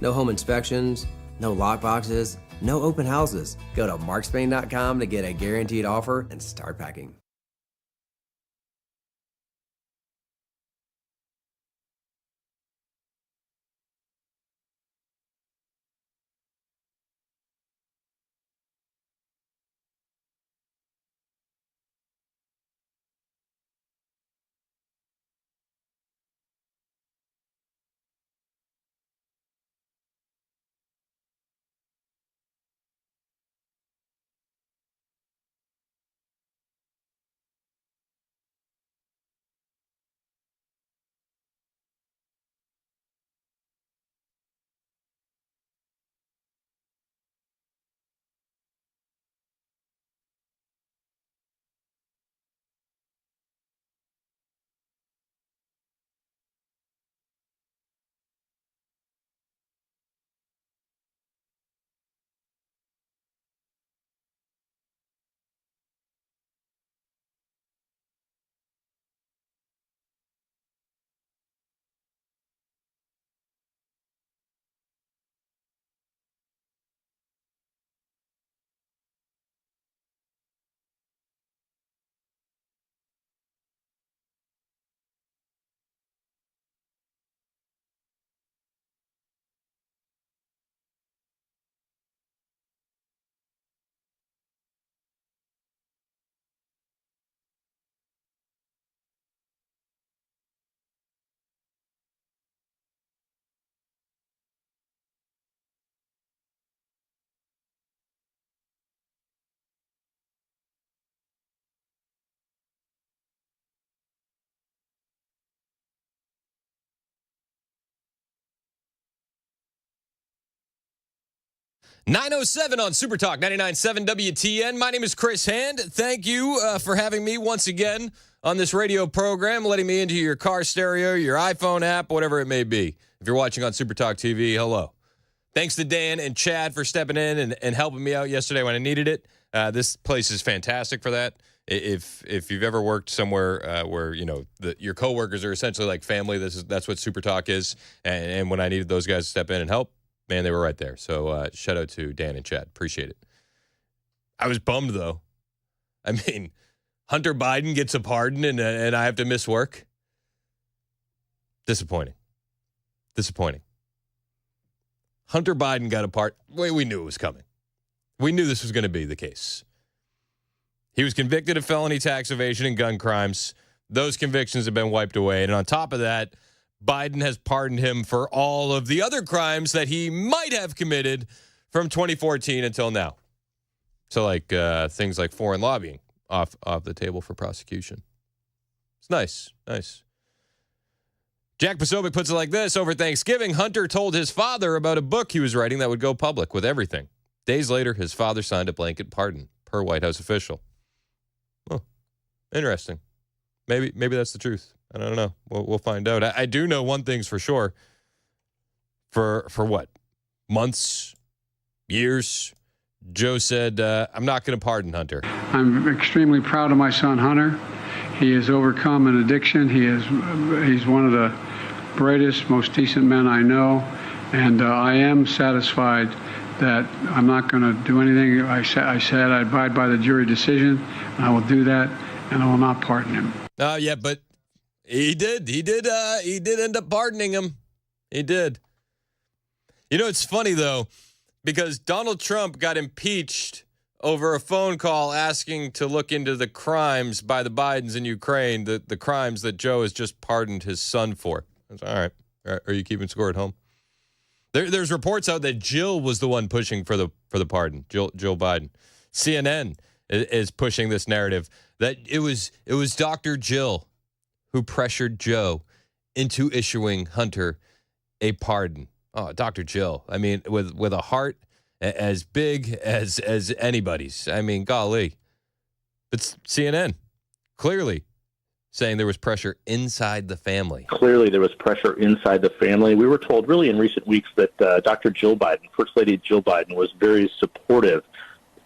No home inspections, no lockboxes, no open houses. Go to markspain.com to get a guaranteed offer and start packing. .907 on Super Talk 99.7 WTN. My name is Chris Hand. Thank you for having me once again on this radio program, letting me into your car stereo, your iPhone app, whatever it may be. If you're watching on Super Talk TV, hello. Thanks to Dan and Chad for stepping in and helping me out yesterday when I needed it. This place is fantastic for that. If you've ever worked somewhere where your coworkers are essentially like family, that's what Super Talk is. And when I needed those guys to step in and help, man, they were right there. So shout out to Dan and Chad. Appreciate it. I was bummed, though. I mean, Hunter Biden gets a pardon and I have to miss work. Disappointing. Hunter Biden got a pardon. We knew it was coming. We knew this was going to be the case. He was convicted of felony tax evasion and gun crimes. Those convictions have been wiped away. And on top of that, Biden has pardoned him for all of the other crimes that he might have committed from 2014 until now. So like things like foreign lobbying off the table for prosecution. It's nice. Jack Posobiec puts it like this. Over Thanksgiving, Hunter told his father about a book he was writing that would go public with everything. Days later, his father signed a blanket pardon per White House official. Oh, interesting. Maybe that's the truth. I don't know. We'll find out. I do know one thing's for sure. For what? Months? Years? Joe said, I'm not going to pardon Hunter. I'm extremely proud of my son, Hunter. He has overcome an addiction. He's one of the brightest, most decent men I know. And I am satisfied that I'm not going to do anything. I said I abide by the jury decision. And I will do that, and I will not pardon him. Yeah, but he did end up pardoning him. He did. It's funny, though, because Donald Trump got impeached over a phone call asking to look into the crimes by the Bidens in Ukraine, the crimes that Joe has just pardoned his son for. All right. Are you keeping score at home? There's reports out that Jill was the one pushing for the pardon, Jill Biden. CNN is pushing this narrative that it was Dr. Jill who pressured Joe into issuing Hunter a pardon. Oh, Dr. Jill. I mean, with a heart as big as anybody's. I mean, golly. But CNN clearly saying there was pressure inside the family. Clearly there was pressure inside the family. We were told really in recent weeks that Dr. Jill Biden, First Lady Jill Biden, was very supportive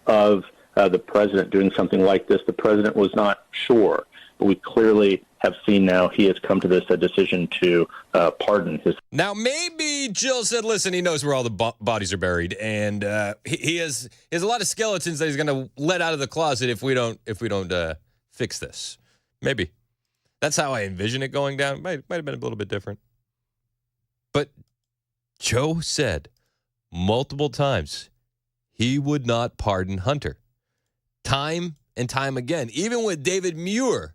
of the president doing something like this. The president was not sure, but we clearly have seen now he has come to this decision to pardon his. Now, maybe Jill said, listen, he knows where all the bodies are buried, and he has a lot of skeletons that he's going to let out of the closet if we don't fix this. Maybe. That's how I envision it going down. Might have been a little bit different. But Joe said multiple times he would not pardon Hunter. Time and time again. Even with David Muir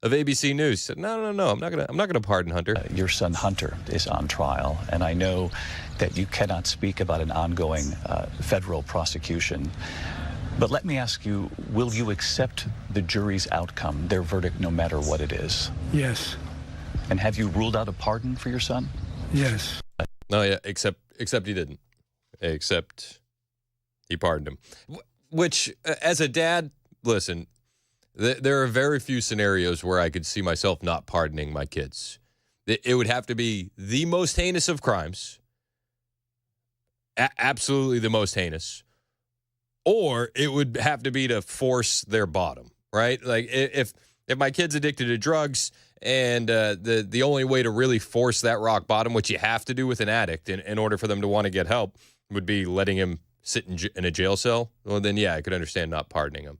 of ABC News said, no, I'm not gonna pardon Hunter. Your son Hunter is on trial, and I know that you cannot speak about an ongoing federal prosecution. But let me ask you, will you accept the jury's outcome, their verdict, no matter what it is? Yes. And have you ruled out a pardon for your son? Yes. No, yeah, except he didn't. Except he pardoned him. Which, as a dad, listen, there are very few scenarios where I could see myself not pardoning my kids. It would have to be the most heinous of crimes, absolutely the most heinous, or it would have to be to force their bottom, right? Like if my kid's addicted to drugs and the only way to really force that rock bottom, which you have to do with an addict in order for them to want to get help, would be letting him sit in a jail cell, well, then, yeah, I could understand not pardoning him.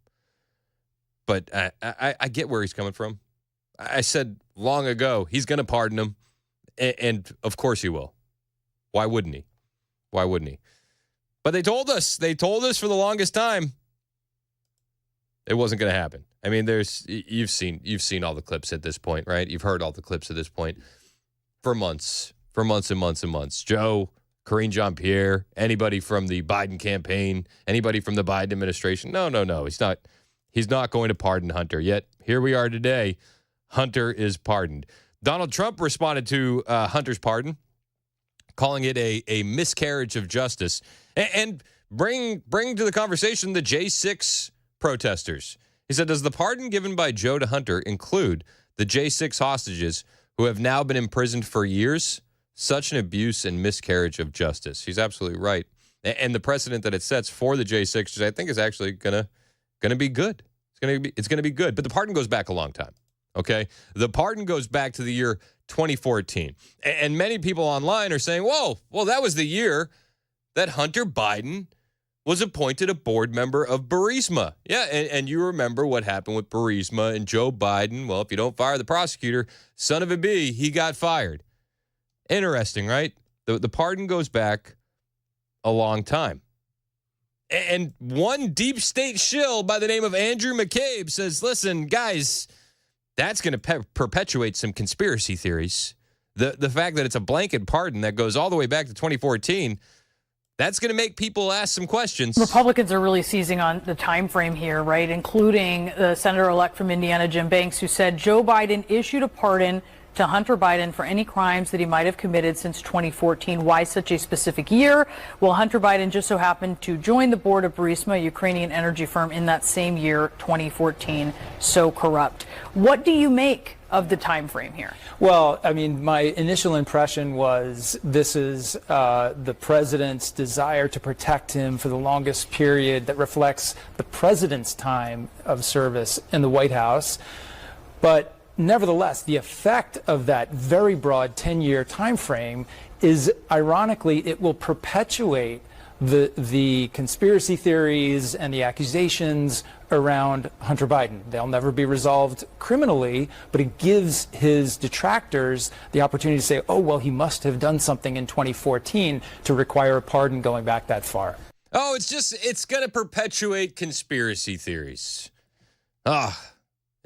But I get where he's coming from. I said long ago, he's going to pardon him, and of course he will. Why wouldn't he? Why wouldn't he? But they told us for the longest time it wasn't going to happen. I mean, you've seen all the clips at this point, right? You've heard all the clips at this point for months and months and months. Joe, Karine Jean-Pierre, anybody from the Biden campaign, anybody from the Biden administration. No. He's not going to pardon Hunter. Yet here we are today. Hunter is pardoned. Donald Trump responded to Hunter's pardon, calling it a miscarriage of justice, and bring to the conversation the J6 protesters. He said, does the pardon given by Joe to Hunter include the J6 hostages who have now been imprisoned for years? Such an abuse and miscarriage of justice. He's absolutely right. And the precedent that it sets for the J6, I think, is actually gonna be good. It's gonna be good. But the pardon goes back a long time. Okay, the pardon goes back to the year 2014, and many people online are saying, "Whoa, well, that was the year that Hunter Biden was appointed a board member of Burisma." Yeah, and you remember what happened with Burisma and Joe Biden. Well, if you don't fire the prosecutor, son of a bee, he got fired. Interesting, right? The pardon goes back a long time. And one deep state shill by the name of Andrew McCabe says, listen, guys, that's going to perpetuate some conspiracy theories. The fact that it's a blanket pardon that goes all the way back to 2014, that's going to make people ask some questions. Republicans are really seizing on the time frame here, right? Including the senator-elect from Indiana, Jim Banks, who said Joe Biden issued a pardon to Hunter Biden for any crimes that he might have committed since 2014. Why such a specific year? Well, Hunter Biden just so happened to join the board of Burisma, a Ukrainian energy firm, in that same year, 2014. So corrupt. What do you make of the time frame here? Well, I mean, my initial impression was this is the president's desire to protect him for the longest period that reflects the president's time of service in the White House. But nevertheless, the effect of that very broad 10-year time frame is, ironically, it will perpetuate the conspiracy theories and the accusations around Hunter Biden. They'll never be resolved criminally, but it gives his detractors the opportunity to say, oh, well, he must have done something in 2014 to require a pardon going back that far. Oh, it's going to perpetuate conspiracy theories.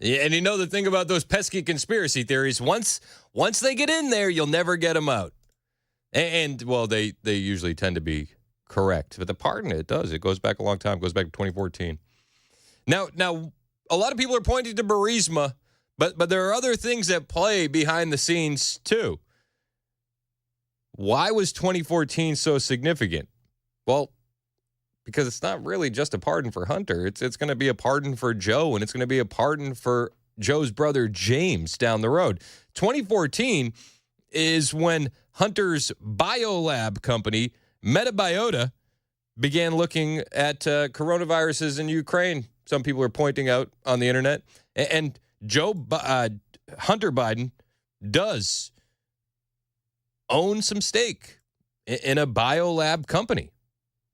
Yeah, and you know the thing about those pesky conspiracy theories, once they get in there, you'll never get them out. And well, they usually tend to be correct. But the pardon, it does. It goes back a long time. It goes back to 2014. Now, a lot of people are pointing to Burisma, but there are other things at play behind the scenes, too. Why was 2014 so significant? Well, because it's not really just a pardon for Hunter. It's going to be a pardon for Joe, and it's going to be a pardon for Joe's brother James down the road. 2014 is when Hunter's Biolab company, Metabiota, began looking at coronaviruses in Ukraine. Some people are pointing out on the internet. And Joe Hunter Biden does own some stake in a biolab company,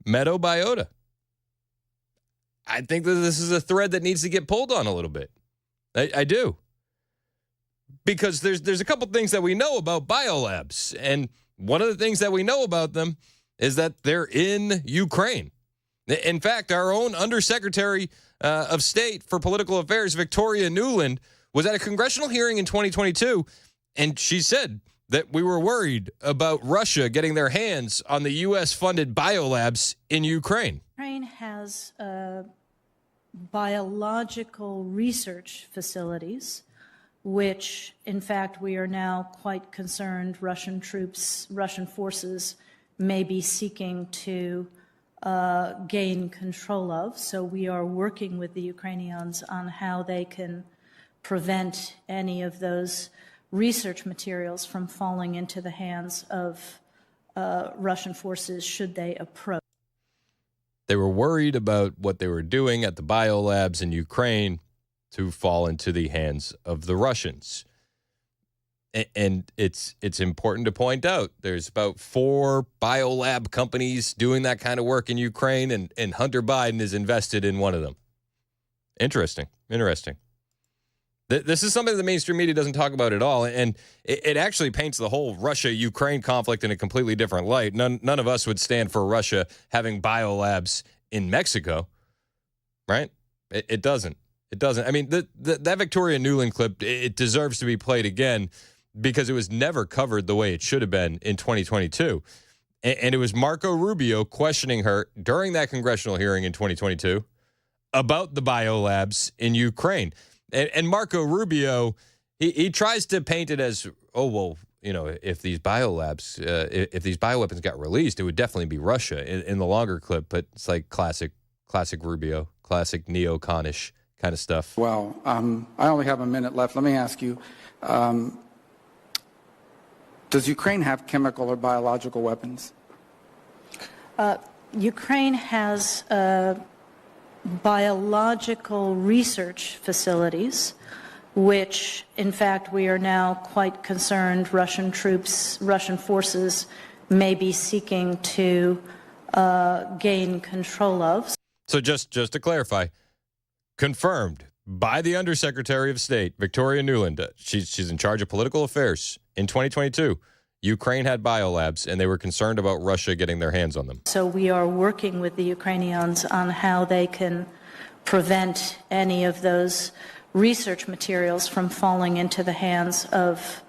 Biota. I think that this is a thread that needs to get pulled on a little bit. I do. Because there's a couple things that we know about biolabs, and one of the things that we know about them is that they're in Ukraine. In fact, our own Undersecretary of State for Political Affairs, Victoria Nuland, was at a congressional hearing in 2022, and she said that we were worried about Russia getting their hands on the U.S.-funded biolabs in Ukraine. Ukraine has biological research facilities, which, in fact, we are now quite concerned Russian forces may be seeking to gain control of. So we are working with the Ukrainians on how they can prevent any of those research materials from falling into the hands of Russian forces should they approach. They were worried about what they were doing at the biolabs in Ukraine to fall into the hands of the Russians. And it's important to point out there's about 4 biolab companies doing that kind of work in Ukraine, and Hunter Biden is invested in one of them. Interesting. This is something the mainstream media doesn't talk about at all, and it actually paints the whole Russia-Ukraine conflict in a completely different light. None of us would stand for Russia having biolabs in Mexico, right? It doesn't. It doesn't. I mean, that Victoria Nuland clip, it deserves to be played again because it was never covered the way it should have been in 2022. And it was Marco Rubio questioning her during that congressional hearing in 2022 about the biolabs in Ukraine. And Marco Rubio, he tries to paint it as, oh, well, you know, if these biolabs, if these bioweapons got released, it would definitely be Russia in the longer clip. But it's like classic Rubio, classic neoconish kind of stuff. Well, I only have a minute left. Let me ask you, does Ukraine have chemical or biological weapons? Ukraine has biological research facilities, which, in fact, we are now quite concerned Russian forces may be seeking to gain control of. So just to clarify, confirmed by the Undersecretary of State, Victoria Nuland. She's in charge of political affairs. In 2022, Ukraine had biolabs, and they were concerned about Russia getting their hands on them. So we are working with the Ukrainians on how they can prevent any of those research materials from falling into the hands of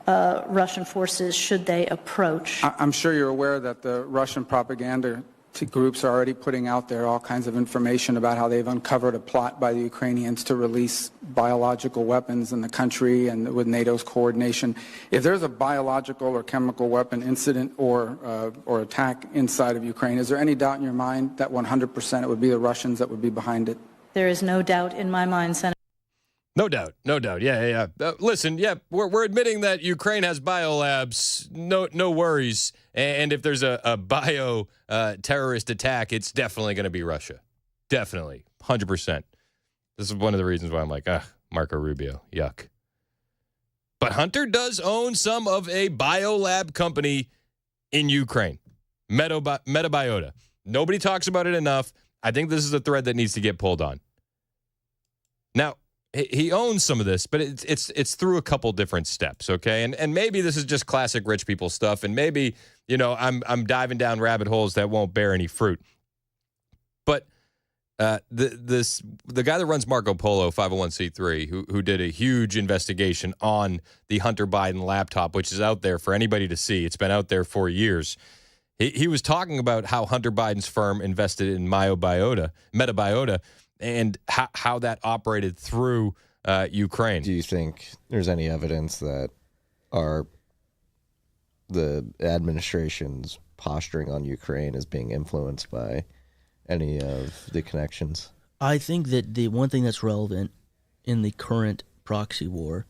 Russian forces should they approach. I'm sure you're aware that the Russian propaganda groups are already putting out there all kinds of information about how they've uncovered a plot by the Ukrainians to release biological weapons in the country and with NATO's coordination. If there's a biological or chemical weapon incident or attack inside of Ukraine, is there any doubt in your mind that 100% it would be the Russians that would be behind it? There is no doubt in my mind, Senator. No doubt. Yeah. Listen, we're admitting that Ukraine has biolabs. No worries. And if there's a bio terrorist attack, it's definitely going to be Russia. Definitely, 100%. This is one of the reasons why I'm like, Marco Rubio, yuck. But Hunter does own some of a biolab company in Ukraine, Biota. Nobody talks about it enough. I think this is a thread that needs to get pulled on. Now, he owns some of this, but it's through a couple different steps, okay? And maybe this is just classic rich people stuff, and maybe, you know, I'm diving down rabbit holes that won't bear any fruit. But the guy that runs Marco Polo 501c3, who did a huge investigation on the Hunter Biden laptop, which is out there for anybody to see. It's been out there for years. He was talking about how Hunter Biden's firm invested in Biota, and how that operated through Ukraine. Do you think there's any evidence that the administration's posturing on Ukraine is being influenced by any of the connections? I think that the one thing that's relevant in the current proxy war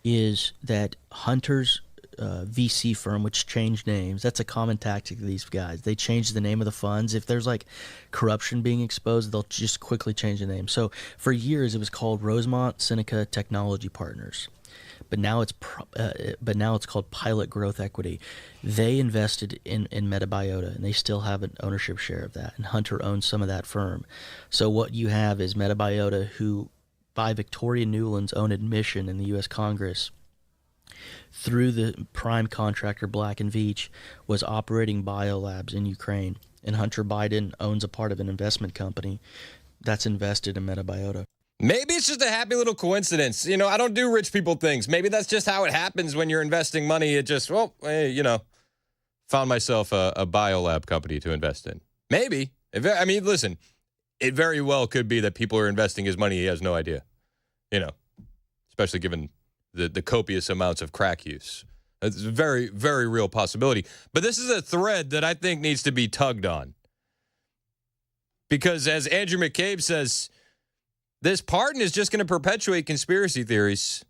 is that Hunter's VC firm, which changed names, that's a common tactic of these guys. They change the name of the funds. If there's like corruption being exposed, they'll just quickly change the name. So for years, it was called Rosemont Seneca Technology Partners. but now it's called Pilot Growth Equity. They invested in Metabiota, and they still have an ownership share of that, and Hunter owns some of that firm. So what you have is Metabiota, who by Victoria Nuland's own admission in the U.S. Congress, through the prime contractor Black & Veatch, was operating biolabs in Ukraine, and Hunter Biden owns a part of an investment company that's invested in Metabiota. Maybe it's just a happy little coincidence. You know, I don't do rich people things. Maybe that's just how it happens when you're investing money. It just, well, hey, you know, found myself a biolab company to invest in. Maybe. I mean, listen, it very well could be that people are investing his money. He has no idea, you know, especially given the copious amounts of crack use. It's a very, very real possibility. But this is a thread that I think needs to be tugged on. Because as Andrew McCabe says, this pardon is just going to perpetuate conspiracy theories.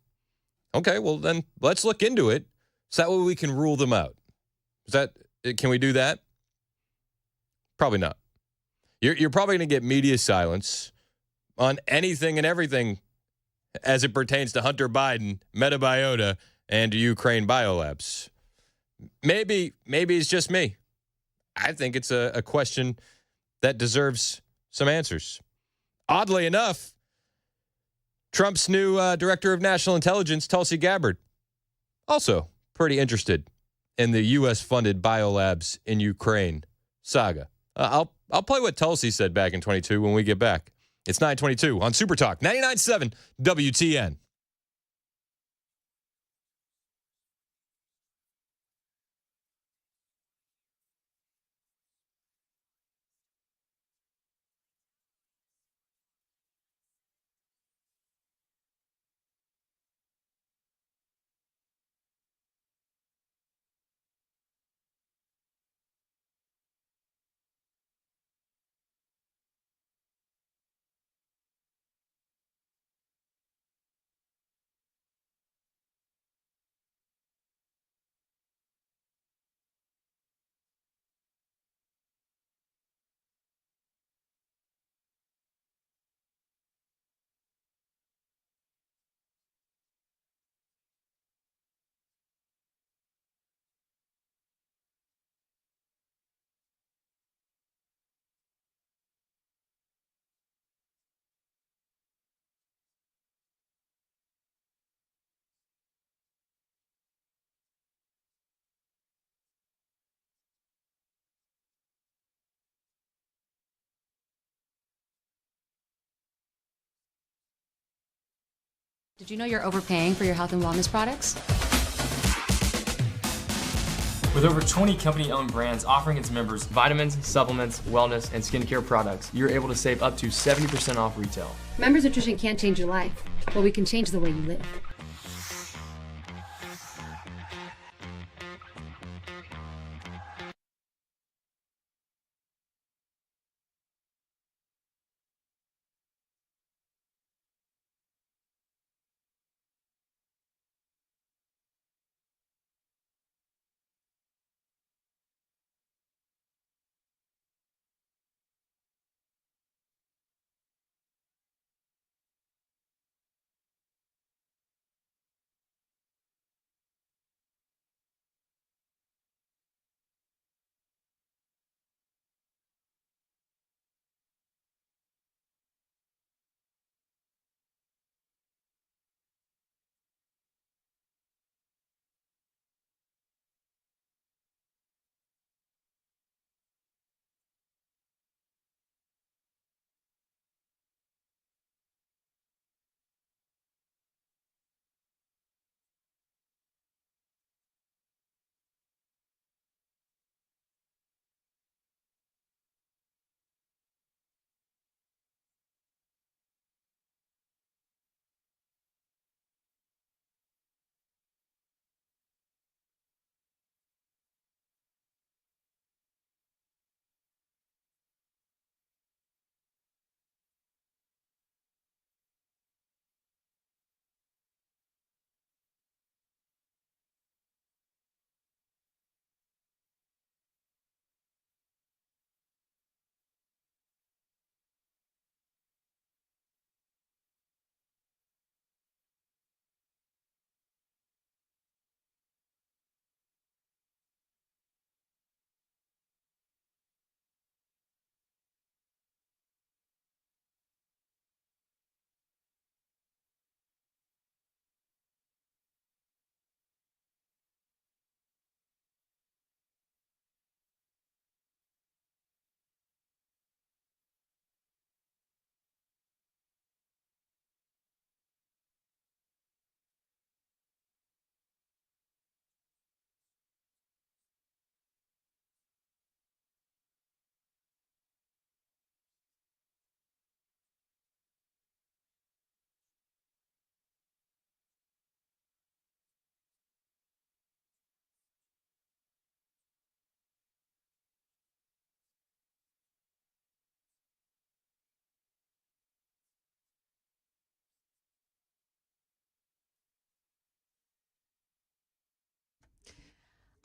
Okay, well then let's look into it. So that way we can rule them out. Can we do that? Probably not. You're probably going to get media silence on anything and everything as it pertains to Hunter Biden, Metabiota, and Ukraine biolabs. Maybe it's just me. I think it's a question that deserves some answers. Oddly enough, Trump's new director of national intelligence, Tulsi Gabbard, also pretty interested in the U.S.-funded biolabs in Ukraine saga. I'll play what Tulsi said back in 22 when we get back. It's 9:22 on Super Talk 99.7 WTN. Did you know you're overpaying for your health and wellness products? With over 20 company-owned brands offering its members vitamins, supplements, wellness, and skincare products, you're able to save up to 70% off retail. Members Nutrition can't change your life, but we can change the way you live.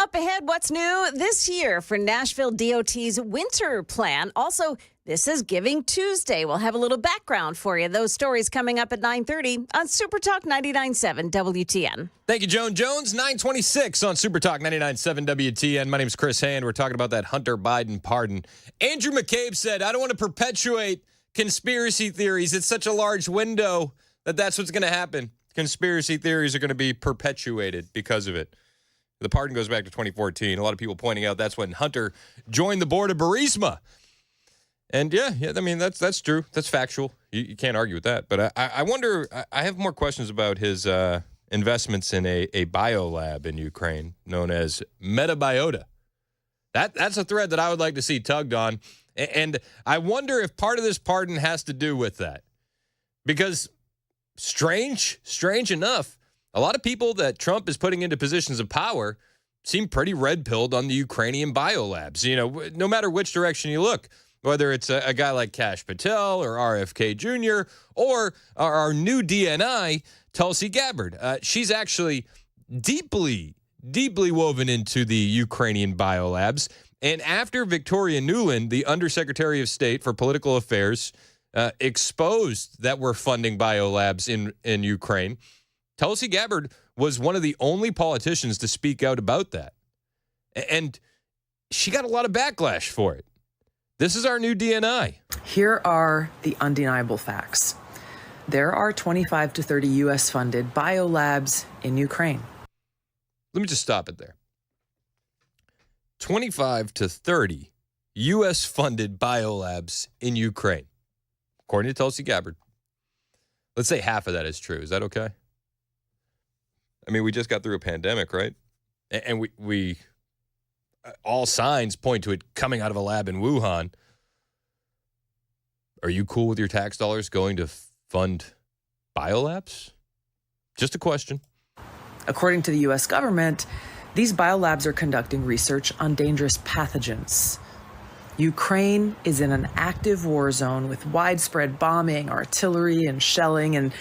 Up ahead, what's new this year for Nashville DOT's winter plan. Also, this is Giving Tuesday. We'll have a little background for you. Those stories coming up at 9:30 on Super Talk 99.7 WTN. Thank you, Joan Jones. 926 on Super Talk 99.7 WTN. My name is Chris Hand. We're talking about that Hunter Biden pardon. Andrew McCabe said, I don't want to perpetuate conspiracy theories. It's such a large window that's what's going to happen. Conspiracy theories are going to be perpetuated because of it. The pardon goes back to 2014. A lot of people pointing out that's when Hunter joined the board of Burisma. And yeah, I mean, that's true. That's factual. You can't argue with that. But I wonder, I have more questions about his investments in a biolab in Ukraine known as Metabiota. That's a thread that I would like to see tugged on. And I wonder if part of this pardon has to do with that. Because strange enough, a lot of people that Trump is putting into positions of power seem pretty red-pilled on the Ukrainian biolabs. You know, no matter which direction you look, whether it's a guy like Kash Patel or RFK Jr. or our new DNI, Tulsi Gabbard. She's actually deeply woven into the Ukrainian biolabs. And after Victoria Nuland, the Undersecretary of State for Political Affairs, exposed that we're funding biolabs in Ukraine, Tulsi Gabbard was one of the only politicians to speak out about that. And she got a lot of backlash for it. This is our new DNI. Here are the undeniable facts. There are 25 to 30 U.S.-funded biolabs in Ukraine. Let me just stop it there. 25 to 30 U.S.-funded biolabs in Ukraine, according to Tulsi Gabbard. Let's say half of that is true. Is that okay? I mean, we just got through a pandemic, right? And we all signs point to it coming out of a lab in Wuhan. Are you cool with your tax dollars going to fund biolabs? Just a question. According to the U.S. government, these biolabs are conducting research on dangerous pathogens. Ukraine is in an active war zone with widespread bombing, artillery, and shelling, and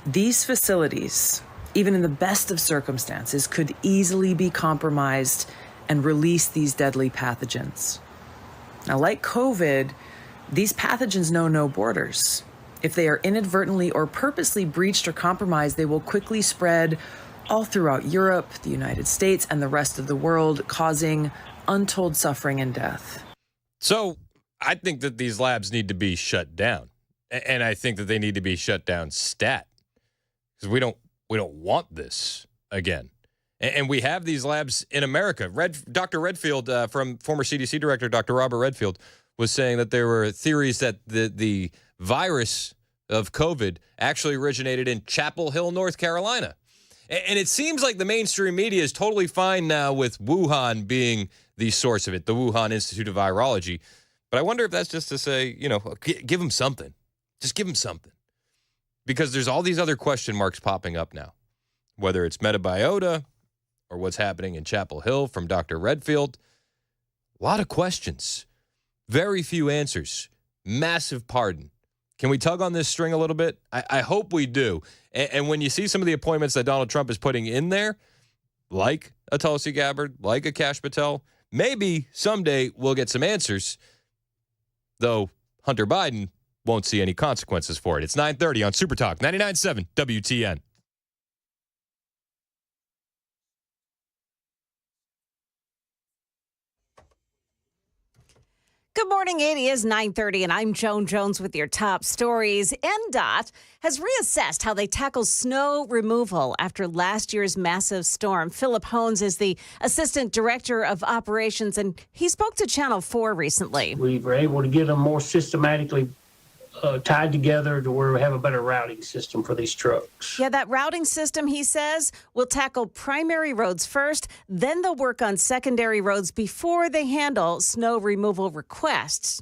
these facilities, even in the best of circumstances, could easily be compromised and release these deadly pathogens. Now, like COVID, these pathogens know no borders. If they are inadvertently or purposely breached or compromised, they will quickly spread all throughout Europe, the United States, and the rest of the world, causing untold suffering and death. So I think that these labs need to be shut down. And I think that they need to be shut down stat. Because we don't want this again. And we have these labs in America. Dr. Redfield, from former CDC director Dr. Robert Redfield, was saying that there were theories that the virus of COVID actually originated in Chapel Hill, North Carolina. And it seems like the mainstream media is totally fine now with Wuhan being the source of it, the Wuhan Institute of Virology. But I wonder if that's just to say, give them something. Just give them something. Because there's all these other question marks popping up now, whether it's Metabiota or what's happening in Chapel Hill from Dr. Redfield. A lot of questions, very few answers, massive pardon. Can we tug on this string a little bit? I hope we do. And when you see some of the appointments that Donald Trump is putting in there, like a Tulsi Gabbard, like a Kash Patel, maybe someday we'll get some answers, though Hunter Biden won't see any consequences for it. It's 9:30 on Super Talk 99.7 WTN. Good morning. It is 9:30, and I'm Joan Jones with your top stories. NDOT has reassessed how they tackle snow removal after last year's massive storm. Philip Hones is the Assistant Director of Operations, and he spoke to Channel 4 recently. We were able to get them more systematically tied together to where we have a better routing system for these trucks. Yeah, that routing system, he says, will tackle primary roads first, then they'll work on secondary roads before they handle snow removal requests.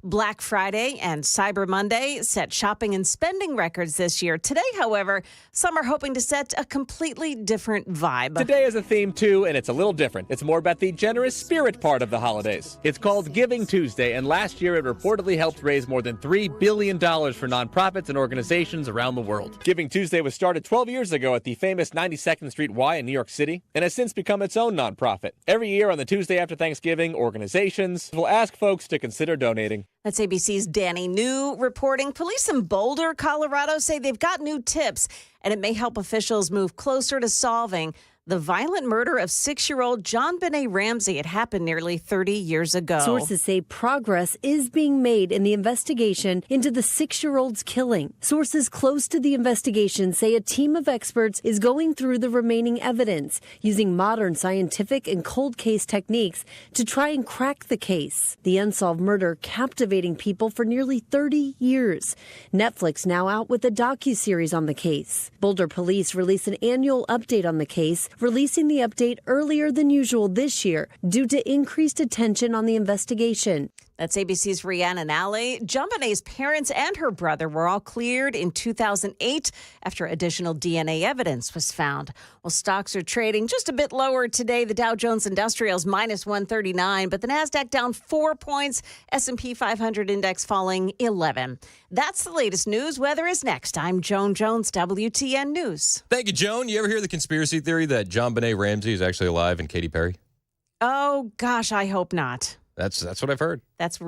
Black Friday and Cyber Monday set shopping and spending records this year. Today, however, some are hoping to set a completely different vibe. Today is a theme, too, and it's a little different. It's more about the generous spirit part of the holidays. It's called Giving Tuesday, and last year it reportedly helped raise more than $3 billion million for nonprofits and organizations around the world. Giving Tuesday was started 12 years ago at the famous 92nd Street Y in New York City and has since become its own nonprofit. Every year on the Tuesday after Thanksgiving, organizations will ask folks to consider donating. That's ABC's Danny New reporting. Police in Boulder, Colorado say they've got new tips, and it may help officials move closer to solving the violent murder of 6-year-old John Benet Ramsey. It happened nearly 30 years ago. Sources say progress is being made in the investigation into the 6-year-old's killing. Sources close to the investigation say a team of experts is going through the remaining evidence, using modern scientific and cold case techniques to try and crack the case. The unsolved murder captivating people for nearly 30 years. Netflix now out with a docuseries on the case. Boulder police release an annual update on the case, releasing the update earlier than usual this year due to increased attention on the investigation. That's ABC's Rhiannon Alley. John Benet's parents and her brother were all cleared in 2008 after additional DNA evidence was found. Well, stocks are trading just a bit lower today. The Dow Jones Industrials minus 139, but the Nasdaq down 4 points. S&P 500 index falling 11. That's the latest news. Weather is next. I'm Joan Jones, WTN News. Thank you, Joan. You ever hear the conspiracy theory that John Benet Ramsey is actually alive and Katy Perry? Oh, gosh, I hope not. That's what I've heard. That's a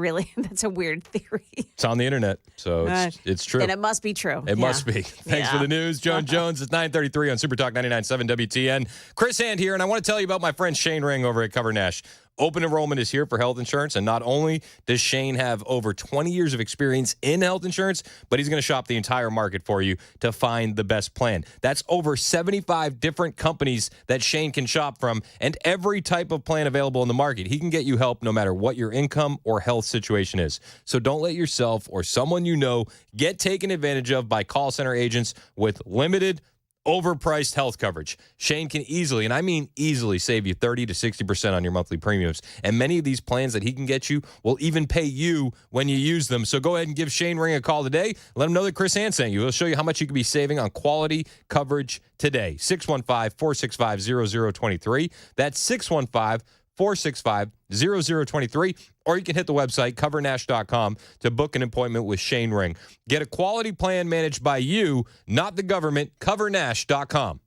weird theory. It's on the internet, so it's true. And it must be true. It must be. Thanks for the news. Joan Jones, it's 9:33 on Super Talk 99.7 WTN. Chris Hand here, and I want to tell you about my friend Shane Ring over at Cover Nash. Open enrollment is here for health insurance, and not only does Shane have over 20 years of experience in health insurance, but he's going to shop the entire market for you to find the best plan. That's over 75 different companies that Shane can shop from, and every type of plan available in the market. He can get you help no matter what your income or health situation is. So don't let yourself or someone you know get taken advantage of by call center agents with limited, overpriced health coverage. Shane can easily, and I mean easily, save you 30 to 60% on your monthly premiums. And many of these plans that he can get you will even pay you when you use them. So go ahead and give Shane Ring a call today. Let him know that Chris Hand sent you. He'll show you how much you could be saving on quality coverage today. 615-465-0023. That's 615-465-0023, or you can hit the website, covernash.com, to book an appointment with Shane Ring. Get a quality plan managed by you, not the government, covernash.com.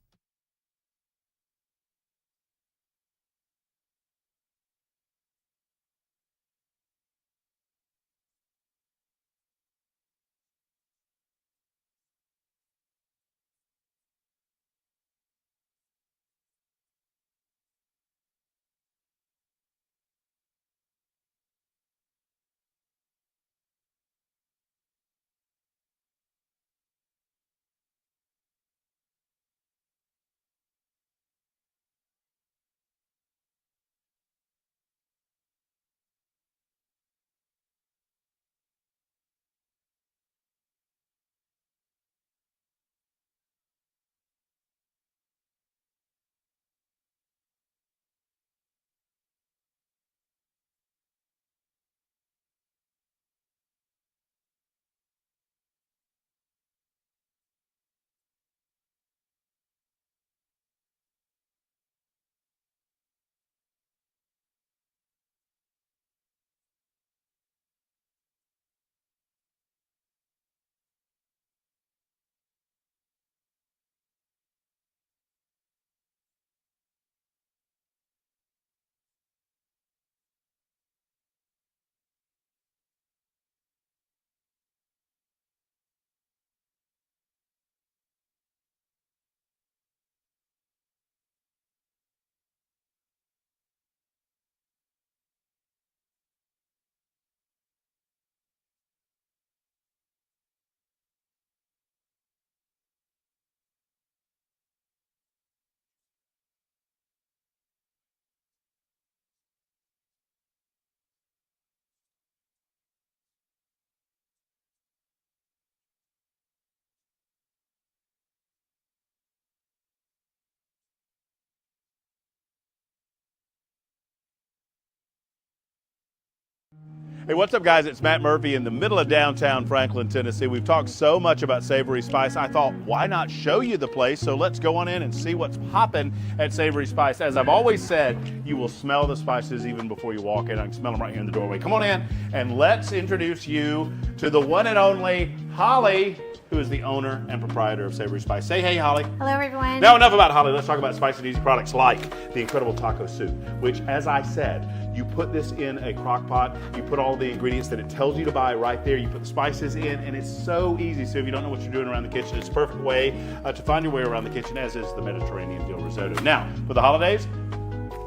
Hey, what's up, guys? It's Matt Murphy in the middle of downtown Franklin, Tennessee. We've talked so much about Savory Spice. I thought, why not show you the place? So let's go on in and see what's popping at Savory Spice. As I've always said, you will smell the spices even before you walk in. I can smell them right here in the doorway. Come on in and let's introduce you to the one and only Holly, who is the owner and proprietor of Savory Spice. Say hey, Holly. Hello, everyone. Now, enough about Holly. Let's talk about spicy and easy products like the incredible taco soup, which, as I said, you put this in a crock pot, you put all the ingredients that it tells you to buy right there, you put the spices in, and it's so easy. So if you don't know what you're doing around the kitchen, it's a perfect way to find your way around the kitchen, as is the Mediterranean dill risotto. Now, for the holidays,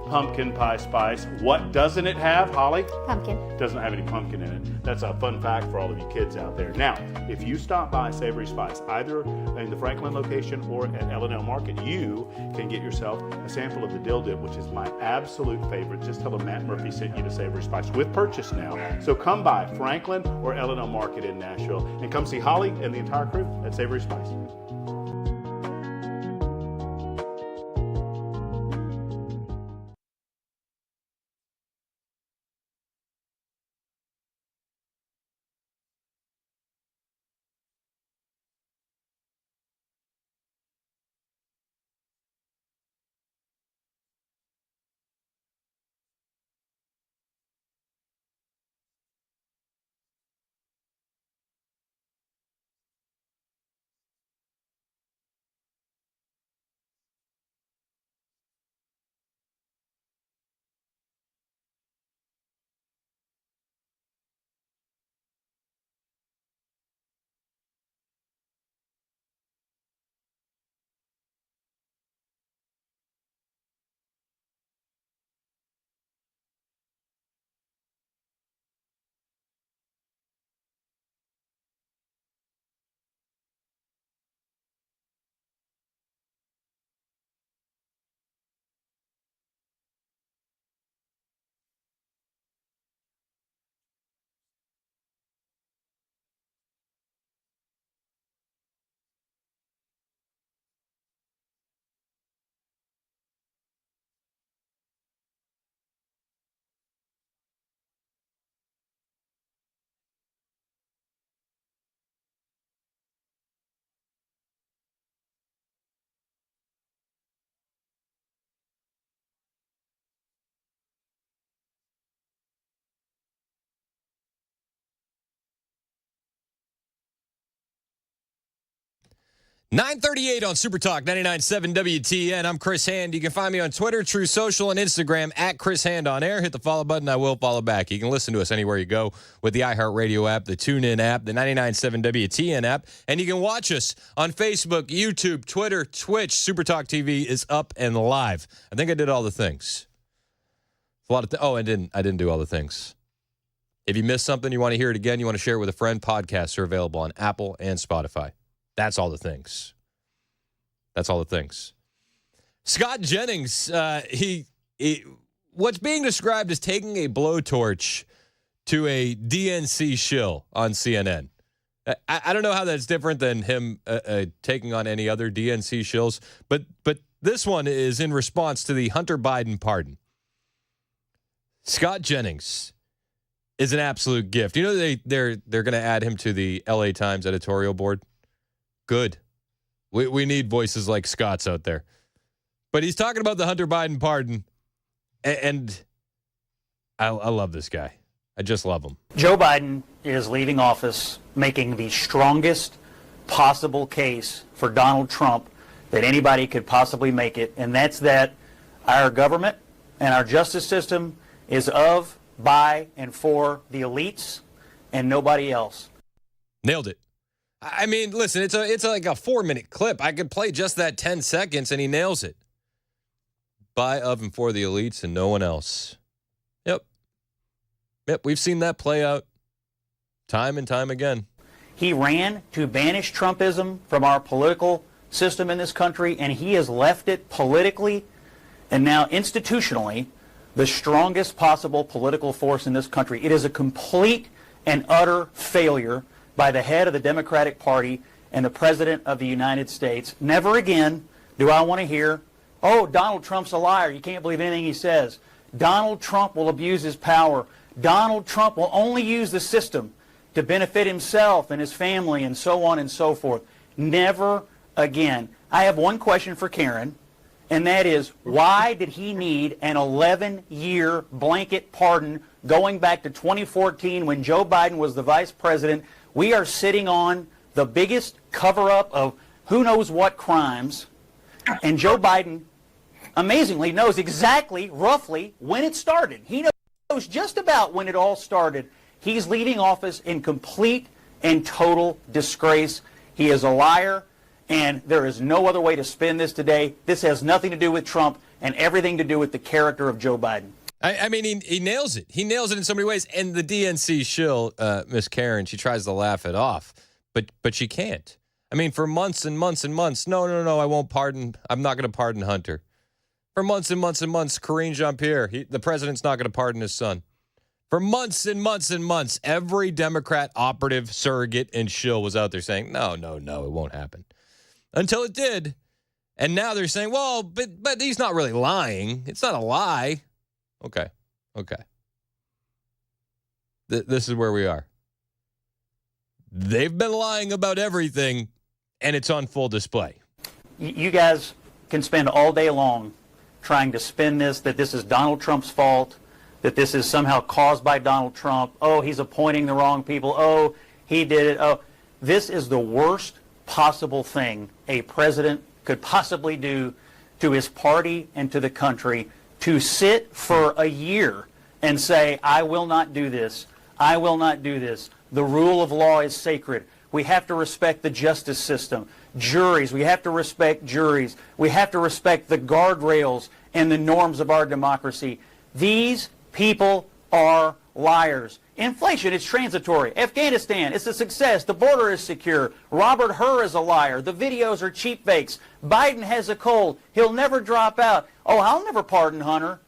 pumpkin pie spice. What doesn't it have, Holly? Pumpkin. Doesn't have any pumpkin in it. That's a fun fact for all of you kids out there. Now, if you stop by Savory Spice, either in the Franklin location or at L&L Market, you can get yourself a sample of the dill dip, which is my absolute favorite. Just tell them Matt Murphy sent you to Savory Spice with purchase now. So come by Franklin or L&L Market in Nashville and come see Holly and the entire crew at Savory Spice. $9:38 on Super Talk 99.7 WTN. I'm Chris Hand. You can find me on Twitter, True Social, and Instagram at Chris Hand on air. Hit the follow button. I will follow back. You can listen to us anywhere you go with the iHeartRadio app, the TuneIn app, the 99.7 WTN app, and you can watch us on Facebook, YouTube, Twitter, Twitch. Super Talk TV is up and live. I think I did all the things. A lot of I didn't do all the things. If you missed something, you want to hear it again, you want to share it with a friend, podcasts are available on Apple and Spotify. That's all the things. That's all the things. Scott Jennings, he what's being described as taking a blowtorch to a DNC shill on CNN. I don't know how that's different than him taking on any other DNC shills, but this one is in response to the Hunter Biden pardon. Scott Jennings is an absolute gift. You know they're going to add him to the LA Times editorial board. Good. We need voices like Scott's out there. But he's talking about the Hunter Biden pardon, and I love this guy. I just love him. Joe Biden is leaving office making the strongest possible case for Donald Trump that anybody could possibly make it, and that's that our government and our justice system is of, by, and for the elites and nobody else. Nailed it. I mean, listen, it's like a 4-minute clip. I could play just that 10 seconds, and he nails it. By, of, and for the elites and no one else. Yep, we've seen that play out time and time again. He ran to banish Trumpism from our political system in this country, and he has left it politically and now institutionally the strongest possible political force in this country. It is a complete and utter failure by the head of the Democratic Party and the President of the United States. Never again do I want to hear, oh, Donald Trump's a liar. You can't believe anything he says. Donald Trump will abuse his power. Donald Trump will only use the system to benefit himself and his family and so on and so forth. Never again. I have one question for Karen, and that is, why did he need an 11-year blanket pardon going back to 2014 when Joe Biden was the vice president? We are sitting on the biggest cover-up of who knows what crimes, and Joe Biden amazingly knows exactly, roughly, when it started. He knows just about when it all started. He's leaving office in complete and total disgrace. He is a liar, and there is no other way to spin this today. This has nothing to do with Trump and everything to do with the character of Joe Biden. I mean, he nails it. He nails it in so many ways. And the DNC shill, Miss Karen, she tries to laugh it off, but she can't. I mean, for months and months and months, no, I won't pardon. I'm not going to pardon Hunter. For months and months and months, Karine Jean-Pierre, the president's not going to pardon his son. For months and months and months, every Democrat operative, surrogate, and shill was out there saying, no, it won't happen. Until it did. And now they're saying, well, but he's not really lying. It's not a lie. Okay. This is where we are. They've been lying about everything, and it's on full display. You guys can spend all day long trying to spin this, that this is Donald Trump's fault, that this is somehow caused by Donald Trump. Oh, he's appointing the wrong people. Oh, he did it. Oh, this is the worst possible thing a president could possibly do to his party and to the country, to sit for a year and say, I will not do this. I will not do this. The rule of law is sacred. We have to respect the justice system. Juries, we have to respect juries. We have to respect the guardrails and the norms of our democracy. These people are liars. Inflation is transitory. Afghanistan, it's a success. The border is secure. Robert Hur is a liar. The videos are cheap fakes. Biden has a cold. He'll never drop out. Oh, I'll never pardon Hunter.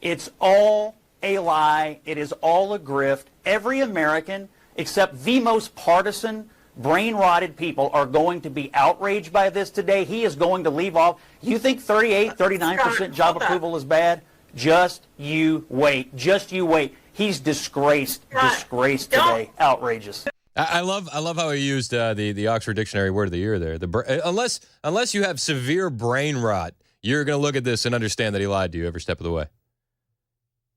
It's all a lie. It is all a grift. Every American, except the most partisan, brain-rotted people, are going to be outraged by this today. He is going to leave off. You think 38, 39% job approval is bad? Just you wait. Just you wait. He's disgraced today. Outrageous. I love how he used the Oxford Dictionary word of the year there. Unless you have severe brain rot, you're going to look at this and understand that he lied to you every step of the way.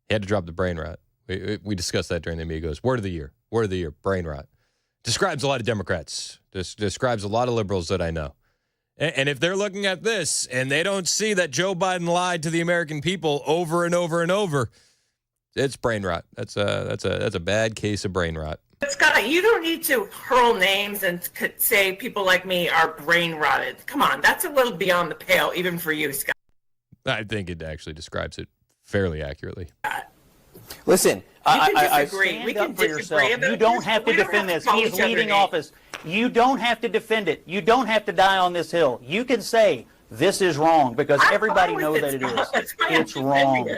He had to drop the brain rot. We discussed that during the Amigos. Word of the year, brain rot. Describes a lot of Democrats. Describes a lot of liberals that I know. And if they're looking at this and they don't see that Joe Biden lied to the American people over and over and over, it's brain rot. That's a bad case of brain rot. But Scott, you don't need to hurl names and say people like me are brain rotted. Come on, that's a little beyond the pale, even for you, Scott. I think it actually describes it fairly accurately. Listen, I disagree. We can disagree about You don't have to defend this. He's leaving office. You don't have to defend it. You don't have to die on this hill. You can say this is wrong because everybody knows that it is. It's wrong.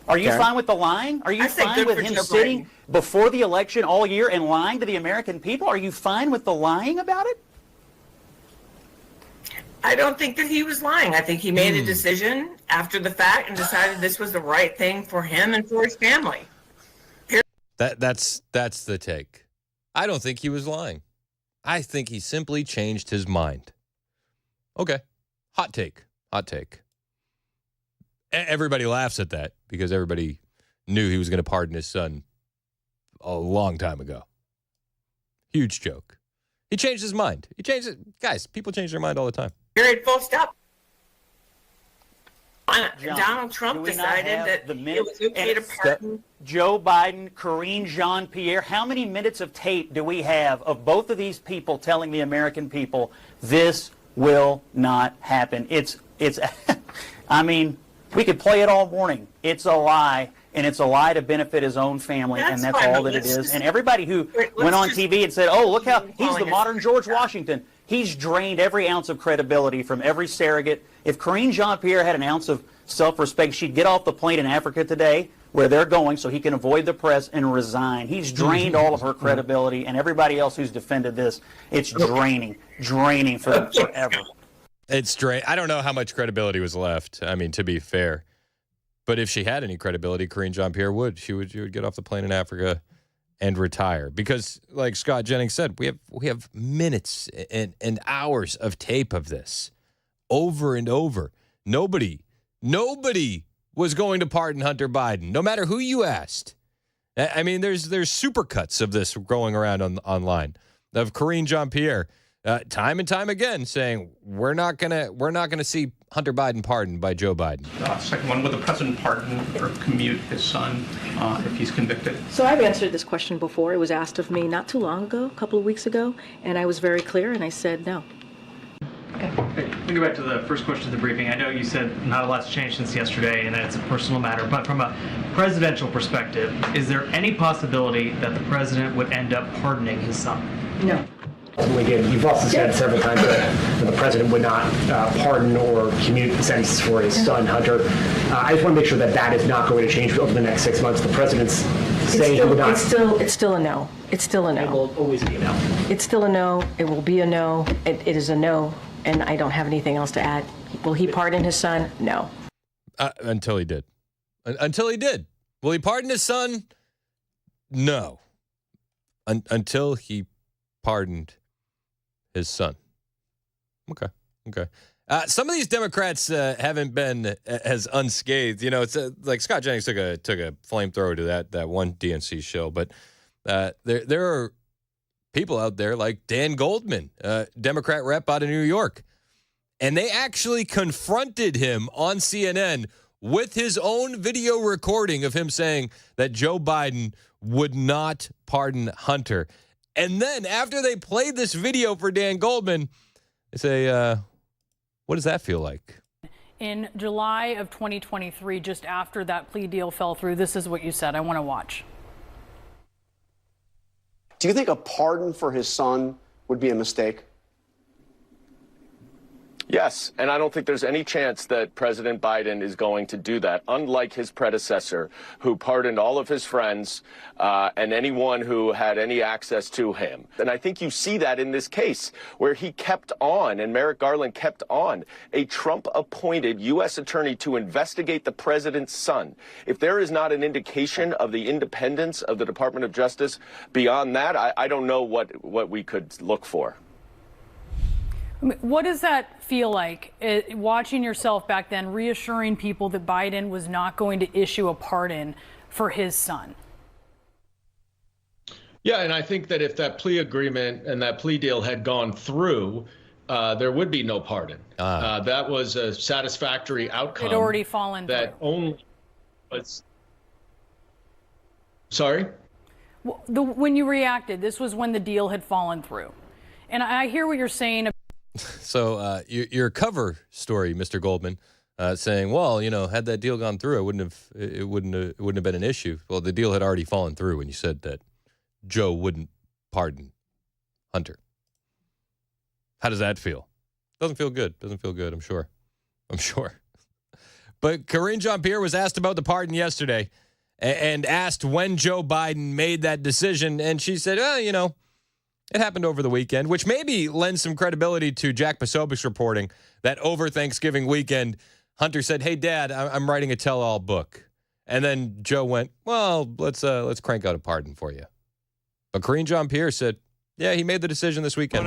Are you fine with the lying? Are you fine with him sitting before the election all year and lying to the American people? Are you fine with the lying about it? I don't think that he was lying. I think he made a decision after the fact and decided this was the right thing for him and for his family. That's the take. I don't think he was lying. I think he simply changed his mind. Okay. Hot take. Everybody laughs at that because everybody knew he was going to pardon his son a long time ago. Huge joke. He changed his mind. Guys, people change their mind all the time. Period, full stop. Donald Trump decided that it was okay to pardon Joe Biden, Karine Jean-Pierre. How many minutes of tape do we have of both of these people telling the American people this will not happen? It's I mean, we could play it all morning. It's a lie, and it's a lie to benefit his own family, and that's all that it is. And everybody who went on TV and said, oh, look how he's the modern George Washington. He's drained every ounce of credibility from every surrogate. If Karine Jean-Pierre had an ounce of self-respect, she'd get off the plane in Africa today, where they're going, so he can avoid the press and resign. He's drained all of her credibility, and everybody else who's defended this, it's draining for them forever. It's I don't know how much credibility was left. I mean, to be fair. But if she had any credibility, Karine Jean-Pierre would. She would get off the plane in Africa and retire. Because, like Scott Jennings said, we have minutes and hours of tape of this over and over. Nobody was going to pardon Hunter Biden, no matter who you asked. I mean, there's supercuts of this going around online of Karine Jean-Pierre time and time again saying we're not gonna see Hunter Biden pardoned by Joe Biden. Second one, would the president pardon or commute his son if he's convicted? So I've answered this question before. It was asked of me not too long ago, a couple of weeks ago, and I was very clear, and I said no. Okay. Let me go back to the first question of the briefing. I know you said not a lot's changed since yesterday and that it's a personal matter, but from a presidential perspective, is there any possibility that the president would end up pardoning his son? No. Again, you've also said several times that the president would not pardon or commute the sentence for his son, Hunter. I just want to make sure that that is not going to change over the next 6 months. The president's saying he would not. It's still a no. It's still a no. It will always be a no. It's still a no. It will be a no. It is a no, and I don't have anything else to add. Will he pardon his son? No. Until he did. Until he did. Will he pardon his son? No. Until he pardoned his son. Okay. Some of these Democrats haven't been as unscathed. You know, it's like Scott Jennings took a flamethrower to that one DNC show, but there are people out there like Dan Goldman, Democrat rep out of New York, and they actually confronted him on CNN with his own video recording of him saying that Joe Biden would not pardon Hunter. And then after they played this video for Dan Goldman, they say, what does that feel like? In July of 2023, just after that plea deal fell through, this is what you said. I want to watch. Do you think a pardon for his son would be a mistake? Yes, and I don't think there's any chance that President Biden is going to do that, unlike his predecessor, who pardoned all of his friends and anyone who had any access to him. And I think you see that in this case, where he kept on, and Merrick Garland kept on, a Trump-appointed U.S. attorney to investigate the president's son. If there is not an indication of the independence of the Department of Justice beyond that, I don't know what we could look for. What does that feel like, watching yourself back then, reassuring people that Biden was not going to issue a pardon for his son? Yeah, and I think that if that plea agreement and that plea deal had gone through, there would be no pardon. That was a satisfactory outcome. It had already fallen through. That only was. Sorry? When you reacted, this was when the deal had fallen through. And I hear what you're saying. So your cover story, Mr. Goldman, saying, well, you know, had that deal gone through, it wouldn't have been an issue. Well, the deal had already fallen through when you said that Joe wouldn't pardon Hunter. How does that feel? Doesn't feel good. I'm sure. But Karine Jean-Pierre was asked about the pardon yesterday and asked when Joe Biden made that decision. And she said, you know, it happened over the weekend, which maybe lends some credibility to Jack Posobiec's reporting that over Thanksgiving weekend, Hunter said, hey, Dad, I'm writing a tell-all book. And then Joe went, well, let's crank out a pardon for you. But Karine Jean-Pierre said, yeah, he made the decision this weekend.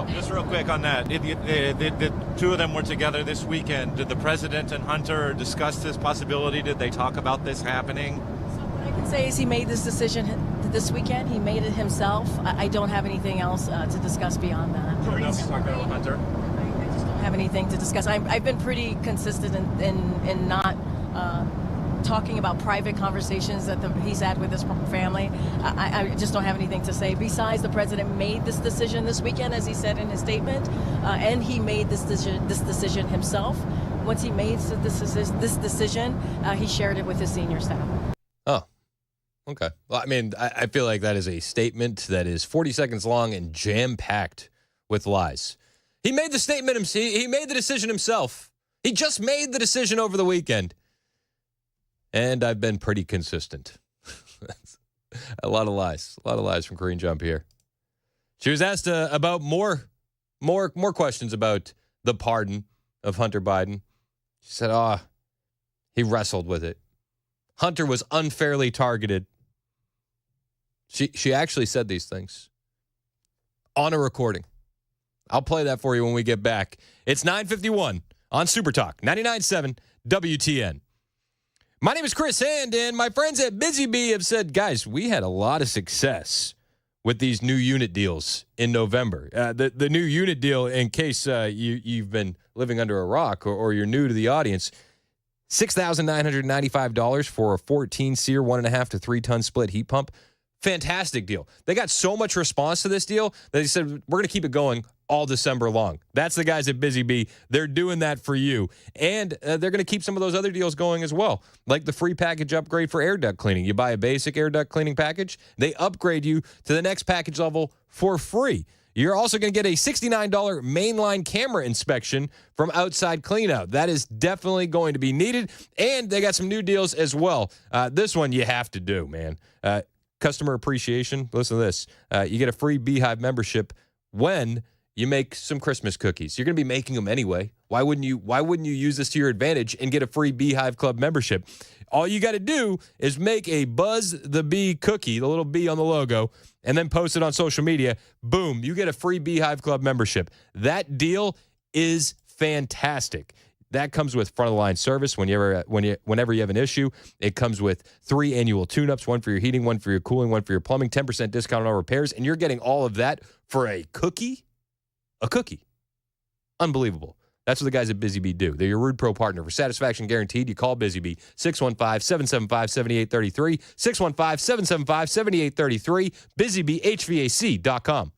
Just real quick on that. The two of them were together this weekend. Did the president and Hunter discuss this possibility? Did they talk about this happening? What I can say is he made this decision this weekend. He made it himself. I don't have anything else to discuss beyond that. Do we know if he's talking about Hunter? I just don't have anything to discuss. I've been pretty consistent in not talking about private conversations that he's had with his family. I just don't have anything to say. Besides, the president made this decision this weekend, as he said in his statement, and he made this decision himself. Once he made this decision, he shared it with his senior staff. Oh, okay. Well, I mean, I feel like that is a statement that is 40 seconds long and jam-packed with lies. He made the statement. He made the decision himself. He just made the decision over the weekend. And I've been pretty consistent. A lot of lies from Karine Jean-Pierre. She was asked about more questions about the pardon of Hunter Biden. She said, He wrestled with it. Hunter was unfairly targeted. She actually said these things on a recording. I'll play that for you when we get back. It's 9:51 on Super Talk 99.7 WTN. My name is Chris Hand, and my friends at Busy Bee have said, guys, we had a lot of success with these new unit deals in November. The new unit deal, in case you've been living under a rock or you're new to the audience, $6,995 for a 14-SEER 1.5 to 3 ton split heat pump. Fantastic deal. They got so much response to this deal that they said, we're going to keep it going all December long. That's the guys at Busy Bee. They're doing that for you. And they're going to keep some of those other deals going as well, like the free package upgrade for air duct cleaning. You buy a basic air duct cleaning package, they upgrade you to the next package level for free. You're also going to get a $69 mainline camera inspection from Outside Cleanout. That is definitely going to be needed. And they got some new deals as well. This one you have to do, man. Customer appreciation. Listen to this. You get a free Beehive membership when you make some Christmas cookies. You're going to be making them anyway. Why wouldn't you use this to your advantage and get a free Beehive Club membership? All you got to do is make a Buzz the Bee cookie, the little bee on the logo, and then post it on social media. Boom, you get a free Beehive Club membership. That deal is fantastic. That comes with front-of-the-line service whenever you have an issue. It comes with 3 annual tune-ups, 1 for your heating, 1 for your cooling, 1 for your plumbing, 10% discount on all repairs, and you're getting all of that for a cookie? A cookie. Unbelievable. That's what the guys at Busy Bee do. They're your Rude Pro partner. For satisfaction guaranteed, you call Busy Bee, 615-775-7833, 615-775-7833, busybeehvac.com.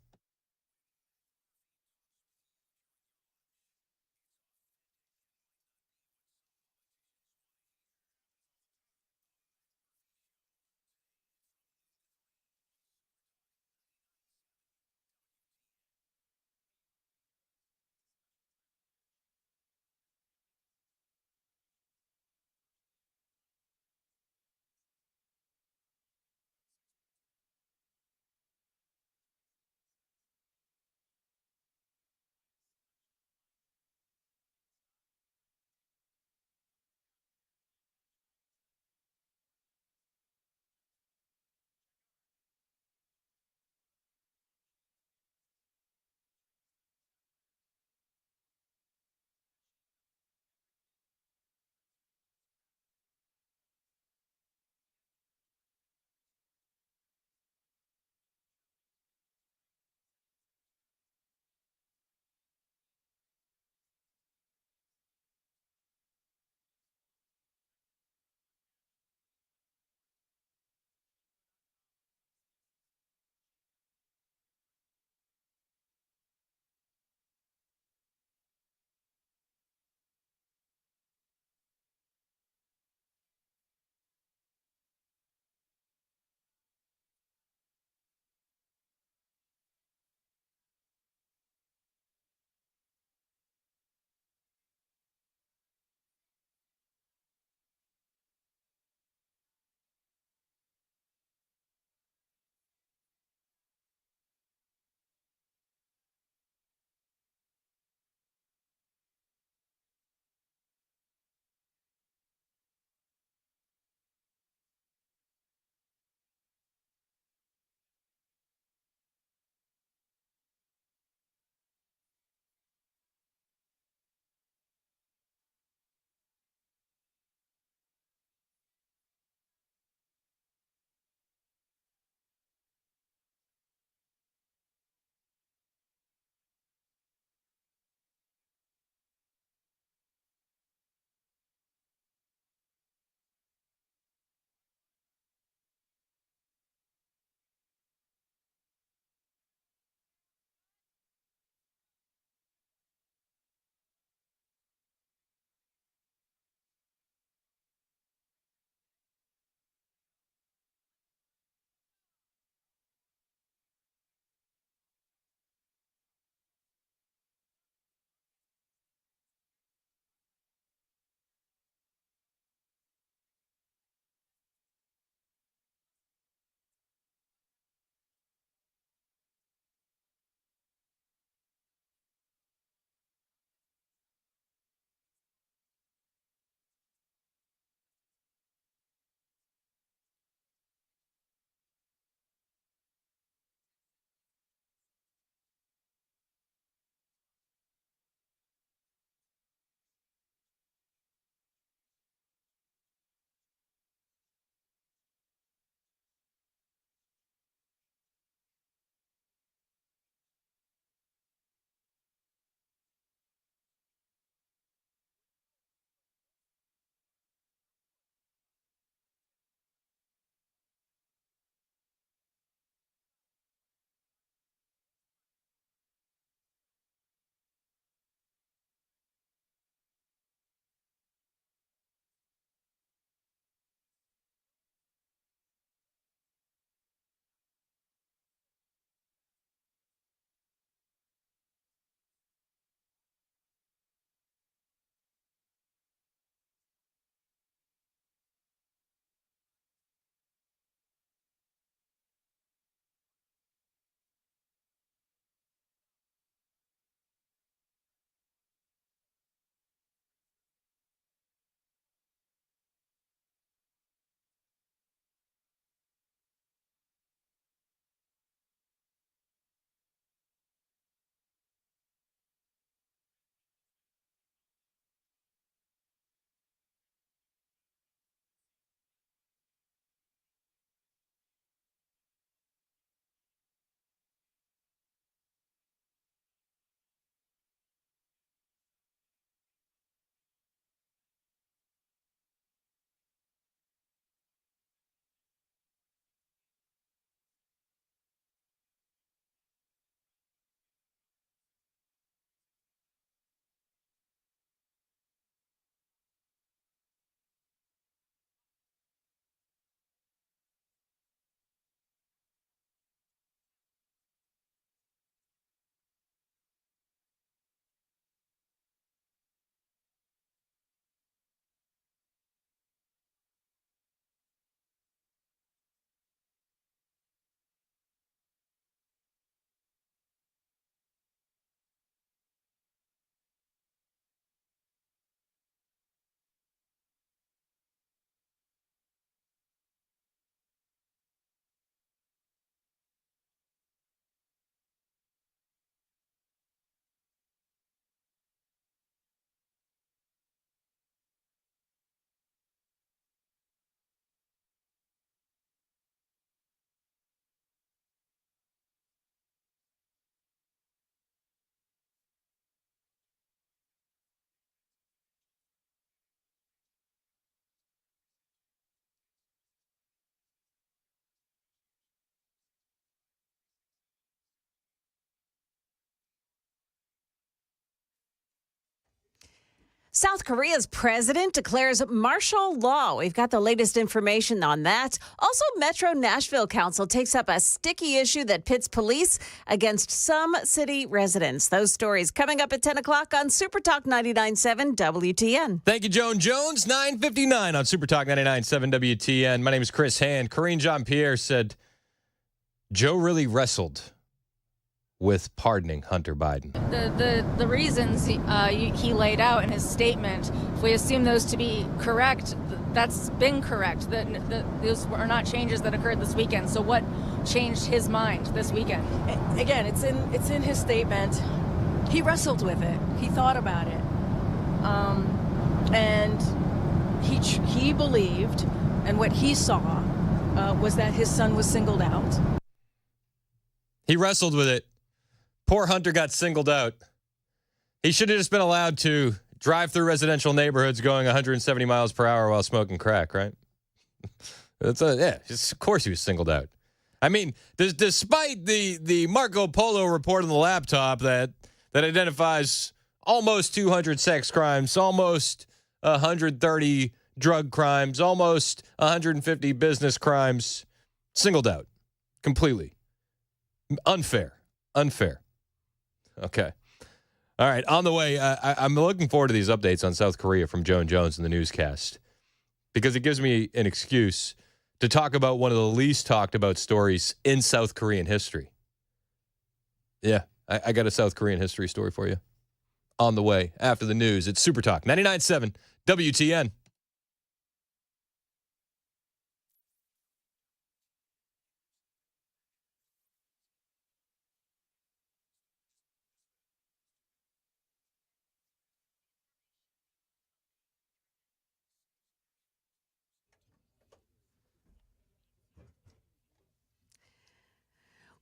South Korea's president declares martial law. We've got the latest information on that. Also, Metro Nashville Council takes up a sticky issue that pits police against some city residents. Those stories coming up at 10 o'clock on Super Talk 99.7 WTN. Thank you, Joan Jones. 9:59 on Super Talk 99.7 WTN. My name is Chris Hand. Karine Jean-Pierre said, Joe really wrestled with pardoning Hunter Biden. The reasons he laid out in his statement, if we assume those to be correct, that's been correct. Those are not changes that occurred this weekend. So what changed his mind this weekend? Again, it's in his statement. He wrestled with it. He thought about it, and he believed, and what he saw was that his son was singled out. He wrestled with it. Poor Hunter got singled out. He should have just been allowed to drive through residential neighborhoods going 170 miles per hour while smoking crack, right? Of course he was singled out. I mean, despite the Marco Polo report on the laptop that identifies almost 200 sex crimes, almost 130 drug crimes, almost 150 business crimes, singled out completely. Unfair. Okay. All right. On the way, I'm looking forward to these updates on South Korea from Joan Jones in the newscast because it gives me an excuse to talk about one of the least talked about stories in South Korean history. Yeah, I got a South Korean history story for you on the way after the news. It's Super Talk 99.7 WTN.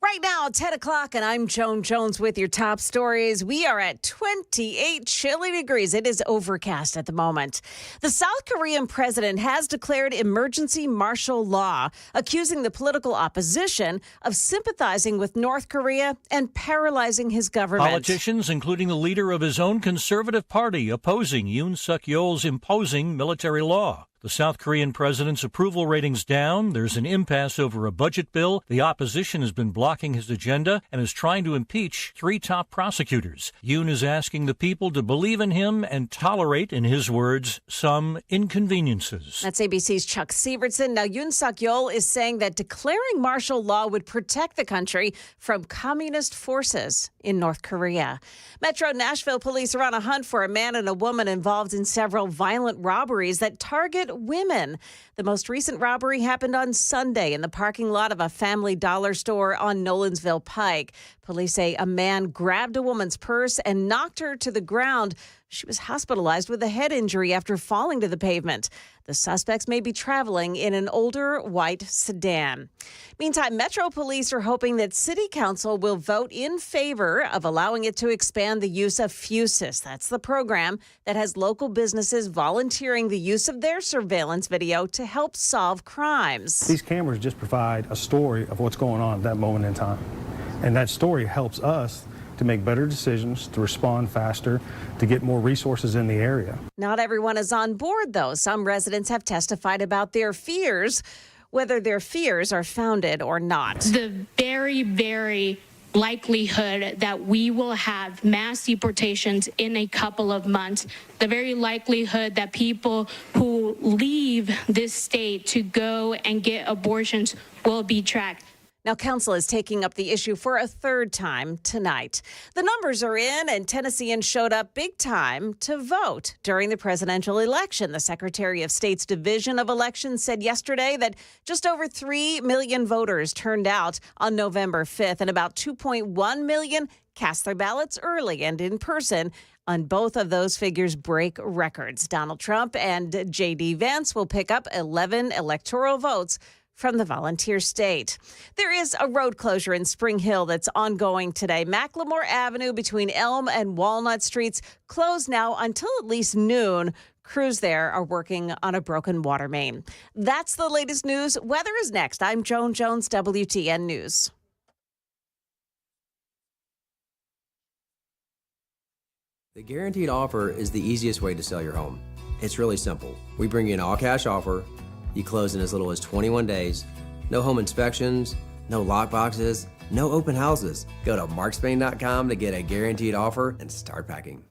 Right now, 10 o'clock, and I'm Joan Jones with your top stories. We are at 28 chilly degrees. It is overcast at the moment. The South Korean president has declared emergency martial law, accusing the political opposition of sympathizing with North Korea and paralyzing his government. Politicians, including the leader of his own conservative party, opposing Yoon Suk-yeol's imposing military law. The South Korean president's approval ratings down. There's an impasse over a budget bill. The opposition has been blocking his agenda and is trying to impeach 3 top prosecutors. Yoon is asking the people to believe in him and tolerate, in his words, some inconveniences. That's ABC's Chuck Sievertson. Now, Yoon Suk-yeol is saying that declaring martial law would protect the country from communist forces in North Korea. Metro Nashville police are on a hunt for a man and a woman involved in several violent robberies that target women. The most recent robbery happened on Sunday in the parking lot of a Family Dollar store on Nolensville Pike. Police say a man grabbed a woman's purse and knocked her to the ground. She was hospitalized with a head injury after falling to the pavement. The suspects may be traveling in an older white sedan. Meantime, Metro Police are hoping that City Council will vote in favor of allowing it to expand the use of Fusus. That's the program that has local businesses volunteering the use of their surveillance video to help solve crimes. These cameras just provide a story of what's going on at that moment in time. And that story helps us to make better decisions, to respond faster, to get more resources in the area. Not everyone is on board, though. Some residents have testified about their fears, whether their fears are founded or not. The very, very likelihood that we will have mass deportations in a couple of months, the very likelihood that people who leave this state to go and get abortions will be tracked. Now, council is taking up the issue for a third time tonight. The numbers are in, and Tennesseans showed up big time to vote during the presidential election. The Secretary of State's Division of Elections said yesterday that just over 3 million voters turned out on November 5th, and about 2.1 million cast their ballots early and in person. On both of those figures break records. Donald Trump and J.D. Vance will pick up 11 electoral votes from the volunteer state. There is a road closure in Spring Hill that's ongoing today. Macklemore Avenue between Elm and Walnut Streets closed now until at least noon. Crews there are working on a broken water main. That's the latest news. Weather is next. I'm Joan Jones, WTN News. The guaranteed offer is the easiest way to sell your home. It's really simple. We bring you an all-cash offer. You close in as little as 21 days. No home inspections, no lock boxes, no open houses. Go to markspain.com to get a guaranteed offer and start packing.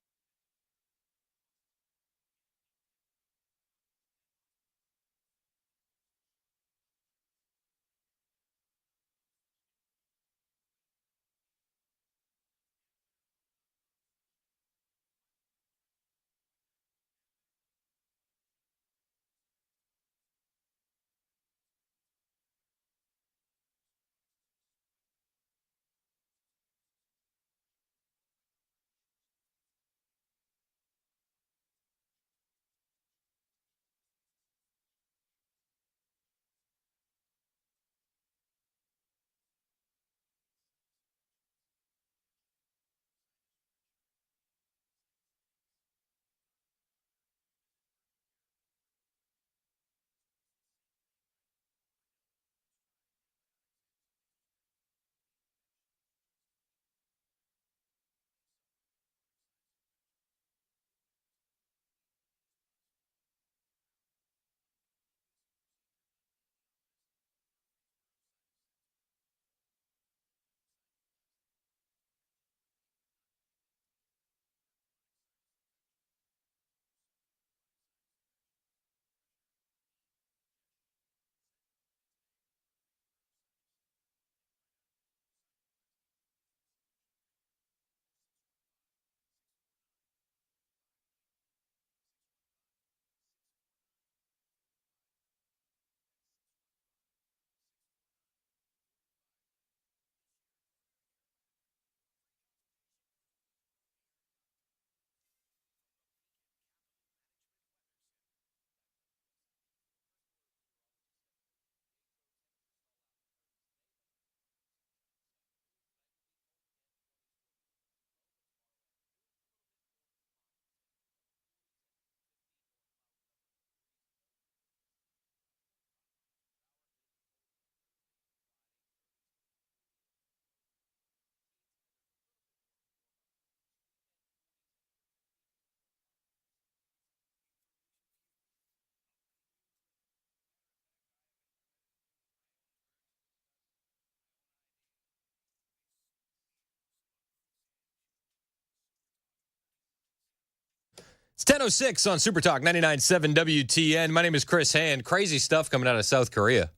It's 10:06 on Super Talk 99.7 WTN. My name is Chris Hand. Crazy stuff coming out of South Korea.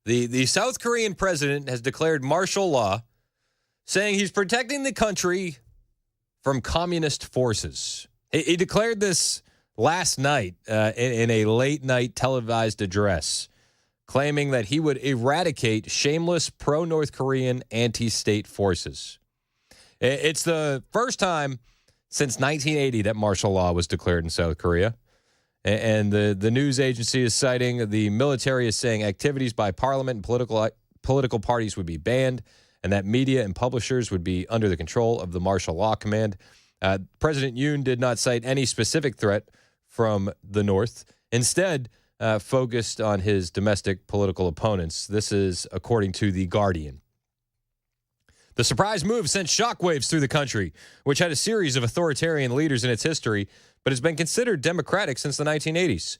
The South Korean president has declared martial law, saying he's protecting the country from communist forces. He declared this last night in a late-night televised address, claiming that he would eradicate shameless pro-North Korean anti-state forces. It's the first time since 1980 that martial law was declared in South Korea. And the news agency is citing the military is saying activities by parliament and political parties would be banned, and that media and publishers would be under the control of the martial law command. President Yoon did not cite any specific threat from the North, instead focused on his domestic political opponents. This is according to The Guardian. The surprise move sent shockwaves through the country, which had a series of authoritarian leaders in its history, but has been considered democratic since the 1980s.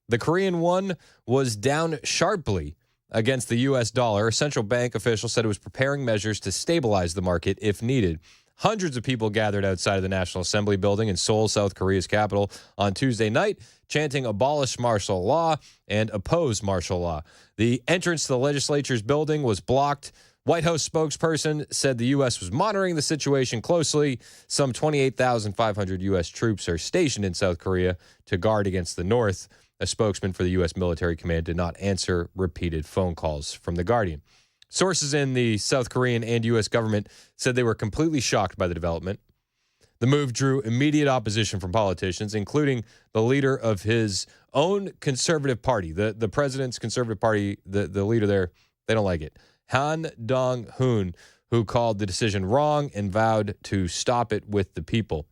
The Korean won was down sharply against the U.S. dollar. A central bank official said it was preparing measures to stabilize the market if needed. Hundreds of people gathered outside of the National Assembly building in Seoul, South Korea's capital, on Tuesday night, chanting abolish martial law and oppose martial law. The entrance to the legislature's building was blocked. White House spokesperson said the U.S. was monitoring the situation closely. Some 28,500 U.S. troops are stationed in South Korea to guard against the North. A spokesman for the U.S. military command did not answer repeated phone calls from The Guardian. Sources in the South Korean and U.S. government said they were completely shocked by the development. The move drew immediate opposition from politicians, including the leader of his own conservative party. The president's conservative party, the leader there, they don't like it. Han Dong-hoon, who called the decision wrong and vowed to stop it with the people.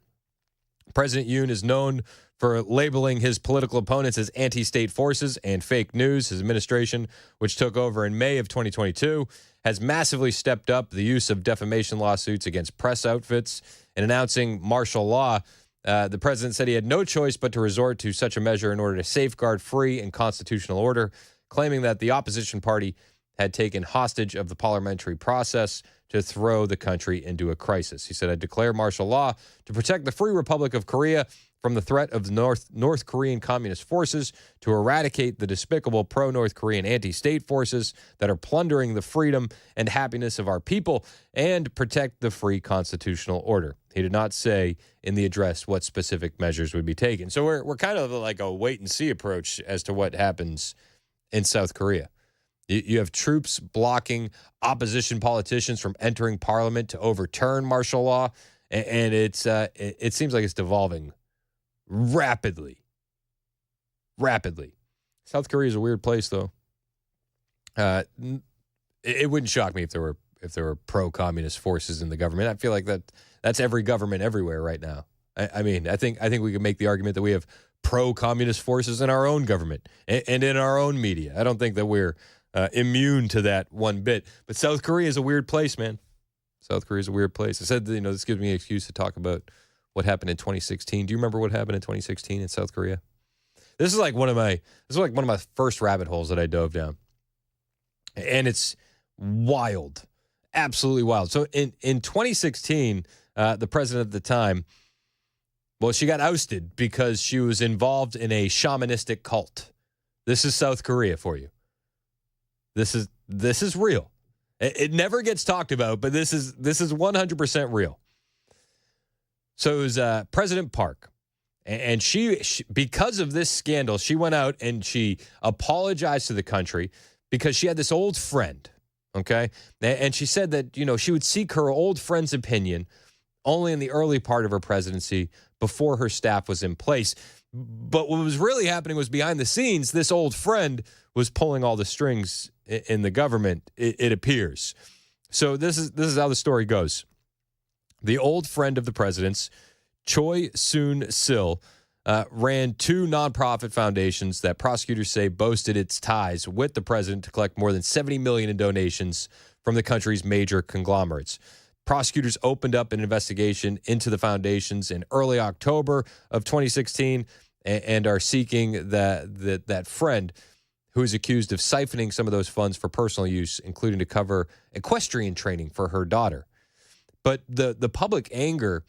President Yoon is known for labeling his political opponents as anti-state forces and fake news. His administration, which took over in May of 2022, has massively stepped up the use of defamation lawsuits against press outfits. In announcing martial law, the president said he had no choice but to resort to such a measure in order to safeguard free and constitutional order, claiming that the opposition party had taken hostage of the parliamentary process to throw the country into a crisis. He said, I declare martial law to protect the Free Republic of Korea from the threat of North Korean communist forces, to eradicate the despicable pro-North Korean anti-state forces that are plundering the freedom and happiness of our people, and protect the free constitutional order. He did not say in the address what specific measures would be taken. So we're kind of like a wait-and-see approach as to what happens in South Korea. You have troops blocking opposition politicians from entering parliament to overturn martial law, and it seems like it's devolving rapidly. South Korea is a weird place, though. It wouldn't shock me if there were pro-communist forces in the government. I feel like that's every government everywhere right now. I mean, I think we can make the argument that we have pro-communist forces in our own government and in our own media. I don't think that we're immune to that one bit. But South Korea is a weird place, man. South Korea is a weird place. I said, this gives me an excuse to talk about what happened in 2016. Do you remember what happened in 2016 in South Korea? This is like one of my first rabbit holes that I dove down. And it's wild. Absolutely wild. So in 2016, the president at the time, well, she got ousted because she was involved in a shamanistic cult. This is South Korea for you. This is real. It never gets talked about, but this is 100% real. So it was President Park, and she, because of this scandal, she went out and she apologized to the country because she had this old friend, okay? And she said that, she would seek her old friend's opinion only in the early part of her presidency before her staff was in place. But what was really happening was behind the scenes, this old friend was pulling all the strings in the government, it appears. So this is how the story goes. The old friend of the president's, Choi Soon-sil, ran two nonprofit foundations that prosecutors say boasted its ties with the president to collect more than $70 million in donations from the country's major conglomerates. Prosecutors opened up an investigation into the foundations in early October of 2016 and are seeking that friend who is accused of siphoning some of those funds for personal use, including to cover equestrian training for her daughter. But the public anger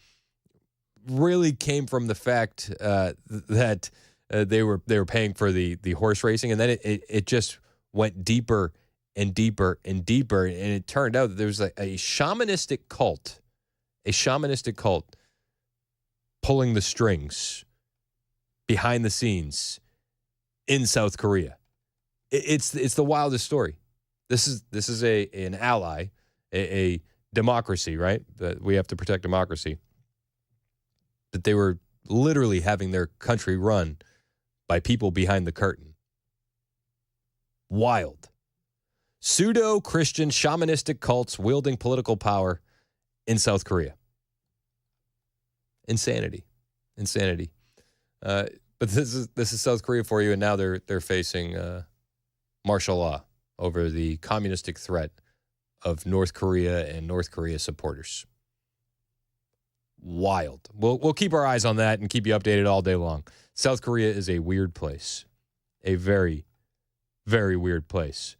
really came from the fact that they were paying for the horse racing, and then it just went deeper and deeper and deeper, and it turned out that there was a shamanistic cult pulling the strings behind the scenes in South Korea. It's the wildest story. This is an ally, a democracy, right? That we have to protect democracy. That they were literally having their country run by people behind the curtain. Wild. Pseudo-Christian shamanistic cults wielding political power in South Korea. Insanity. But this is South Korea for you, and now they're facing martial law over the communistic threat of North Korea and North Korea supporters. Wild. We'll keep our eyes on that and keep you updated all day long. South Korea is a weird place. A very, very weird place.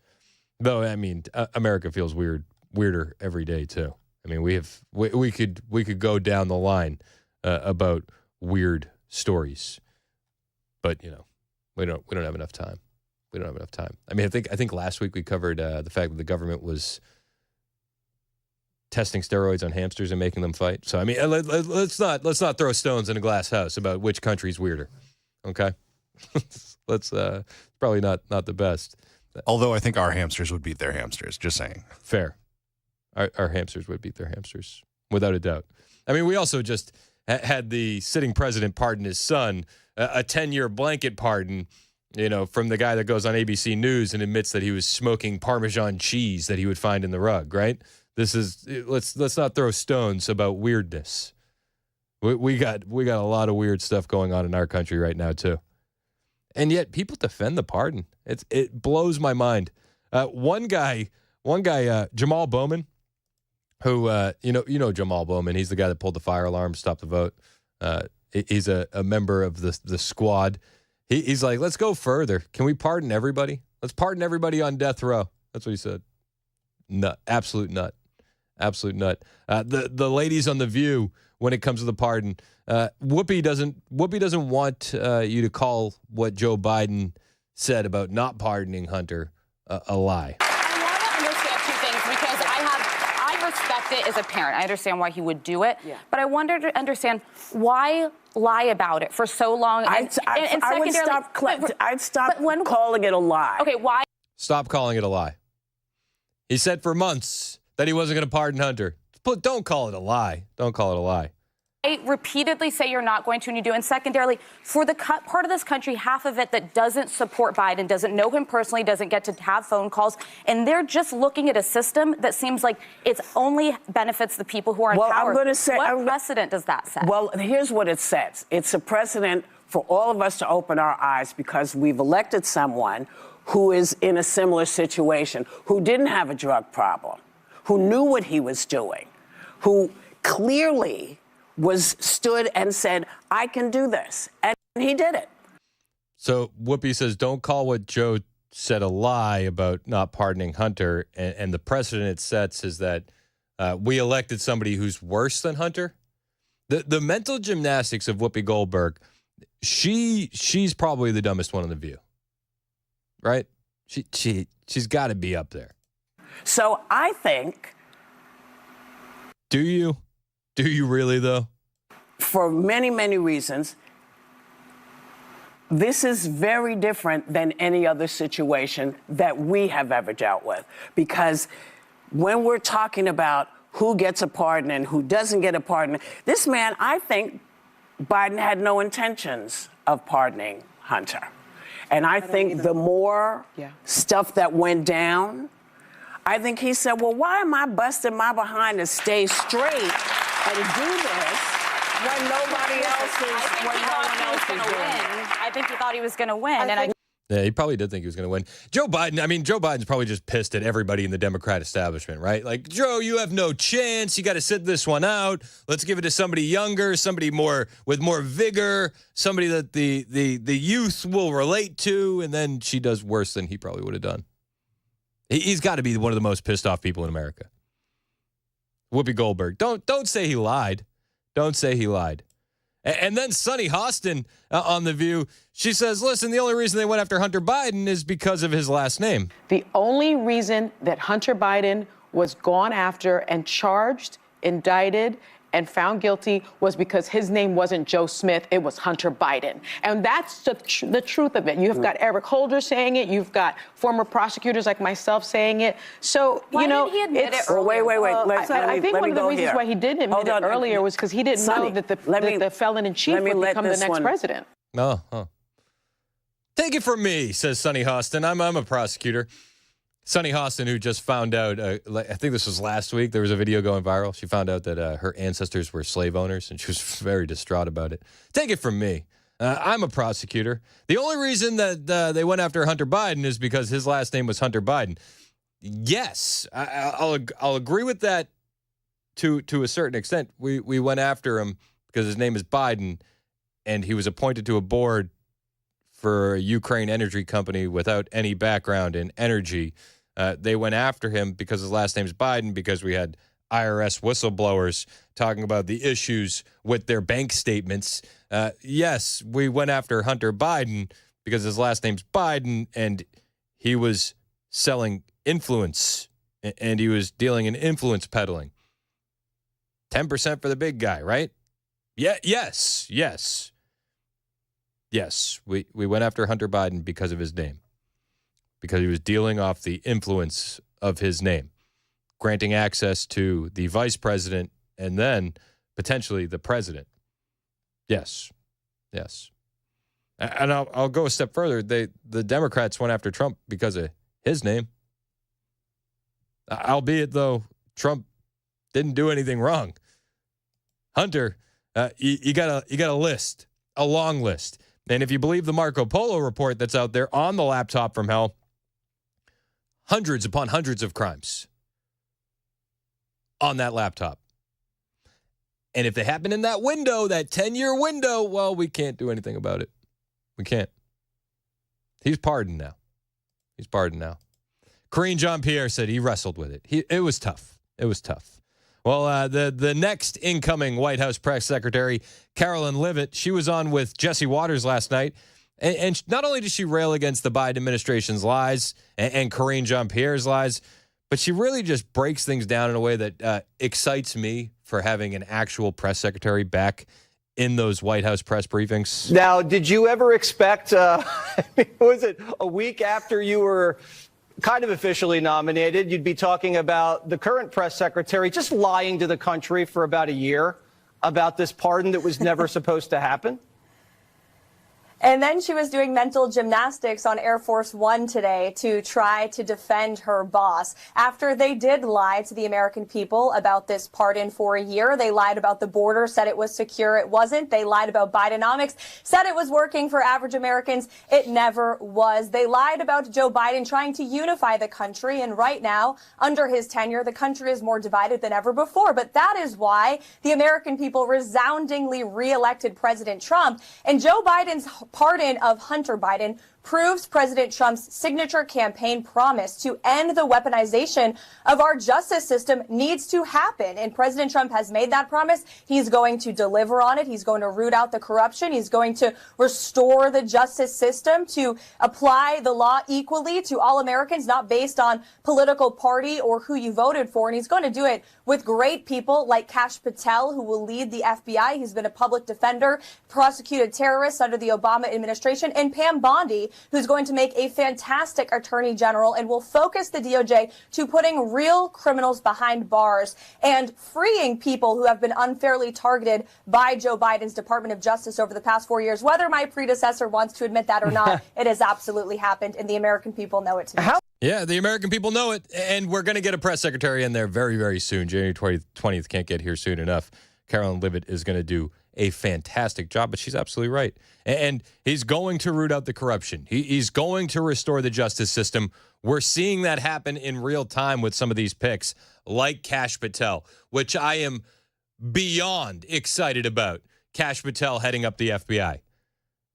Though, I mean, America feels weirder every day too. I mean, we could go down the line about weird stories, but we don't have enough time. I mean, I think last week we covered the fact that the government was testing steroids on hamsters and making them fight. So I mean, let's not throw stones in a glass house about which country's weirder. Okay, let's probably not the best. Although I think our hamsters would beat their hamsters. Just saying. Fair. Our hamsters would beat their hamsters without a doubt. I mean, we also just had the sitting president pardon his son, a 10-year blanket pardon. From the guy that goes on ABC News and admits that he was smoking Parmesan cheese that he would find in the rug, right? Let's not throw stones about weirdness. We got a lot of weird stuff going on in our country right now too, and yet people defend the pardon. It blows my mind. One guy, Jamal Bowman, who you know Jamal Bowman. He's the guy that pulled the fire alarm, stopped the vote. He's a member of the squad. He's like, let's go further. Can we pardon everybody? Let's pardon everybody on death row. That's what he said. Nut, absolute nut. The ladies on The View, when it comes to the pardon, Whoopi doesn't want you to call what Joe Biden said about not pardoning Hunter a lie. I want to understand two things because I respect it as a parent. I understand why he would do it, but I wanted to understand why lie about it for so long. I'd stop calling it a lie. Okay, why? Stop calling it a lie. He said for months that he wasn't going to pardon Hunter. But don't call it a lie. Don't call it a lie. I repeatedly say you're not going to, and you do. And secondarily, for the part of this country, half of it that doesn't support Biden, doesn't know him personally, doesn't get to have phone calls, and they're just looking at a system that seems like it only benefits the people who are in power. I'm going to say, what precedent does that set? Well, here's what it says. It's a precedent for all of us to open our eyes because we've elected someone who is in a similar situation, who didn't have a drug problem, who knew what he was doing, who clearly stood and said, I can do this. And he did it. So Whoopi says, don't call what Joe said a lie about not pardoning Hunter. And the precedent it sets is that we elected somebody who's worse than Hunter. The mental gymnastics of Whoopi Goldberg, she's probably the dumbest one on The View. Right? She's got to be up there. So I think. Do you? Do you really, though? For many, many reasons, this is very different than any other situation that we have ever dealt with. Because when we're talking about who gets a pardon and who doesn't get a pardon, this man, I think Biden had no intentions of pardoning Hunter. And I think the more stuff that went down, I think he said, well, why am I busting my behind to stay straight and do this when nobody else is, when no one else is doing it? I think he thought he was going to win. Yeah, he probably did think he was going to win. Joe Biden's probably just pissed at everybody in the Democrat establishment, right? Like, Joe, you have no chance. You got to sit this one out. Let's give it to somebody younger, somebody with more vigor, somebody that the youth will relate to, and then she does worse than he probably would have done. He's got to be one of the most pissed off people in America. Whoopi Goldberg. Don't say he lied. Don't say he lied. And then Sunny Hostin on The View, she says, listen, the only reason they went after Hunter Biden is because of his last name. The only reason that Hunter Biden was gone after and charged, indicted, and found guilty was because his name wasn't Joe Smith, it was Hunter Biden. And that's the truth of it. You've got Eric Holder saying it, you've got former prosecutors like myself saying it. So, Why didn't he admit it earlier? Wait. I think one of the reasons why he didn't admit it earlier was because he didn't know that the felon-in-chief would become the next president. Oh. Take it from me, says Sunny Hostin. I'm a prosecutor. Sunny Hostin, who just found out, I think this was last week, there was a video going viral. She found out that her ancestors were slave owners, and she was very distraught about it. Take it from me. I'm a prosecutor. The only reason that they went after Hunter Biden is because his last name was Hunter Biden. Yes, I'll agree with that to a certain extent. We went after him because his name is Biden, and he was appointed to a board for a Ukraine energy company without any background in energy. They went after him because his last name is Biden, because we had IRS whistleblowers talking about the issues with their bank statements. Yes, we went after Hunter Biden because his last name's Biden, and he was selling influence, and he was dealing in influence peddling. 10% for the big guy, right? Yeah. Yes. We went after Hunter Biden because of his name, because he was dealing off the influence of his name, granting access to the vice president and then potentially the president. Yes. And I'll go a step further. The Democrats went after Trump because of his name. Albeit, though, Trump didn't do anything wrong. Hunter, You got a list, a long list. And if you believe the Marco Polo report that's out there on the laptop from hell, hundreds upon hundreds of crimes on that laptop. And if they happen in that window, that 10-year window, well, we can't do anything about it. We can't. He's pardoned now. Karine Jean-Pierre said he wrestled with it. It was tough. Well, the next incoming White House press secretary, Carolyn Leavitt, she was on with Jesse Waters last night. And not only did she rail against the Biden administration's lies and Karine Jean-Pierre's lies, but she really just breaks things down in a way that excites me for having an actual press secretary back in those White House press briefings. Now, did you ever expect, was it a week after you were kind of officially nominated, you'd be talking about the current press secretary just lying to the country for about a year about this pardon that was never supposed to happen? And then she was doing mental gymnastics on Air Force One today to try to defend her boss. After they did lie to the American people about this pardon for a year, they lied about the border, said it was secure. It wasn't. They lied about Bidenomics, said it was working for average Americans. It never was. They lied about Joe Biden trying to unify the country. And right now, under his tenure, the country is more divided than ever before. But that is why the American people resoundingly reelected President Trump. And Joe Biden's pardon of Hunter Biden proves President Trump's signature campaign promise to end the weaponization of our justice system needs to happen. And President Trump has made that promise. He's going to deliver on it. He's going to root out the corruption. He's going to restore the justice system to apply the law equally to all Americans, not based on political party or who you voted for. And he's going to do it with great people like Kash Patel, who will lead the FBI. He's been a public defender, prosecuted terrorists under the Obama administration, and Pam Bondi, who's going to make a fantastic attorney general and will focus the DOJ to putting real criminals behind bars and freeing people who have been unfairly targeted by Joe Biden's Department of Justice over the past 4 years. Whether my predecessor wants to admit that or not, it has absolutely happened, and the American people know it today. Yeah, the American people know it, and we're going to get a press secretary in there very, very soon. January 20th can't get here soon enough. Carolyn Leavitt is going to do a fantastic job, but she's absolutely right. And he's going to root out the corruption. He's going to restore the justice system. We're seeing that happen in real time with some of these picks, like Kash Patel, which I am beyond excited about. Kash Patel heading up the FBI.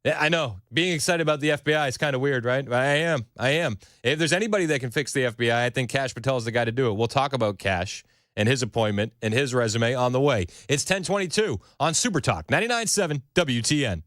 I know, being excited about the FBI is kind of weird, right? I am. If there's anybody that can fix the FBI, I think Kash Patel is the guy to do it. We'll talk about Kash and his appointment and his resume on the way. It's 10:22 on Super Talk 99.7 WTN.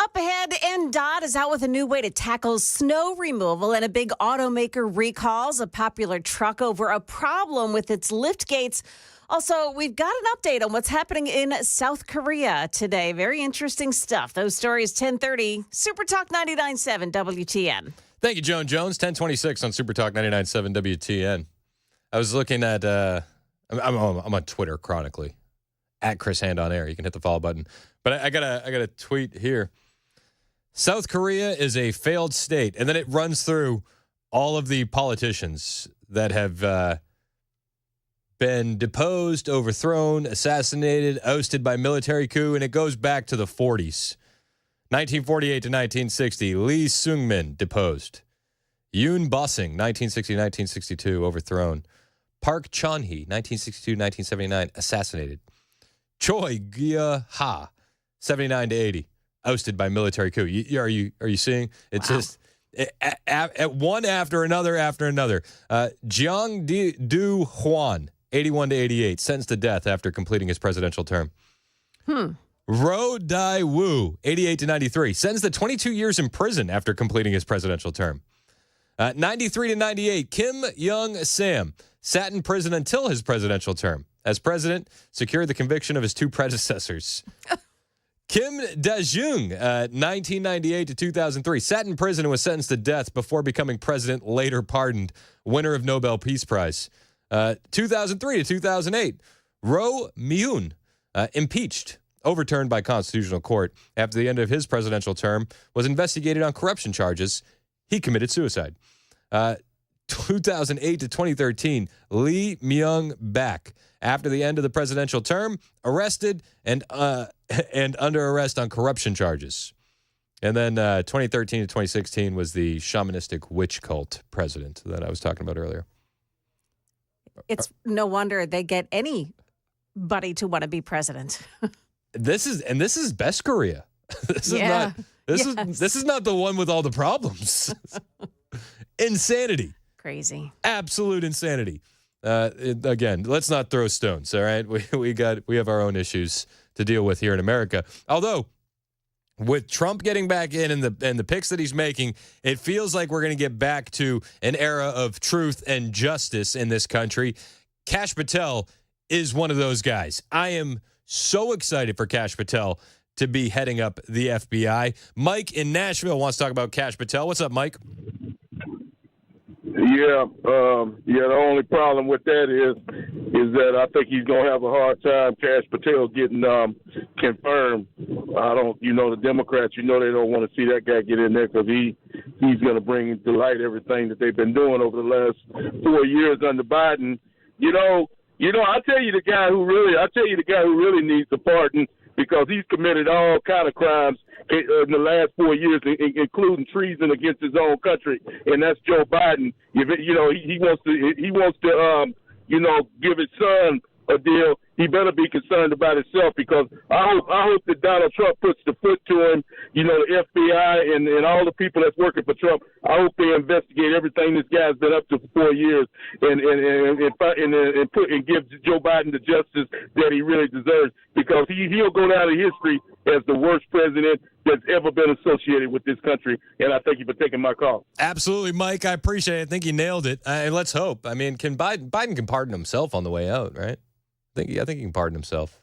Up ahead, NDOT is out with a new way to tackle snow removal, and a big automaker recalls a popular truck over a problem with its lift gates. Also, we've got an update on what's happening in South Korea today. Very interesting stuff. Those stories, 10:30, Super Talk 99.7 WTN. Thank you, Joan Jones. 10:26 on Super Talk 99.7 WTN. I was looking at, I'm on Twitter chronically, at Chris Hand on Air. You can hit the follow button. But I got a tweet here. South Korea is a failed state. And then it runs through all of the politicians that have been deposed, overthrown, assassinated, ousted by military coup. And it goes back to the 40s. 1948 to 1960, Lee Seung-min deposed. Yoon Bosing, 1960-1962, overthrown. Park Chung-hee, 1962-1979, assassinated. Choi Gye-ha, 79 to 80, ousted by military coup. Are you seeing? It's just at one after another. Jiang Du Huan, 81 to 88, sentenced to death after completing his presidential term. Ro Dai-woo, 88 to 93, sentenced to 22 years in prison after completing his presidential term. 93 to 98, Kim Young-sam sat in prison until his presidential term. As president, secured the conviction of his two predecessors. Kim Da-jung, 1998 to 2003, sat in prison and was sentenced to death before becoming president, later pardoned. Winner of Nobel Peace Prize. 2003 to 2008, Roh Moo-hyun, impeached, overturned by Constitutional Court after the end of his presidential term, was investigated on corruption charges. He committed suicide. 2008 to 2013, Lee Myung-bak, after the end of the presidential term, arrested and under arrest on corruption charges. And then 2013 to 2016 was the shamanistic witch cult president that I was talking about earlier. It's no wonder they get anybody to want to be president. This is best Korea. This is not the one with all the problems. Insanity. Crazy. Absolute insanity. Again, let's not throw stones, all right? We have our own issues to deal with here in America. Although, with Trump getting back in and the picks that he's making, it feels like we're going to get back to an era of truth and justice in this country. Kash Patel is one of those guys. I am so excited for Kash Patel to be heading up the FBI. Mike in Nashville wants to talk about Kash Patel. What's up, Mike? Yeah, the only problem with that is that I think he's going to have a hard time, Kash Patel, getting confirmed. The Democrats, they don't want to see that guy get in there because he's going to bring to light everything that they've been doing over the last 4 years under Biden. I tell you the guy who really needs the pardon because he's committed all kind of crimes in the last 4 years, including treason against his own country, and that's Joe Biden. He wants to give his son a deal. He better be concerned about himself because I hope that Donald Trump puts the foot to him. The FBI and all the people that's working for Trump. I hope they investigate everything this guy's been up to for 4 years and give Joe Biden the justice that he really deserves because he'll go down in history as the worst president that's ever been associated with this country. And I thank you for taking my call. Absolutely, Mike. I appreciate it. I think you nailed it. Let's hope. I mean, Biden can pardon himself on the way out, right? I think he can pardon himself.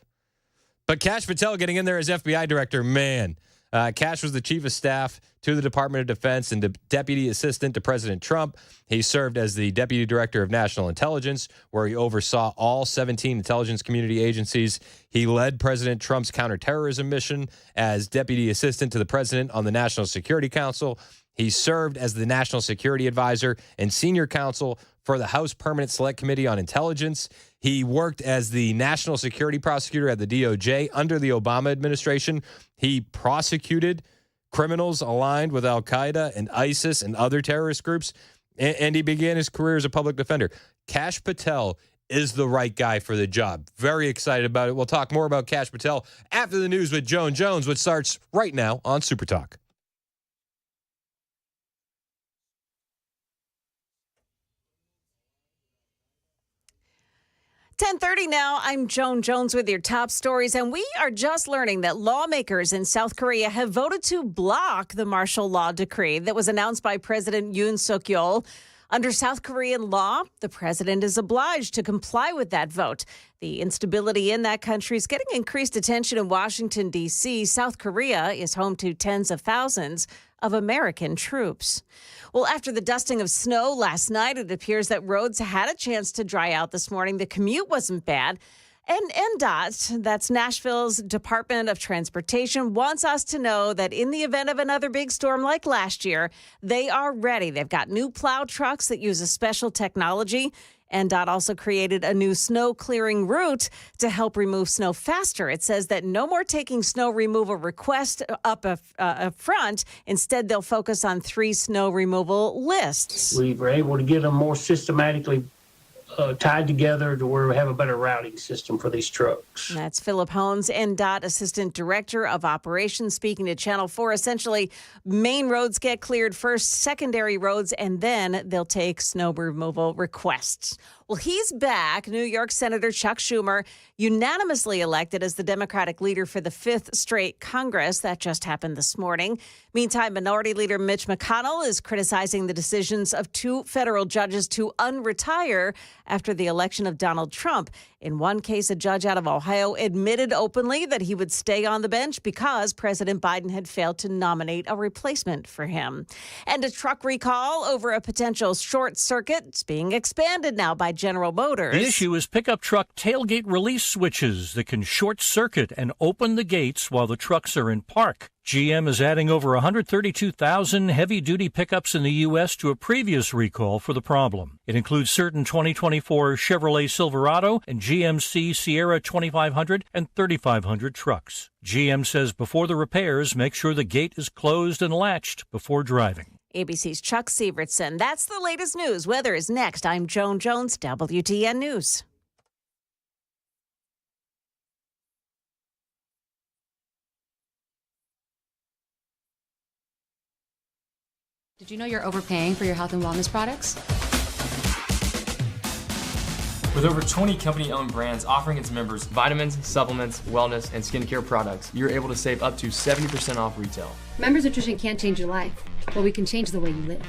But Kash Patel getting in there as FBI director, man. Kash was the chief of staff to the Department of Defense and the deputy assistant to President Trump. He served as the deputy director of national intelligence, where he oversaw all 17 intelligence community agencies. He led President Trump's counterterrorism mission as deputy assistant to the president on the National Security Council. He served as the National Security Advisor and senior counsel for the House Permanent Select Committee on Intelligence. He worked as the national security prosecutor at the DOJ under the Obama administration. He prosecuted criminals aligned with al-Qaeda and ISIS and other terrorist groups, and he began his career as a public defender. Kash Patel is the right guy for the job. Very excited about it. We'll talk more about Kash Patel after the news with Joan Jones, which starts right now on Super Talk. 10:30 now. I'm Joan Jones with your top stories, and we are just learning that lawmakers in South Korea have voted to block the martial law decree that was announced by President Yoon Suk-yeol. Under South Korean law, the president is obliged to comply with that vote. The instability in that country is getting increased attention in Washington, D.C. South Korea is home to tens of thousands of American troops. Well, after the dusting of snow last night, it appears that roads had a chance to dry out this morning. The commute wasn't bad. And NDOT, that's Nashville's Department of Transportation, wants us to know that in the event of another big storm like last year, they are ready. They've got new plow trucks that use a special technology. NDOT also created a new snow clearing route to help remove snow faster. It says that no more taking snow removal requests up front. Instead, they'll focus on 3 snow removal lists. We were able to get them more systematically tied together to where we have a better routing system for these trucks. That's Philip Hones, NDOT Assistant Director of Operations, speaking to Channel 4. Essentially, main roads get cleared first, secondary roads, and then they'll take snow removal requests. Well, he's back. New York Senator Chuck Schumer, unanimously elected as the Democratic leader for the 5th straight Congress. That just happened this morning. Meantime, Minority Leader Mitch McConnell is criticizing the decisions of 2 federal judges to unretire after the election of Donald Trump. In one case, a judge out of Ohio admitted openly that he would stay on the bench because President Biden had failed to nominate a replacement for him. And a truck recall over a potential short circuit is being expanded now by General Motors. The issue is pickup truck tailgate release switches that can short circuit and open the gates while the trucks are in park. GM is adding over 132,000 heavy-duty pickups in the U.S. to a previous recall for the problem. It includes certain 2024 Chevrolet Silverado and GMC Sierra 2500 and 3500 trucks. GM says before the repairs, make sure the gate is closed and latched before driving. ABC's Chuck Sievertson. That's the latest news. Weather is next. I'm Joan Jones, WTN News. Did you know you're overpaying for your health and wellness products? With over 20 company-owned brands offering its members vitamins, supplements, wellness, and skincare products, you're able to save up to 70% off retail. Members Nutrition can't change your life, but we can change the way you live.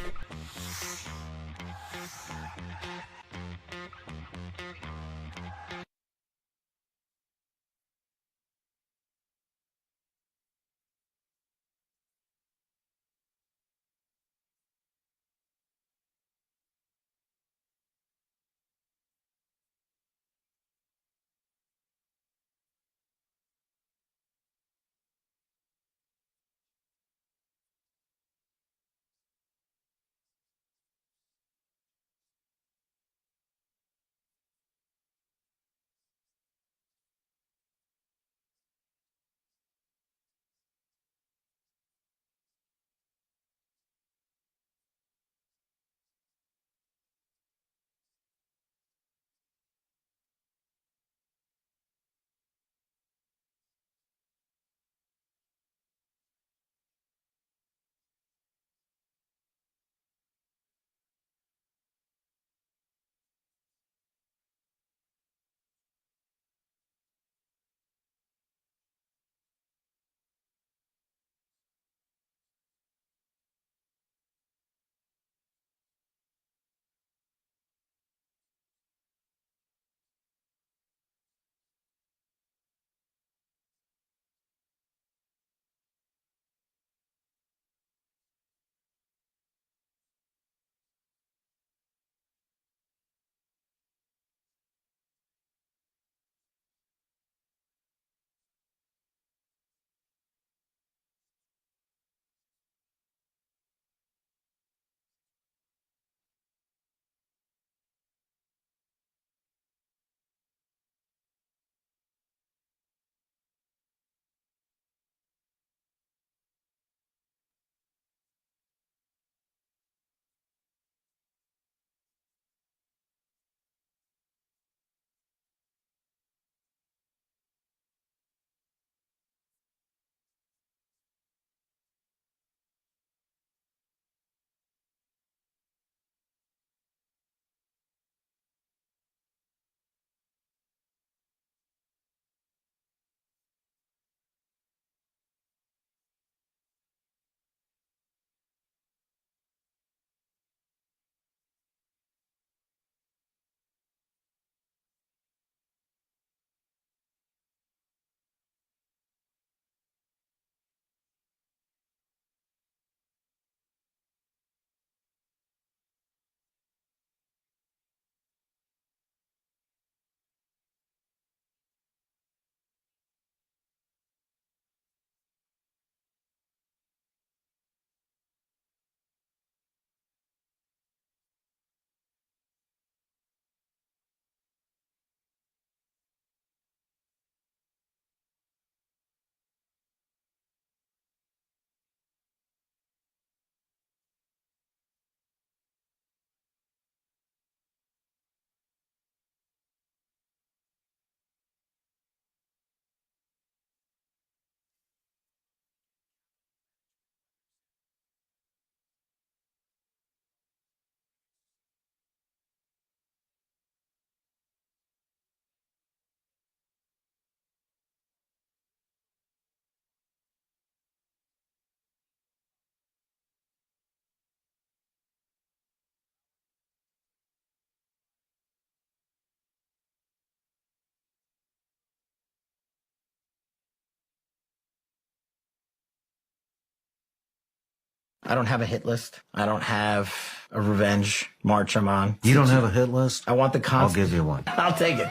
I don't have a hit list. I don't have a revenge march I'm on. You don't have a hit list? I want the I'll give you one. I'll take it.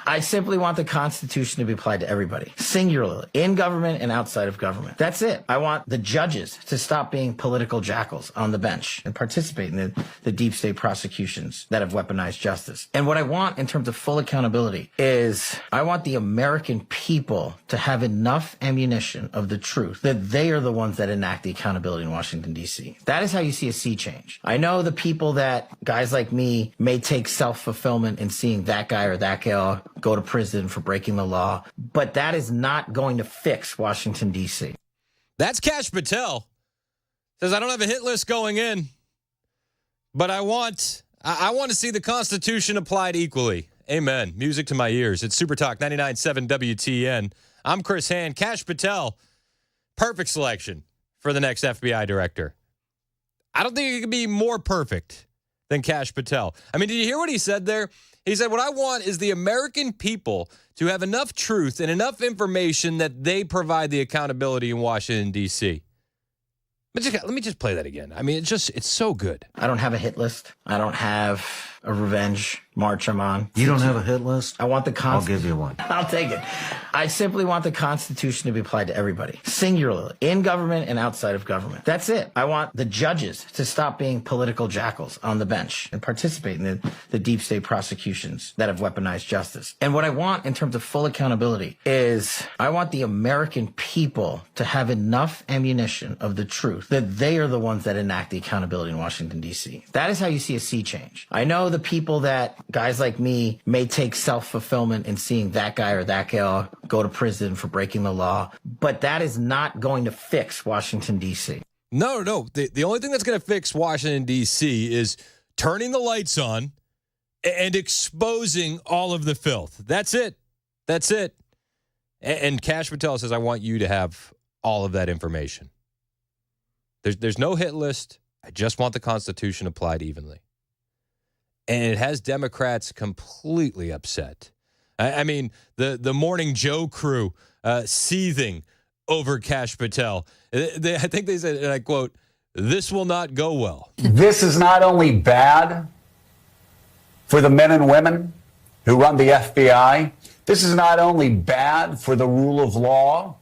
I simply want the Constitution to be applied to everybody, singularly, in government and outside of government. That's it. I want the judges to stop being political jackals on the bench and participate in the deep state prosecutions that have weaponized justice. And what I want in terms of full accountability is I want the American people to have enough ammunition of the truth that they are the ones that enact the accountability in Washington, D.C. That is how you see a sea change. I know the people that guys like me may take self-fulfillment in seeing that guy or that gal go to prison for breaking the law, but that is not going to fix Washington, D.C. That's Kash Patel. Says, I don't have a hit list going in, but I want to see the Constitution applied equally. Amen. Music to my ears. It's Super Talk 99.7 WTN. I'm Chris Hand. Kash Patel, perfect selection for the next FBI director. I don't think it could be more perfect than Kash Patel. I mean, did you hear what he said there? He said, what I want is the American people to have enough truth and enough information that they provide the accountability in Washington, D.C. Let me just play that again. I mean, it's so good. I don't have a hit list. I don't have a revenge march I'm on. You don't have a hit list? I want the I'll give you one. I'll take it. I simply want the Constitution to be applied to everybody, singularly, in government and outside of government. That's it. I want the judges to stop being political jackals on the bench and participate in the deep state prosecutions that have weaponized justice. And what I want in terms of full accountability is I want the American people to have enough ammunition of the truth that they are the ones that enact the accountability in Washington, D.C. That is how you see a sea change. I know the people that guys like me may take self-fulfillment in seeing that guy or that gal go to prison for breaking the law, but that is not going to fix Washington, D.C. No. The only thing that's going to fix Washington, D.C. is turning the lights on and exposing all of the filth. That's it. That's it. And Kash Patel says, I want you to have all of that information. There's no hit list. I just want the Constitution applied evenly. And it has Democrats completely upset. I mean, the Morning Joe crew seething over Kash Patel. I think they said, and I quote, this will not go well. This is not only bad for the men and women who run the FBI. This is not only bad for the rule of law.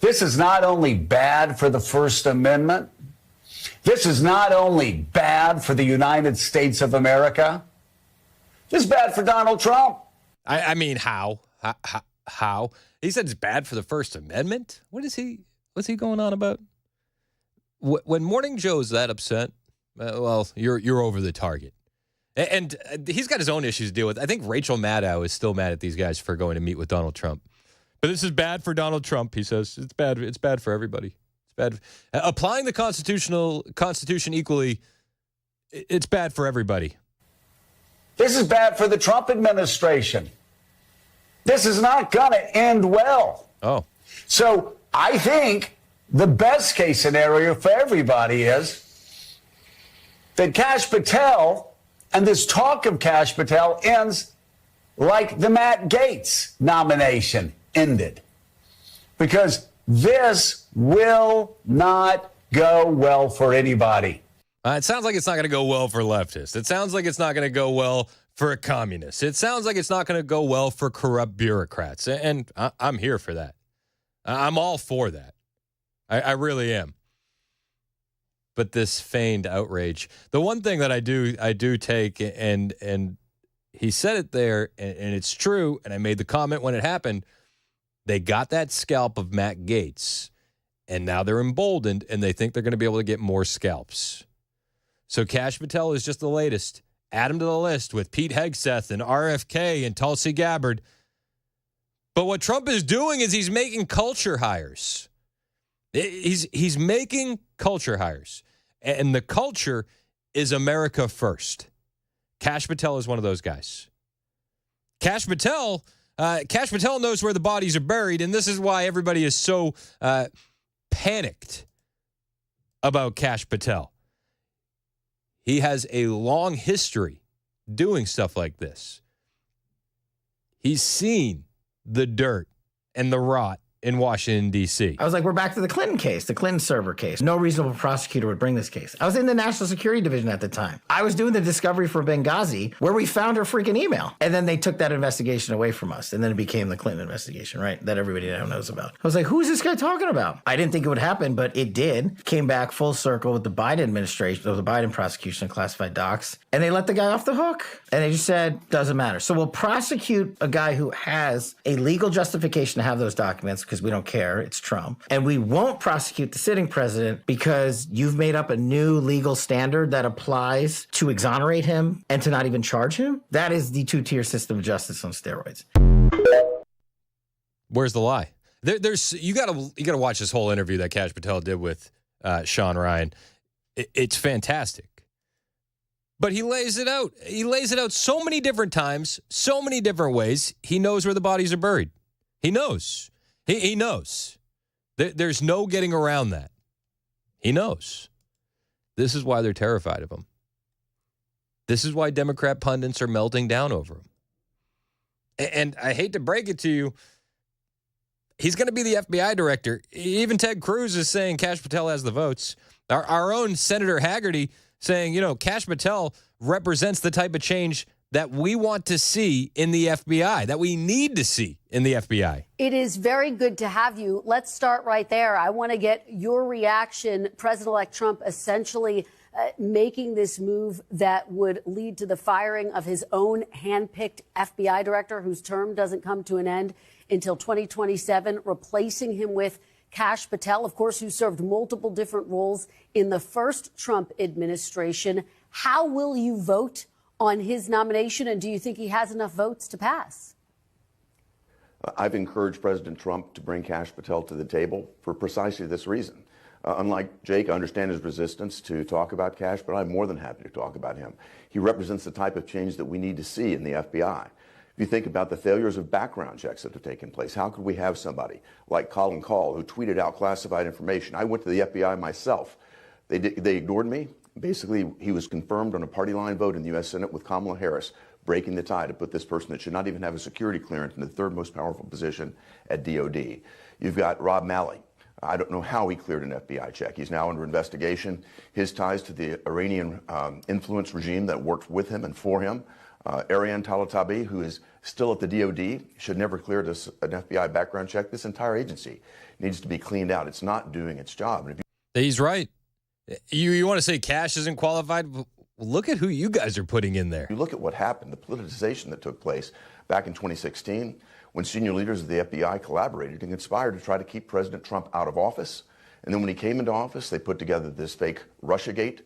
This is not only bad for the First Amendment. This is not only bad for the United States of America. This is bad for Donald Trump. I mean, how? How? He said it's bad for the First Amendment? What's he going on about? When Morning Joe's that upset, well, you're over the target. And he's got his own issues to deal with. I think Rachel Maddow is still mad at these guys for going to meet with Donald Trump. But this is bad for Donald Trump, he says. It's bad. It's bad for everybody. It's bad. Applying the Constitution equally, it's bad for everybody. This is bad for the Trump administration. This is not going to end well. Oh. So I think the best case scenario for everybody is that Kash Patel and this talk of Kash Patel ends like the Matt Gaetz nomination ended. Because this will not go well for anybody. It sounds like it's not going to go well for leftists. It sounds like it's not going to go well for a communist. It sounds like it's not going to go well for corrupt bureaucrats. And I'm here for that. I'm all for that. I really am. But this feigned outrage. The one thing that I do take, and he said it there, and it's true, and I made the comment when it happened, they got that scalp of Matt Gaetz, and now they're emboldened, and they think they're going to be able to get more scalps. So Kash Patel is just the latest. Add him to the list with Pete Hegseth and RFK and Tulsi Gabbard. But what Trump is doing is he's making culture hires. He's making culture hires. And the culture is America first. Kash Patel is one of those guys. Kash Patel knows where the bodies are buried, and this is why everybody is so panicked about Kash Patel. He has a long history doing stuff like this. He's seen the dirt and the rot in Washington, D.C. I was like, we're back to the Clinton case, the Clinton server case. No reasonable prosecutor would bring this case. I was in the National Security Division at the time. I was doing the discovery for Benghazi where we found her freaking email. And then they took that investigation away from us. And then it became the Clinton investigation, right? That everybody now knows about. I was like, who is this guy talking about? I didn't think it would happen, but it did. Came back full circle with the Biden administration, or the Biden prosecution of classified docs. And they let the guy off the hook. And they just said, doesn't matter. So we'll prosecute a guy who has a legal justification to have those documents because we don't care. It's Trump. And we won't prosecute the sitting president because you've made up a new legal standard that applies to exonerate him and to not even charge him. That is the two-tier system of justice on steroids. Where's the lie? There's you gotta watch this whole interview that Kash Patel did with Sean Ryan. It's fantastic. But he lays it out. He lays it out so many different times, so many different ways. He knows where the bodies are buried. He knows. He knows. There's no getting around that. He knows. This is why they're terrified of him. This is why Democrat pundits are melting down over him. And I hate to break it to you, he's going to be the FBI director. Even Ted Cruz is saying Kash Patel has the votes. Our own Senator Haggerty saying, Kash Patel represents the type of change that we want to see in the FBI, that we need to see in the FBI. It is very good to have you. Let's start right there. I want to get your reaction. President-elect Trump essentially making this move that would lead to the firing of his own handpicked FBI director, whose term doesn't come to an end until 2027, replacing him with Kash Patel, of course, who served multiple different roles in the first Trump administration. How will you vote on his nomination, and do you think he has enough votes to pass? I've encouraged President Trump to bring Kash Patel to the table for precisely this reason. Unlike Jake, I understand his resistance to talk about Kash, but I'm more than happy to talk about him. He represents the type of change that we need to see in the FBI. If you think about the failures of background checks that have taken place, how could we have somebody like Colin Kahl who tweeted out classified information? I went to the FBI myself. They ignored me. Basically, he was confirmed on a party line vote in the U.S. Senate with Kamala Harris, breaking the tie to put this person that should not even have a security clearance in the third most powerful position at DOD. You've got Rob Malley. I don't know how he cleared an FBI check. He's now under investigation. His ties to the Iranian influence regime that worked with him and for him. Ariane Talatabi, who is still at the DOD, should never clear an FBI background check. This entire agency needs to be cleaned out. It's not doing its job. He's right. You want to say Kash isn't qualified? Look at who you guys are putting in there. You look at what happened, the politicization that took place back in 2016 when senior leaders of the FBI collaborated and conspired to try to keep President Trump out of office. And then when he came into office, they put together this fake Russiagate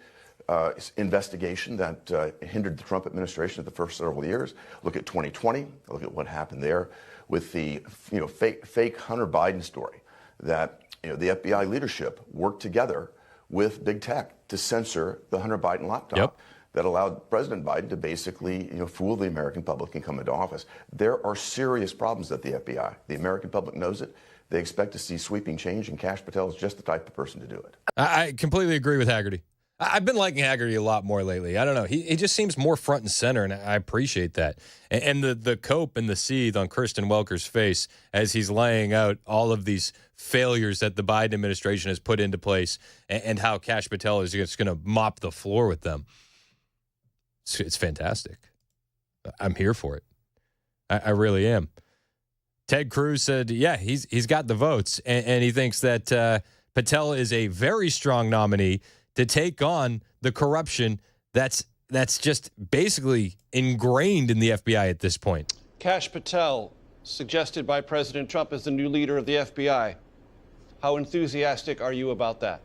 investigation that hindered the Trump administration for the first several years. Look at 2020. Look at what happened there with the fake Hunter Biden story that the FBI leadership worked together with big tech to censor the Hunter Biden laptop that allowed President Biden to basically fool the American public and come into office. There are serious problems at the FBI. The American public knows it. They expect to see sweeping change, and Kash Patel is just the type of person to do it. I completely agree with Haggerty. I've been liking Haggerty a lot more lately. I don't know. He just seems more front and center, and I appreciate that. And the cope and the seethe on Kristen Welker's face as he's laying out all of these failures that the Biden administration has put into place and how Kash Patel is just going to mop the floor with them. It's fantastic. I'm here for it. I really am. Ted Cruz said, yeah, he's got the votes, and he thinks that Patel is a very strong nominee to take on the corruption that's just basically ingrained in the FBI at this point. Kash Patel, suggested by President Trump as the new leader of the FBI. How enthusiastic are you about that?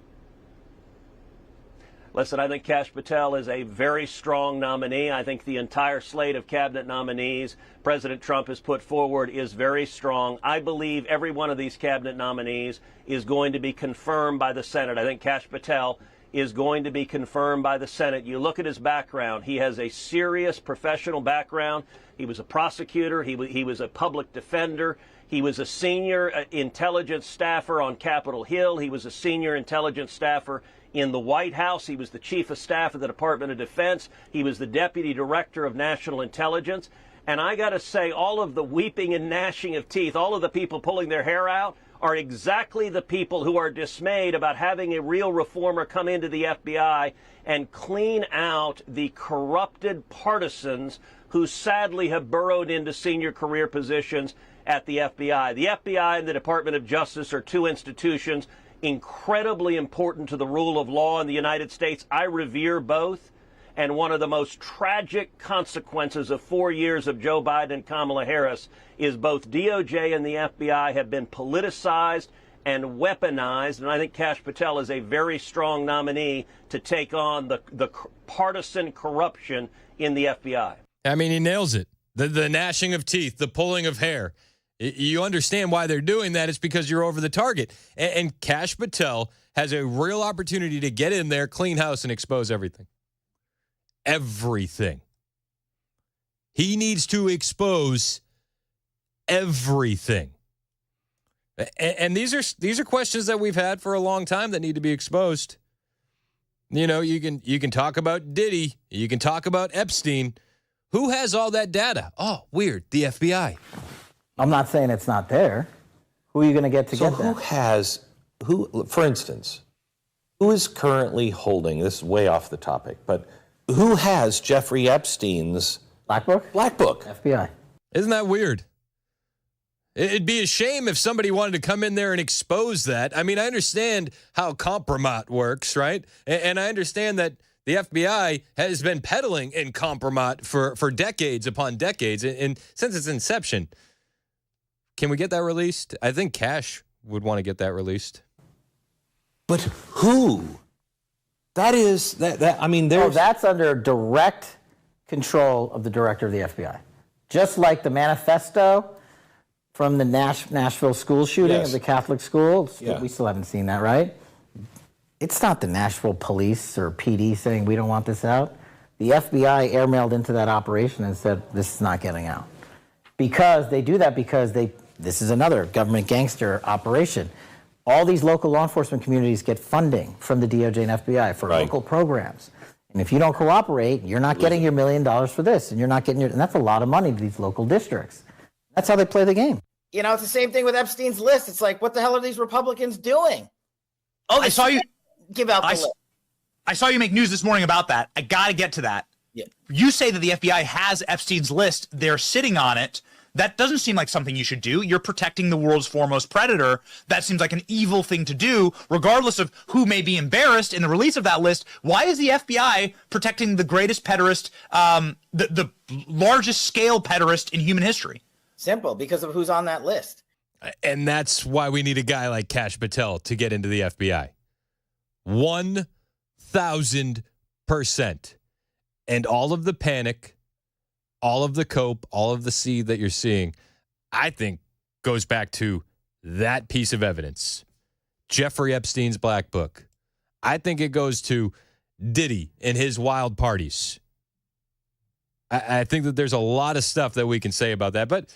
Listen, I think Kash Patel is a very strong nominee. I think the entire slate of cabinet nominees President Trump has put forward is very strong. I believe every one of these cabinet nominees is going to be confirmed by the Senate. I think Kash Patel is going to be confirmed by the Senate. You look at his background. He has a serious professional background. He was a prosecutor. He was a public defender. He was a senior intelligence staffer on Capitol Hill. He was a senior intelligence staffer in the White House. He was the chief of staff of the Department of Defense. He was the deputy director of national intelligence. And I got to say, all of the weeping and gnashing of teeth, all of the people pulling their hair out, are exactly the people who are dismayed about having a real reformer come into the FBI and clean out the corrupted partisans who sadly have burrowed into senior career positions at the FBI. The FBI and the Department of Justice are two institutions incredibly important to the rule of law in the United States. I revere both. And one of the most tragic consequences of 4 years of Joe Biden and Kamala Harris is both DOJ and the FBI have been politicized and weaponized. And I think Kash Patel is a very strong nominee to take on the partisan corruption in the FBI. I mean, he nails it. The gnashing of teeth, the pulling of hair. You understand why they're doing that. It's because you're over the target. And Kash Patel has a real opportunity to get in there, clean house, and expose everything. Everything. He needs to expose everything. And these are questions that we've had for a long time that need to be exposed. You know, you can talk about Diddy, you can talk about Epstein. Who has all that data? Oh, weird. The FBI. I'm not saying it's not there. Who are you going to get to get that? For instance, who is currently holding, this is way off the topic, but who has Jeffrey Epstein's Black Book? Black Book. FBI. Isn't that weird? It'd be a shame if somebody wanted to come in there and expose that. I mean, I understand how compromat works, right? And I understand that the FBI has been peddling in compromat for decades upon decades, and since its inception. Can we get that released? I think Kash would want to get that released. But who? That is that. I mean, that's under direct control of the director of the FBI, just like the manifesto from the Nashville school shooting of the Catholic school. We still haven't seen that, right? It's not the Nashville police or PD saying we don't want this out. The FBI airmailed into that operation and said this is not getting out, because they do that because this is another government gangster operation. All these local law enforcement communities get funding from the DOJ and FBI for local programs. And if you don't cooperate, you're not getting your $1 million for this, and you're not getting and that's a lot of money to these local districts. That's how they play the game. You know, it's the same thing with Epstein's list. It's like, what the hell are these Republicans doing? Oh, I saw you give out the list. I saw you make news this morning about that. I got to get to that. Yeah. You say that the FBI has Epstein's list. They're sitting on it. That doesn't seem like something you should do. You're protecting the world's foremost predator. That seems like an evil thing to do, regardless of who may be embarrassed in the release of that list. Why is the FBI protecting the greatest pederast, the largest scale pederast in human history? Simple, because of who's on that list. And that's why we need a guy like Kash Patel to get into the FBI. 1,000%. And all of the panic, all of the cope, all of the seed that you're seeing, I think goes back to that piece of evidence. Jeffrey Epstein's Black Book. I think it goes to Diddy and his wild parties. I think that there's a lot of stuff that we can say about that, but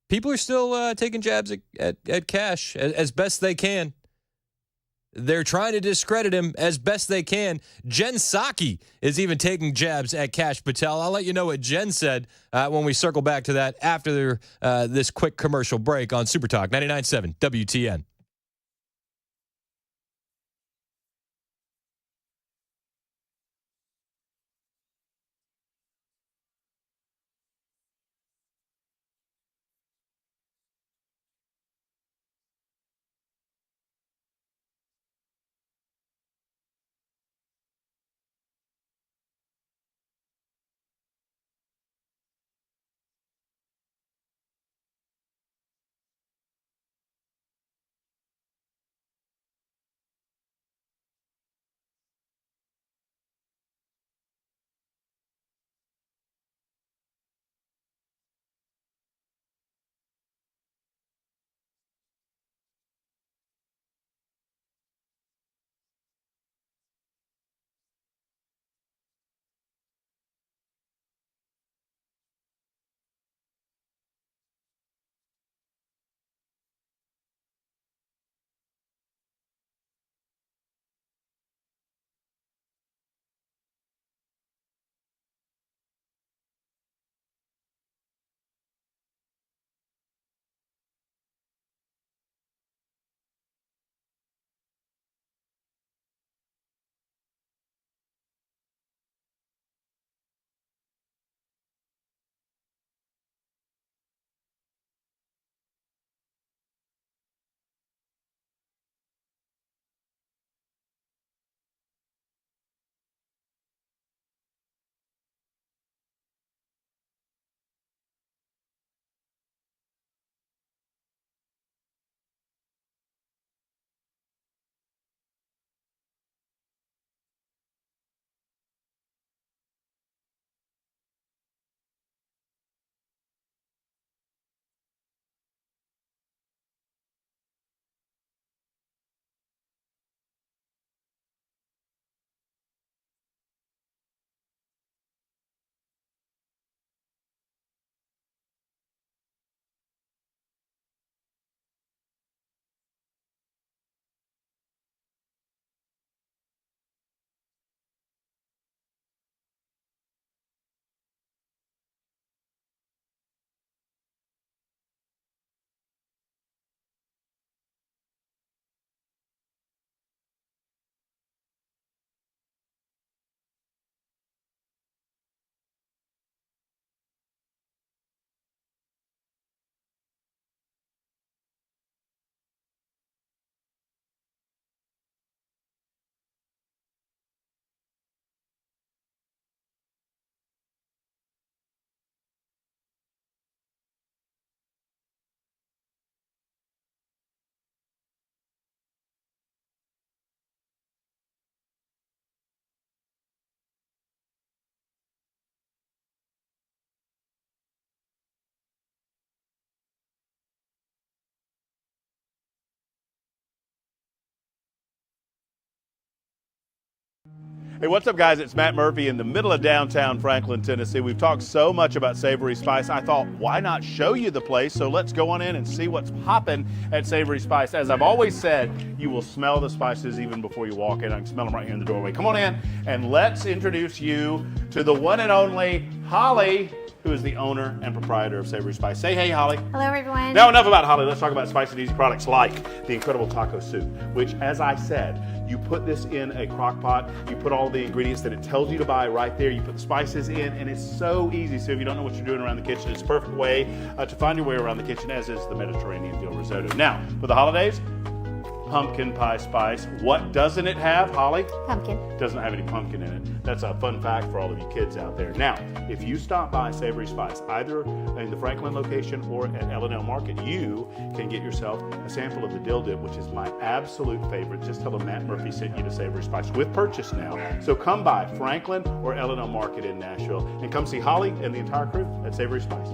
people are still taking jabs at Kash as best they can. They're trying to discredit him as best they can. Jen Psaki is even taking jabs at Kash Patel. I'll let you know what Jen said when we circle back to that after this quick commercial break on Super Talk 99.7 WTN. Hey, what's up, guys? It's Matt Murphy in the middle of downtown Franklin, Tennessee. We've talked so much about Savory Spice. I thought, why not show you the place? So let's go on in and see what's popping at Savory Spice. As I've always said, you will smell the spices even before you walk in. I can smell them right here in the doorway. Come on in and let's introduce you to the one and only Holly, who is the owner and proprietor of Savory Spice. Say hey, Holly. Hello, everyone. Now, enough about Holly. Let's talk about spicy and easy products like the incredible taco soup, which, as I said, you put this in a crock pot, you put all the ingredients that it tells you to buy right there, you put the spices in, and it's so easy. So if you don't know what you're doing around the kitchen, it's a perfect way to find your way around the kitchen, as is the Mediterranean dill risotto. Now, for the holidays, pumpkin pie spice. What doesn't it have, Holly? Pumpkin. It doesn't have any pumpkin in it. That's a fun fact for all of you kids out there. Now, if you stop by Savory Spice, either in the Franklin location or at L&L Market, you can get yourself a sample of the dill dip, which is my absolute favorite. Just tell them Matt Murphy sent you to Savory Spice with purchase now. So come by Franklin or L&L Market in Nashville and come see Holly and the entire crew at Savory Spice.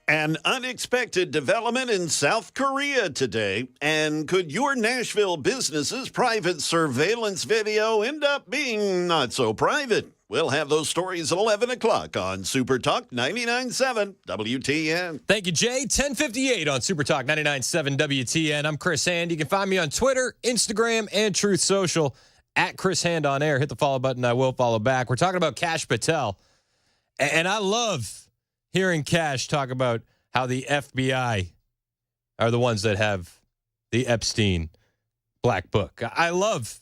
An unexpected development in South Korea today. And could your Nashville business's private surveillance video end up being not so private? We'll have those stories at 11 o'clock on Super Talk 99.7 WTN. Thank you, Jay. 10:58 on Super Talk 99.7 WTN. I'm Chris Hand. You can find me on Twitter, Instagram, and Truth Social at Chris Hand on air. Hit the follow button. I will follow back. We're talking about Kash Patel. And I love hearing Kash talk about how the FBI are the ones that have the Epstein black book. I love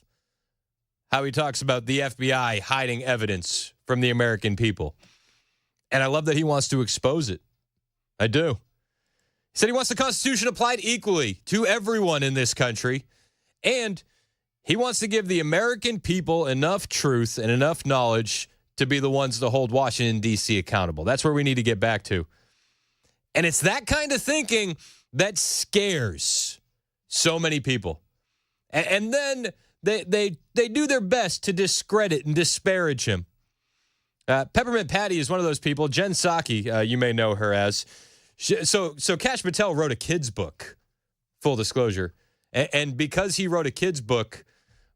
how he talks about the FBI hiding evidence from the American people. And I love that he wants to expose it. I do. He said he wants the Constitution applied equally to everyone in this country. And he wants to give the American people enough truth and enough knowledge to be the ones to hold Washington, D.C. accountable. That's where we need to get back to. And it's that kind of thinking that scares so many people. And then they do their best to discredit and disparage him. Peppermint Patty is one of those people. Jen Psaki, you may know her as. So Kash Patel wrote a kid's book, full disclosure. And because he wrote a kid's book,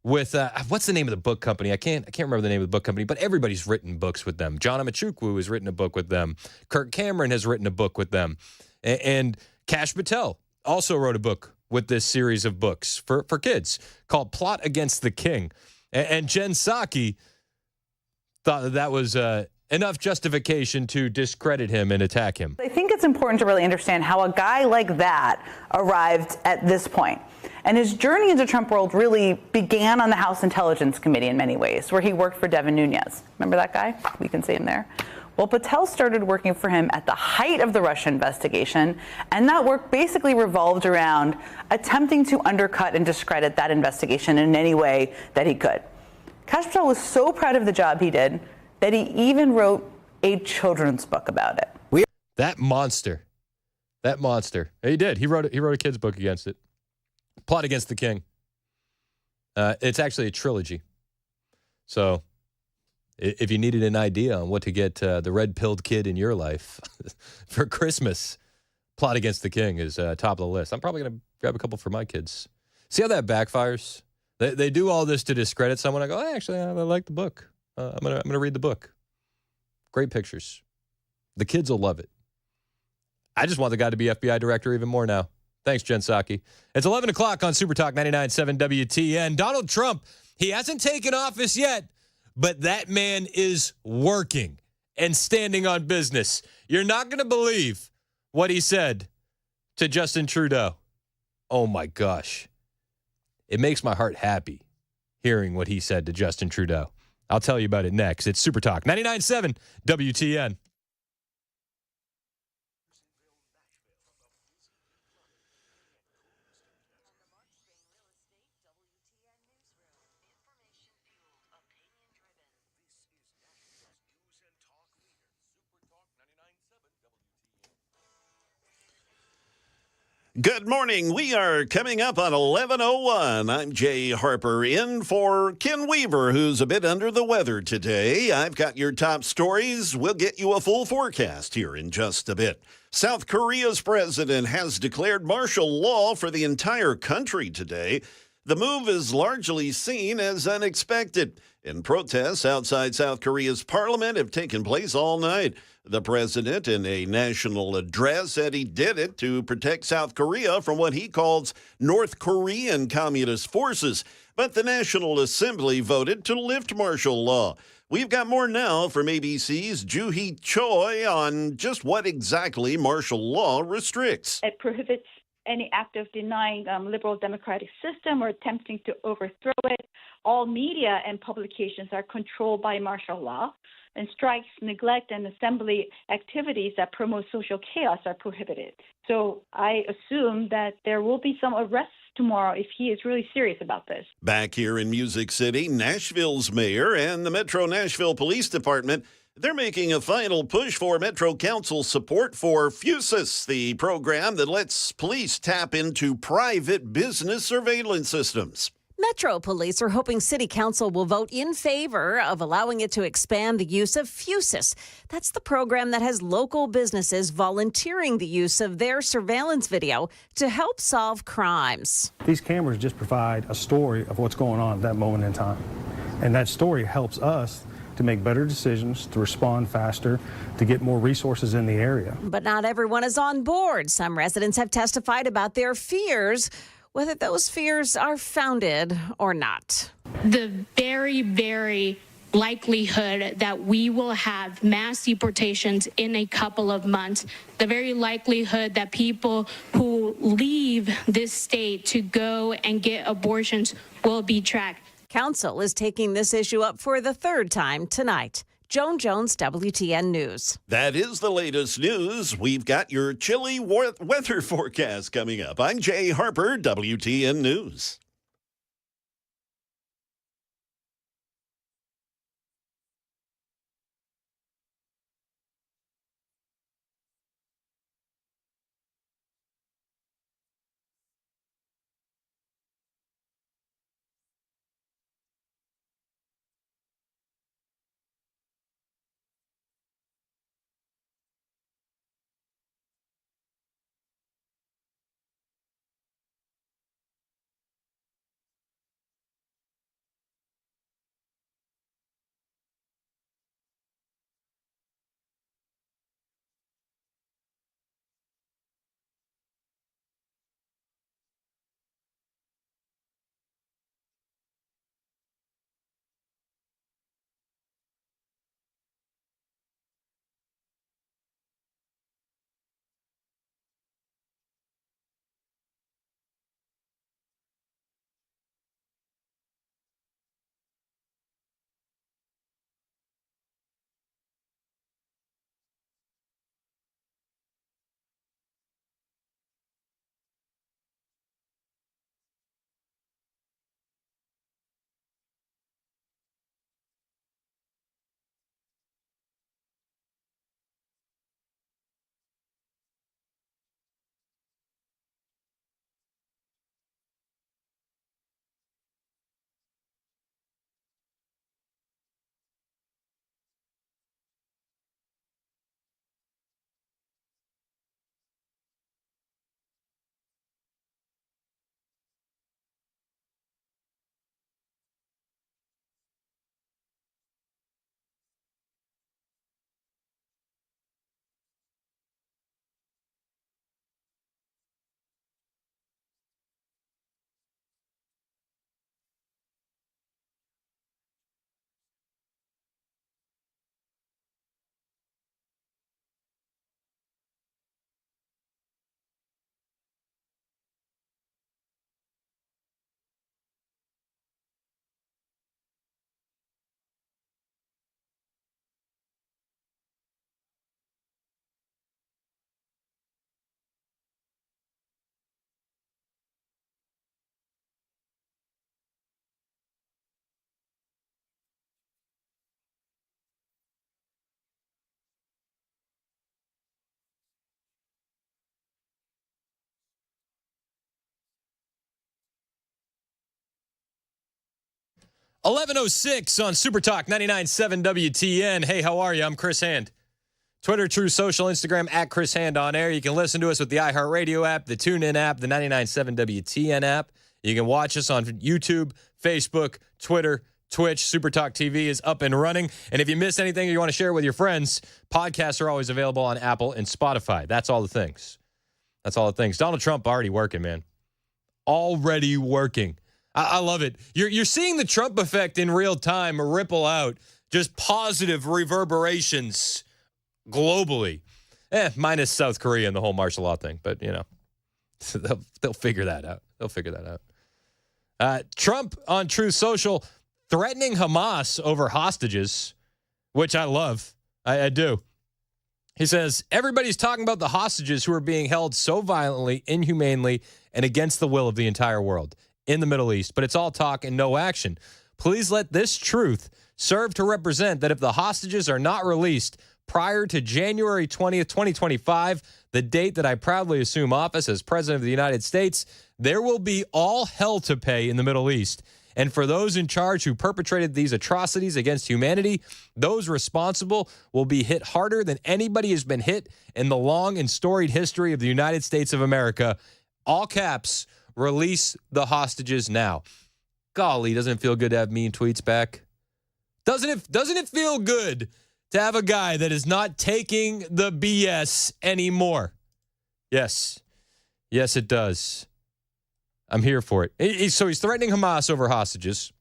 with what's the name of the book company? I can't remember the name of the book company, but everybody's written books with them. John Amachukwu has written a book with them. Kirk Cameron has written a book with them. And Kash Patel also wrote a book with this series of books for kids called Plot Against the King. And Jen Psaki thought that was enough justification to discredit him and attack him. I think it's important to really understand how a guy like that arrived at this point. And his journey into Trump world really began on the House Intelligence Committee in many ways, where he worked for Devin Nunes. Remember that guy? We can see him there. Well, Patel started working for him at the height of the Russia investigation, and that work basically revolved around attempting to undercut and discredit that investigation in any way that he could. Kash Patel was so proud of the job he did that he even wrote a children's book about it. That monster. He did. He wrote a kid's book against it. Plot Against the King. It's actually a trilogy. So if you needed an idea on what to get the red-pilled kid in your life for Christmas, Plot Against the King is top of the list. I'm probably going to grab a couple for my kids. See how that backfires? They do all this to discredit someone. I go, hey, actually, I like the book. I'm gonna read the book. Great pictures. The kids will love it. I just want the guy to be FBI director even more now. Thanks, Jen Psaki. It's 11 o'clock on Super Talk 99.7 WTN. Donald Trump, he hasn't taken office yet, but that man is working and standing on business. You're not going to believe what he said to Justin Trudeau. Oh, my gosh. It makes my heart happy hearing what he said to Justin Trudeau. I'll tell you about it next. It's Super Talk 99.7 WTN. Good morning. We are coming up on 11:01. I'm Jay Harper in for Ken Weaver, who's a bit under the weather today. I've got your top stories. We'll get you a full forecast here in just a bit. South Korea's president has declared martial law for the entire country today. The move is largely seen as unexpected, and protests outside South Korea's parliament have taken place all night. The president, in a national address, said he did it to protect South Korea from what he calls North Korean communist forces. But the National Assembly voted to lift martial law. We've got more now from ABC's Joo-hee Choi on just what exactly martial law restricts. It prohibits any act of denying liberal democratic system or attempting to overthrow it. All media and publications are controlled by martial law, and strikes, neglect, and assembly activities that promote social chaos are prohibited. So I assume that there will be some arrests tomorrow if he is really serious about this. Back here in Music City, Nashville's mayor and the Metro Nashville Police Department, they're making a final push for Metro Council support for FUSIS, the program that lets police tap into private business surveillance systems. Metro Police are hoping City Council will vote in favor of allowing it to expand the use of FUSIS. That's the program that has local businesses volunteering the use of their surveillance video to help solve crimes. These cameras just provide a story of what's going on at that moment in time. And that story helps us to make better decisions, to respond faster, to get more resources in the area. But not everyone is on board. Some residents have testified about their fears, whether those fears are founded or not. The very, very likelihood that we will have mass deportations in a couple of months, the very likelihood that people who leave this state to go and get abortions will be tracked. Council is taking this issue up for the third time tonight. Joan Jones, WTN News. That is the latest news. We've got your chilly weather forecast coming up. I'm Jay Harper, WTN News. 11:06 on Super Talk 99.7 WTN. Hey, how are you? I'm Chris Hand. Twitter, True Social, Instagram, at Chris Hand on air. You can listen to us with the iHeartRadio app, the TuneIn app, the 99.7 WTN app. You can watch us on YouTube, Facebook, Twitter, Twitch. Super Talk TV is up and running. And if you miss anything or you want to share it with your friends, podcasts are always available on Apple and Spotify. That's all the things. That's all the things. Donald Trump already working, man. Already working. I love it. You're seeing the Trump effect in real time ripple out, just positive reverberations globally. Minus South Korea and the whole martial law thing, but they'll figure that out. They'll figure that out. Trump on Truth Social threatening Hamas over hostages, which I love. I do. He says, everybody's talking about the hostages who are being held so violently, inhumanely, and against the will of the entire world in the Middle East, but it's all talk and no action. Please let this truth serve to represent that if the hostages are not released prior to January 20th, 2025, the date that I proudly assume office as President of the United States, there will be all hell to pay in the Middle East. And for those in charge who perpetrated these atrocities against humanity, those responsible will be hit harder than anybody has been hit in the long and storied history of the United States of America. All caps, release the hostages now. Golly, doesn't it feel good to have mean tweets back? Doesn't it feel good to have a guy that is not taking the BS anymore? Yes. Yes, it does. I'm here for it. So he's threatening Hamas over hostages.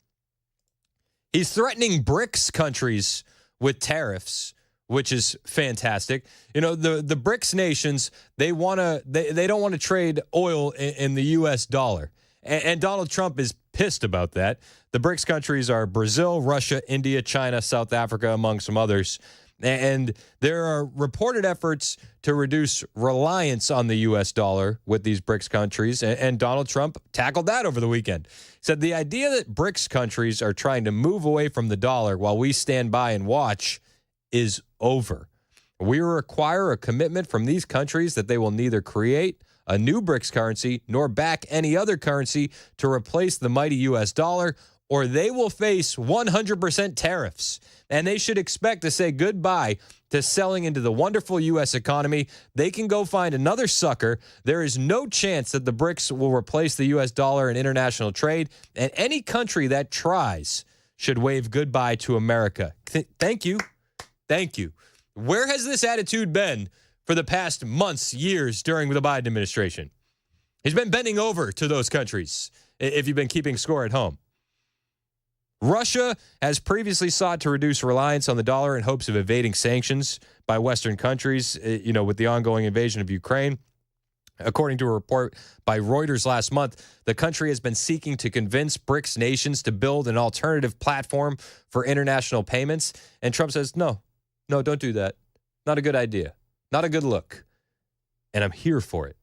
He's threatening BRICS countries with tariffs, which is fantastic. The BRICS nations, they don't want to trade oil in the U.S. dollar. And Donald Trump is pissed about that. The BRICS countries are Brazil, Russia, India, China, South Africa, among some others. And there are reported efforts to reduce reliance on the U.S. dollar with these BRICS countries. And Donald Trump tackled that over the weekend. He said the idea that BRICS countries are trying to move away from the dollar while we stand by and watch is over. We require a commitment from these countries that they will neither create a new BRICS currency nor back any other currency to replace the mighty U.S. dollar, or they will face 100% tariffs. And they should expect to say goodbye to selling into the wonderful U.S. economy. They can go find another sucker. There is no chance that the BRICS will replace the U.S. dollar in international trade, and any country that tries should wave goodbye to America. Thank you. Thank you. Where has this attitude been for the past months, years during the Biden administration? He's been bending over to those countries, if you've been keeping score at home. Russia has previously sought to reduce reliance on the dollar in hopes of evading sanctions by Western countries, with the ongoing invasion of Ukraine. According to a report by Reuters last month, the country has been seeking to convince BRICS nations to build an alternative platform for international payments. And Trump says, no, don't do that. Not a good idea. Not a good look. And I'm here for it.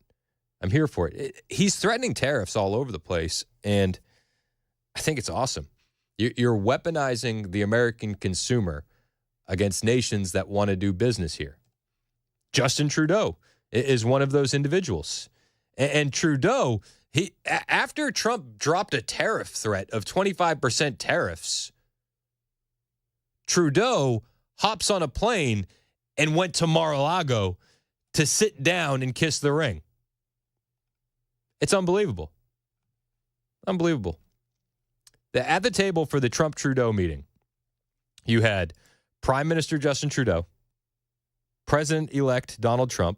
He's threatening tariffs all over the place, and I think it's awesome. You're weaponizing the American consumer against nations that want to do business here. Justin Trudeau is one of those individuals. And Trudeau, after Trump dropped a tariff threat of 25% tariffs, Trudeau hops on a plane and went to Mar-a-Lago to sit down and kiss the ring. It's unbelievable. Unbelievable. At the table for the Trump-Trudeau meeting, you had Prime Minister Justin Trudeau, President-elect Donald Trump,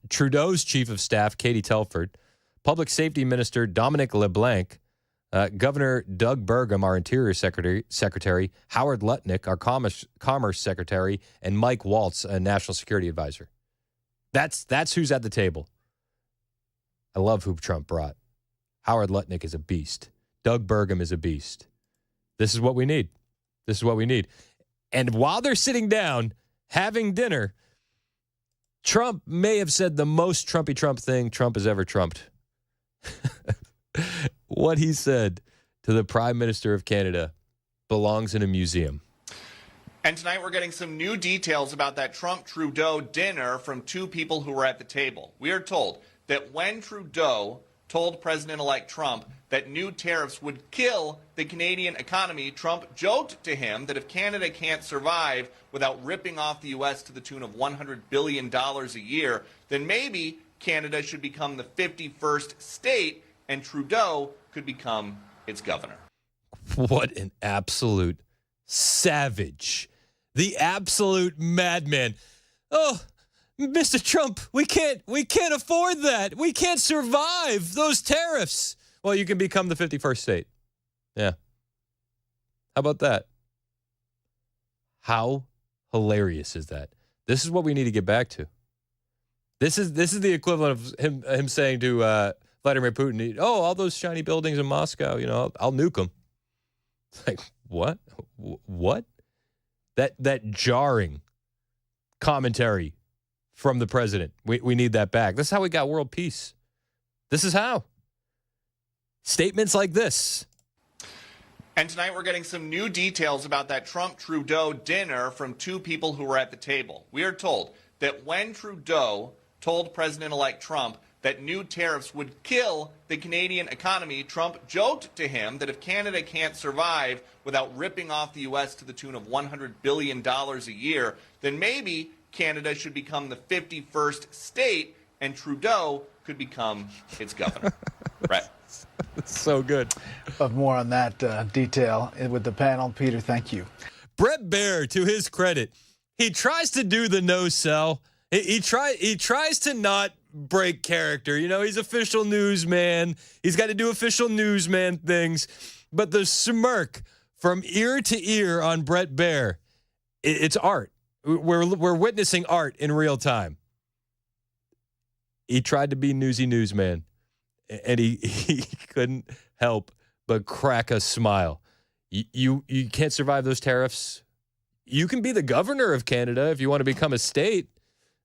Trudeau's Chief of Staff, Katie Telford, Public Safety Minister Dominic LeBlanc, Governor Doug Burgum, our Interior Secretary, Howard Lutnick, our Commerce Secretary, and Mike Waltz, a National Security Advisor. That's who's at the table. I love who Trump brought. Howard Lutnick is a beast. Doug Burgum is a beast. This is what we need. And while they're sitting down, having dinner, Trump may have said the most Trumpy Trump thing Trump has ever trumped. What he said to the Prime Minister of Canada belongs in a museum. And tonight we're getting some new details about that Trump-Trudeau dinner from two people who were at the table. We are told that when Trudeau told President-elect Trump that new tariffs would kill the Canadian economy, Trump joked to him that if Canada can't survive without ripping off the U.S. to the tune of $100 billion a year, then maybe Canada should become the 51st state and Trudeau could become its governor. What an absolute savage. The absolute madman. Oh, Mr. Trump, we can't afford that. We can't survive those tariffs. Well, you can become the 51st state. Yeah. How about that? How hilarious is that? This is what we need to get back to. This is the equivalent of him saying to Vladimir Putin, "Oh, all those shiny buildings in Moscow, I'll nuke them." It's like, what? What? That jarring commentary from the president. We need that back. This is how we got world peace. This is how. Statements like this. And tonight we're getting some new details about that Trump-Trudeau dinner from two people who were at the table. We are told that when Trudeau told President-elect Trump that new tariffs would kill the Canadian economy, Trump joked to him that if Canada can't survive without ripping off the U.S. to the tune of $100 billion a year, then maybe Canada should become the 51st state and Trudeau could become its governor. Right. It's so good. More on that detail with the panel. Peter, thank you. Bret Baier, to his credit, he tries to do the no sell. He tries to not break character. He's official newsman. He's got to do official newsman things. But the smirk from ear to ear on Bret Baier, it's art. We're witnessing art in real time. He tried to be newsy newsman, and he couldn't help but crack a smile. You can't survive those tariffs. You can be the governor of Canada if you want to become a state.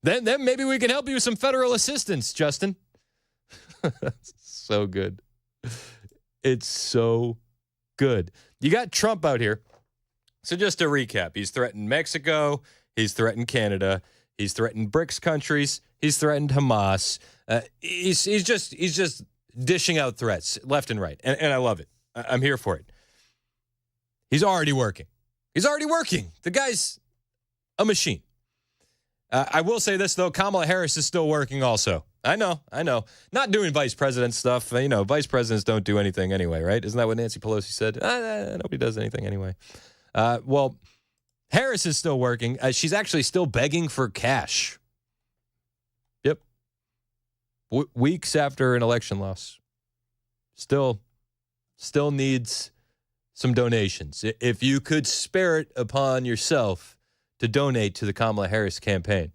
Then maybe we can help you with some federal assistance, Justin. So good. It's so good. You got Trump out here. So just to recap, he's threatened Mexico. He's threatened Canada. He's threatened BRICS countries. He's threatened Hamas. He's just dishing out threats left and right. And I love it. I'm here for it. He's already working. The guy's a machine. I will say this, though. Kamala Harris is still working also. I know. Not doing vice president stuff. Vice presidents don't do anything anyway, right? Isn't that what Nancy Pelosi said? Nobody does anything anyway. Well, Harris is still working. She's actually still begging for cash. Yep. Weeks after an election loss. Still needs some donations. If you could spare it upon yourself to donate to the Kamala Harris campaign.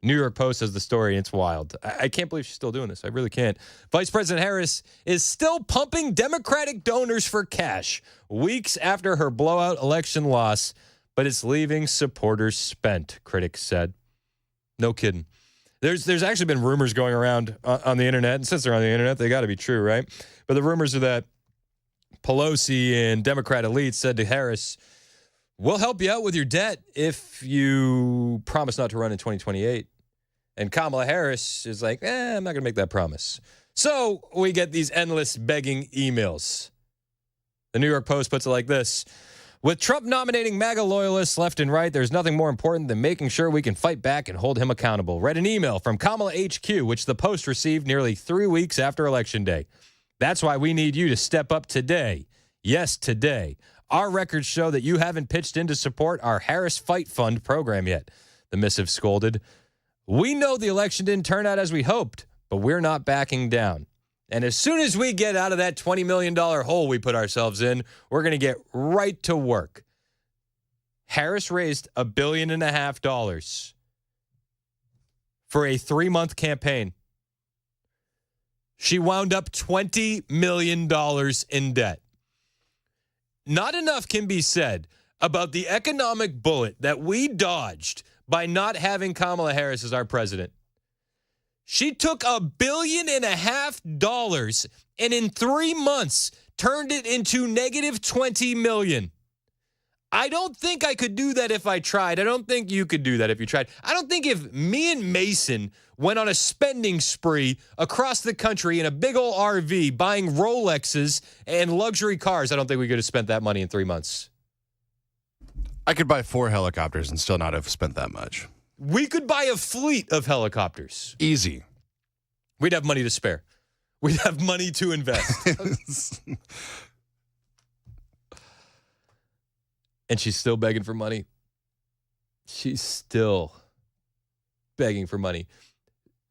New York Post has the story, and it's wild. I can't believe she's still doing this. I really can't. Vice President Harris is still pumping Democratic donors for cash weeks after her blowout election loss, but it's leaving supporters spent, critics said. No kidding. There's actually been rumors going around on the internet, and since they're on the internet, they got to be true, right? But the rumors are that Pelosi and Democrat elites said to Harris, "We'll help you out with your debt if you promise not to run in 2028. And Kamala Harris is like, I'm not going to make that promise. So we get these endless begging emails. The New York Post puts it like this. With Trump nominating MAGA loyalists left and right, there's nothing more important than making sure we can fight back and hold him accountable. Read an email from Kamala HQ, which the Post received nearly 3 weeks after Election Day. That's why we need you to step up today. Yes, today. Our records show that you haven't pitched in to support our Harris Fight Fund program yet. The missive scolded. We know the election didn't turn out as we hoped, but we're not backing down. And as soon as we get out of that $20 million hole we put ourselves in, we're going to get right to work. Harris raised $1.5 billion for a 3-month campaign. She wound up $20 million in debt. Not enough can be said about the economic bullet that we dodged by not having Kamala Harris as our president. She took $1.5 billion and in 3 months turned it into negative $20 million. I don't think I could do that if I tried. I don't think you could do that if you tried. I don't think if me and Mason went on a spending spree across the country in a big old RV buying Rolexes and luxury cars, I don't think we could have spent that money in 3 months. I could buy 4 helicopters and still not have spent that much. We could buy a fleet of helicopters. Easy. We'd have money to spare. We'd have money to invest. And she's still begging for money. She's still begging for money.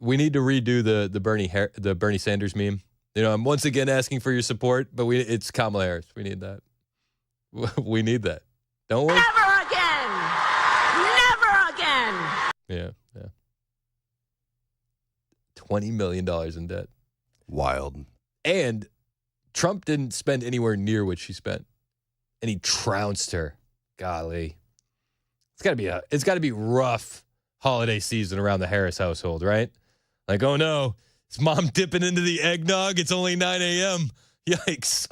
We need to redo the Bernie Sanders meme. You know, I'm once again asking for your support, but it's Kamala Harris. We need that. We need that. Don't we? Never again! Never again! Yeah. $20 million in debt. Wild. And Trump didn't spend anywhere near what she spent. And he trounced her. Golly. It's gotta be rough holiday season around the Harris household, right? Like, oh no, is mom dipping into the eggnog? It's only 9 a.m. Yikes.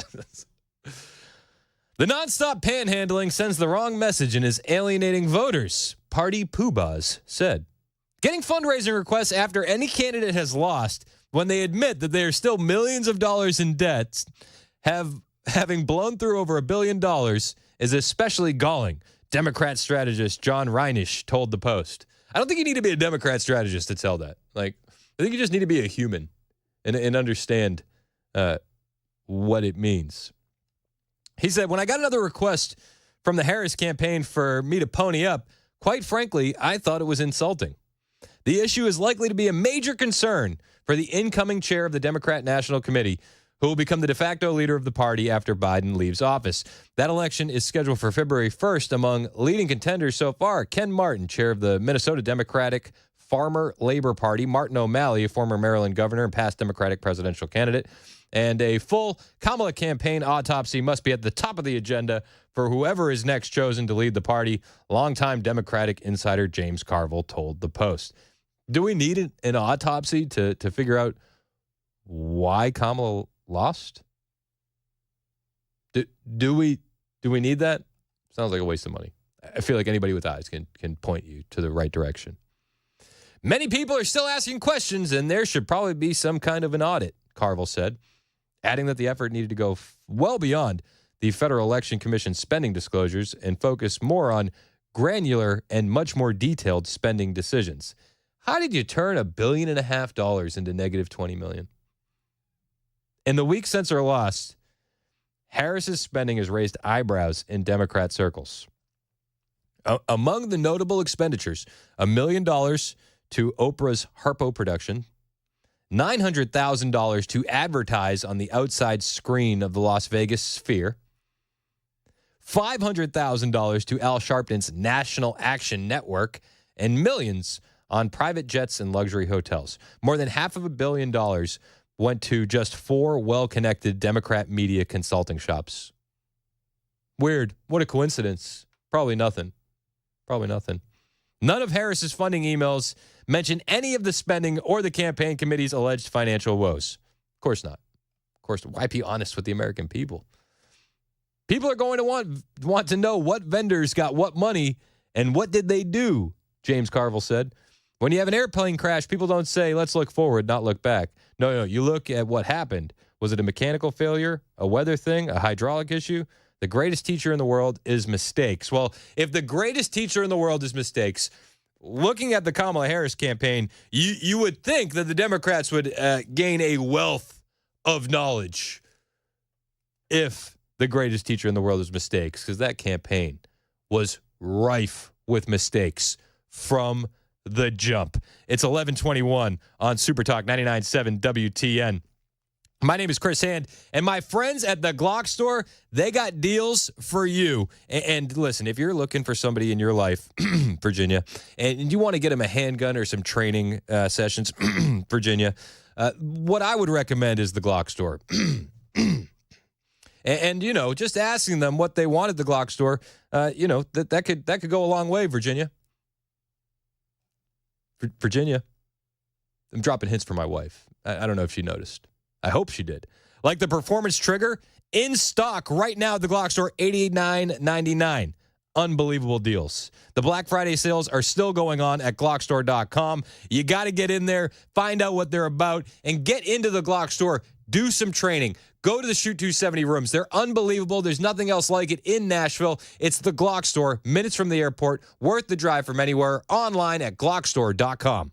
The nonstop panhandling sends the wrong message and is alienating voters, Party Poobahs said. Getting fundraising requests after any candidate has lost when they admit that they are still millions of dollars in debt, having blown through over $1 billion, is especially galling, Democrat strategist John Reinisch told the Post. I don't think you need to be a Democrat strategist to tell that. Like, I think you just need to be a human and understand what it means. He said, when I got another request from the Harris campaign for me to pony up, quite frankly, I thought it was insulting. The issue is likely to be a major concern for the incoming chair of the Democrat National Committee, who will become the de facto leader of the party after Biden leaves office. That election is scheduled for February 1st. Among leading contenders so far, Ken Martin, chair of the Minnesota Democratic Farmer Labor Party, Martin O'Malley, a former Maryland governor and past Democratic presidential candidate, and a full Kamala campaign autopsy must be at the top of the agenda for whoever is next chosen to lead the party, longtime Democratic insider James Carville told the Post. Do we need an autopsy to figure out why Kamala lost? Do we need that? Sounds like a waste of money. I feel like anybody with eyes can point you to the right direction. Many people are still asking questions, and there should probably be some kind of an audit, Carville said, adding that the effort needed to go well beyond the Federal Election Commission spending disclosures and focus more on granular and much more detailed spending decisions. How did you turn $1.5 billion into negative $20 million? In the week since her loss, Harris's spending has raised eyebrows in Democrat circles. Among the notable expenditures, $1 million to Oprah's Harpo production, $900,000 to advertise on the outside screen of the Las Vegas Sphere, $500,000 to Al Sharpton's National Action Network, and millions on private jets and luxury hotels. More than $500 million went to just 4 well-connected Democrat media consulting shops. Weird. What a coincidence. Probably nothing. None of Harris's funding emails mention any of the spending or the campaign committee's alleged financial woes. Of course not. Of course, why be honest with the American people? People are going to want to know what vendors got what money and what did they do, James Carville said. When you have an airplane crash, people don't say, let's look forward, not look back. No, you look at what happened. Was it a mechanical failure, a weather thing, a hydraulic issue? The greatest teacher in the world is mistakes. Well, if the greatest teacher in the world is mistakes, looking at the Kamala Harris campaign, you would think that the Democrats would gain a wealth of knowledge if the greatest teacher in the world is mistakes, because that campaign was rife with mistakes from the jump. It's 11:21 on Super Talk 99.7 WTN. My name is Chris Hand, and my friends at the Glock Store, they got deals for you. And listen, if you're looking for somebody in your life, Virginia, and you want to get them a handgun or some training sessions, Virginia, what I would recommend is the Glock Store. And you know, just asking them what they want at the Glock Store, that could go a long way, Virginia. Virginia, I'm dropping hints for my wife. I don't know if she noticed. I hope she did. Like the performance trigger, in stock right now at the Glock Store, $89.99. unbelievable deals. The Black Friday sales are still going on at GlockStore.com. You got to get in there, find out what they're about, and get into the Glock Store. Do some training. Go to the Shoot 270 rooms. They're unbelievable. There's nothing else like it in Nashville. It's the Glock Store, minutes from the airport, worth the drive from anywhere, online at GlockStore.com.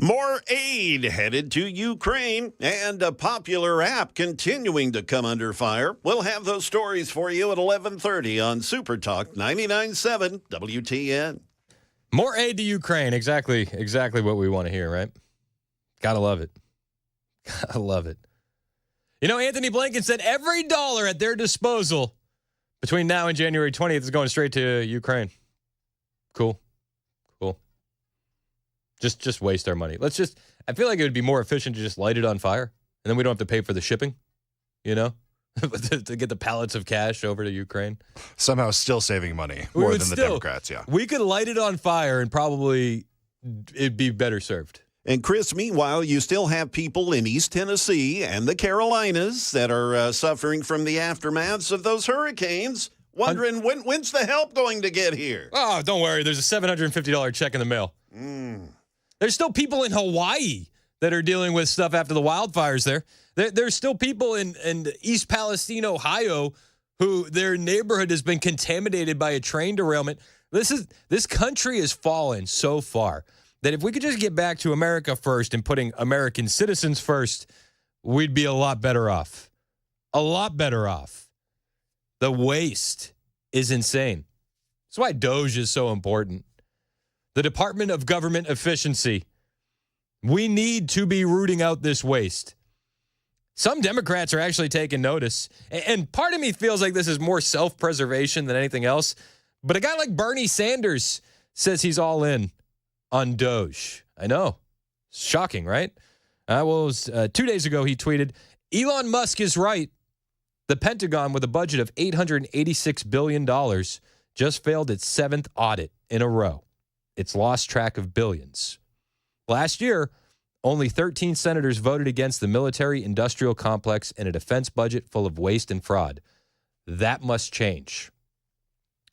More aid headed to Ukraine and a popular app continuing to come under fire. We'll have those stories for you at 11:30 on Super Talk 99.7 WTN. More aid to Ukraine. Exactly what we want to hear, right? Gotta love it. Gotta love it. You know, Anthony Blinken said every dollar at their disposal between now and January 20th is going straight to Ukraine. Cool. Just waste our money. I feel like it would be more efficient to just light it on fire, and then we don't have to pay for the shipping, you know, to get the pallets of cash over to Ukraine. Somehow still saving money more than the Democrats, yeah. We could light it on fire and probably it'd be better served. And Chris, meanwhile, you still have people in East Tennessee and the Carolinas that are suffering from the aftermaths of those hurricanes, wondering when's the help going to get here? Oh, don't worry. There's a $750 check in the mail. There's still people in Hawaii that are dealing with stuff after the wildfires there. There's still people in East Palestine, Ohio, who their neighborhood has been contaminated by a train derailment. This country has fallen so far that if we could just get back to America first and putting American citizens first, we'd be a lot better off. A lot better off. The waste is insane. That's why DOGE is so important. The Department of Government Efficiency. We need to be rooting out this waste. Some Democrats are actually taking notice. And part of me feels like this is more self-preservation than anything else. But a guy like Bernie Sanders says he's all in on DOGE. I know. Shocking, right? It was 2 days ago he tweeted, Elon Musk is right. The Pentagon, with a budget of $886 billion, just failed its 7th audit in a row. It's lost track of billions. Last year, only 13 senators voted against the military-industrial complex and a defense budget full of waste and fraud. That must change.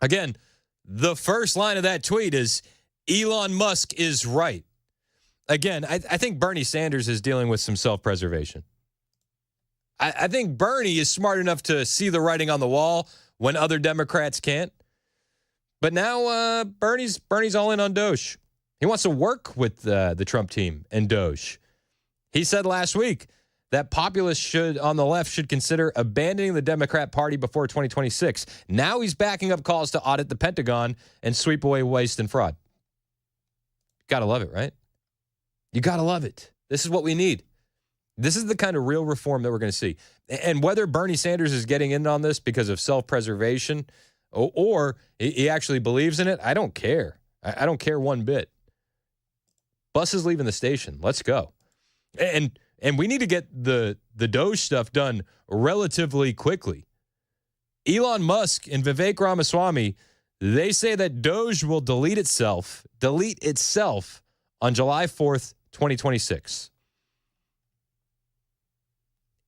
Again, the first line of that tweet is, Elon Musk is right. Again, I think Bernie Sanders is dealing with some self-preservation. I think Bernie is smart enough to see the writing on the wall when other Democrats can't. But now Bernie's all in on Doge. He wants to work with the Trump team and Doge. He said last week that populists on the left should consider abandoning the Democrat Party before 2026. Now he's backing up calls to audit the Pentagon and sweep away waste and fraud. Got to love it, right? You got to love it. This is what we need. This is the kind of real reform that we're going to see. And whether Bernie Sanders is getting in on this because of self-preservation or he actually believes in it, I don't care. I don't care one bit. Bus is leaving the station. Let's go. And we need to get the Doge stuff done relatively quickly. Elon Musk and Vivek Ramaswamy, they say that Doge will delete itself on July 4th, 2026.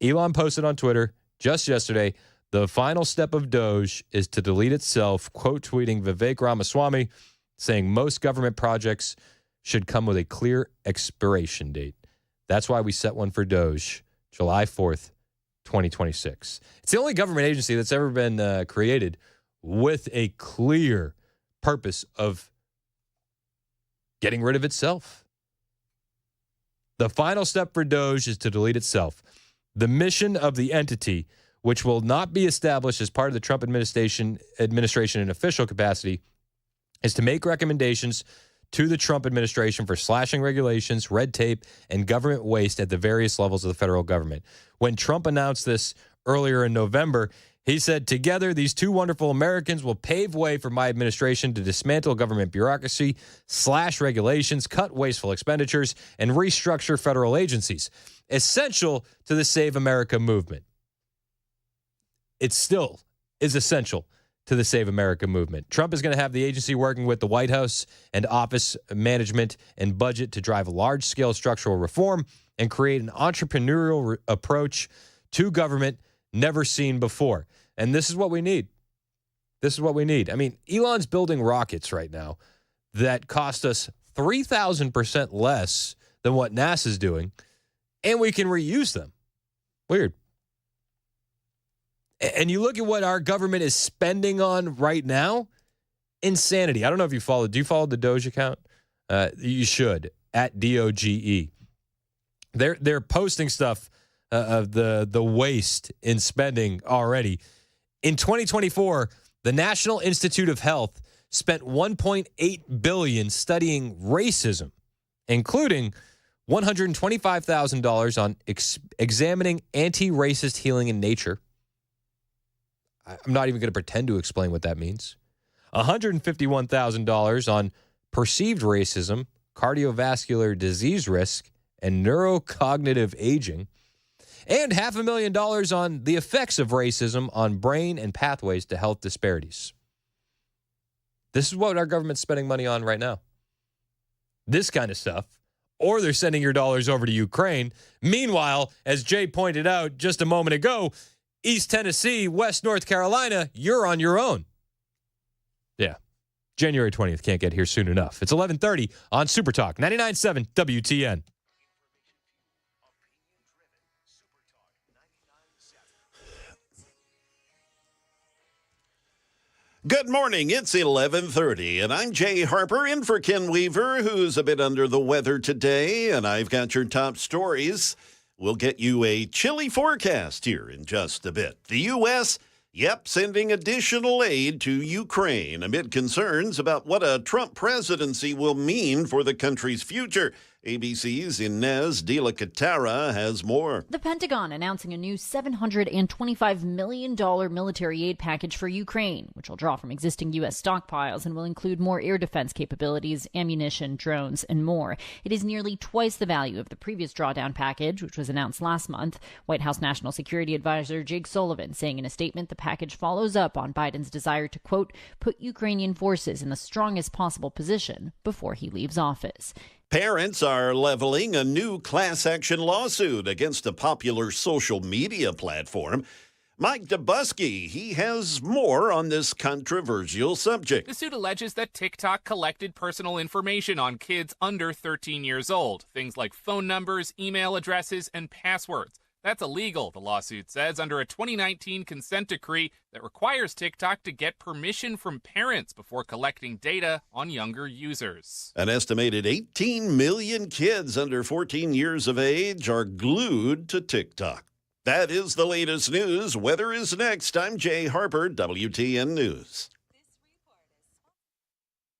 Elon posted on Twitter just yesterday, the final step of Doge is to delete itself, quote tweeting Vivek Ramaswamy, saying most government projects should come with a clear expiration date. That's why we set one for Doge, July 4th, 2026. It's the only government agency that's ever been created with a clear purpose of getting rid of itself. The final step for Doge is to delete itself. The mission of the entity, which will not be established as part of the Trump administration in official capacity, is to make recommendations to the Trump administration for slashing regulations, red tape, and government waste at the various levels of the federal government. When Trump announced this earlier in November, he said, together, these two wonderful Americans will pave way for my administration to dismantle government bureaucracy, slash regulations, cut wasteful expenditures, and restructure federal agencies. Essential to the Save America movement. It still is essential to the Save America movement. Trump is going to have the agency working with the White House and office management and budget to drive large-scale structural reform and create an entrepreneurial approach to government never seen before. And this is what we need. This is what we need. I mean, Elon's building rockets right now that cost us 3,000% less than what NASA's doing, and we can reuse them. Weird. And you look at what our government is spending on right now, insanity. I don't know if you follow. Do you follow the Doge account? You should, at DOGE. They're posting stuff of the waste in spending already. In 2024, the National Institute of Health spent $1.8 billion studying racism, including $125,000 on examining anti-racist healing in nature. I'm not even going to pretend to explain what that means. $151,000 on perceived racism, cardiovascular disease risk, and neurocognitive aging. And $500,000 on the effects of racism on brain and pathways to health disparities. This is what our government's spending money on right now. This kind of stuff. Or they're sending your dollars over to Ukraine. Meanwhile, as Jay pointed out just a moment ago, East Tennessee, West North Carolina, you're on your own. Yeah. January 20th can't get here soon enough. It's 11:30 on Super Talk 99.7 WTN. Good morning. It's 11:30, and I'm Jay Harper in for Ken Weaver, who's a bit under the weather today, and I've got your top stories. We'll get you a chilly forecast here in just a bit. The U.S., sending additional aid to Ukraine amid concerns about what a Trump presidency will mean for the country's future. ABC's Inez de la Catara has more. The Pentagon announcing a new $725 million military aid package for Ukraine, which will draw from existing U.S. stockpiles and will include more air defense capabilities, ammunition, drones, and more. It is nearly twice the value of the previous drawdown package, which was announced last month. White House National Security Advisor Jake Sullivan saying in a statement the package follows up on Biden's desire to, quote, put Ukrainian forces in the strongest possible position before he leaves office. Parents are leveling a new class action lawsuit against a popular social media platform. Mike Dubusky, he has more on this controversial subject. The suit alleges that TikTok collected personal information on kids under 13 years old, things like phone numbers, email addresses, and passwords. That's illegal, the lawsuit says, under a 2019 consent decree that requires TikTok to get permission from parents before collecting data on younger users. An estimated 18 million kids under 14 years of age are glued to TikTok. That is the latest news. Weather is next. I'm Jay Harper, WTN News.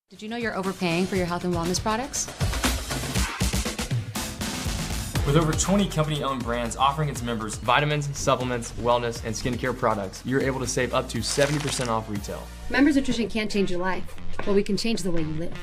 Did you know you're overpaying for your health and wellness products? With over 20 company-owned brands offering its members vitamins, supplements, wellness, and skincare products, you're able to save up to 70% off retail. Members Nutrition can't change your life, but we can change the way you live.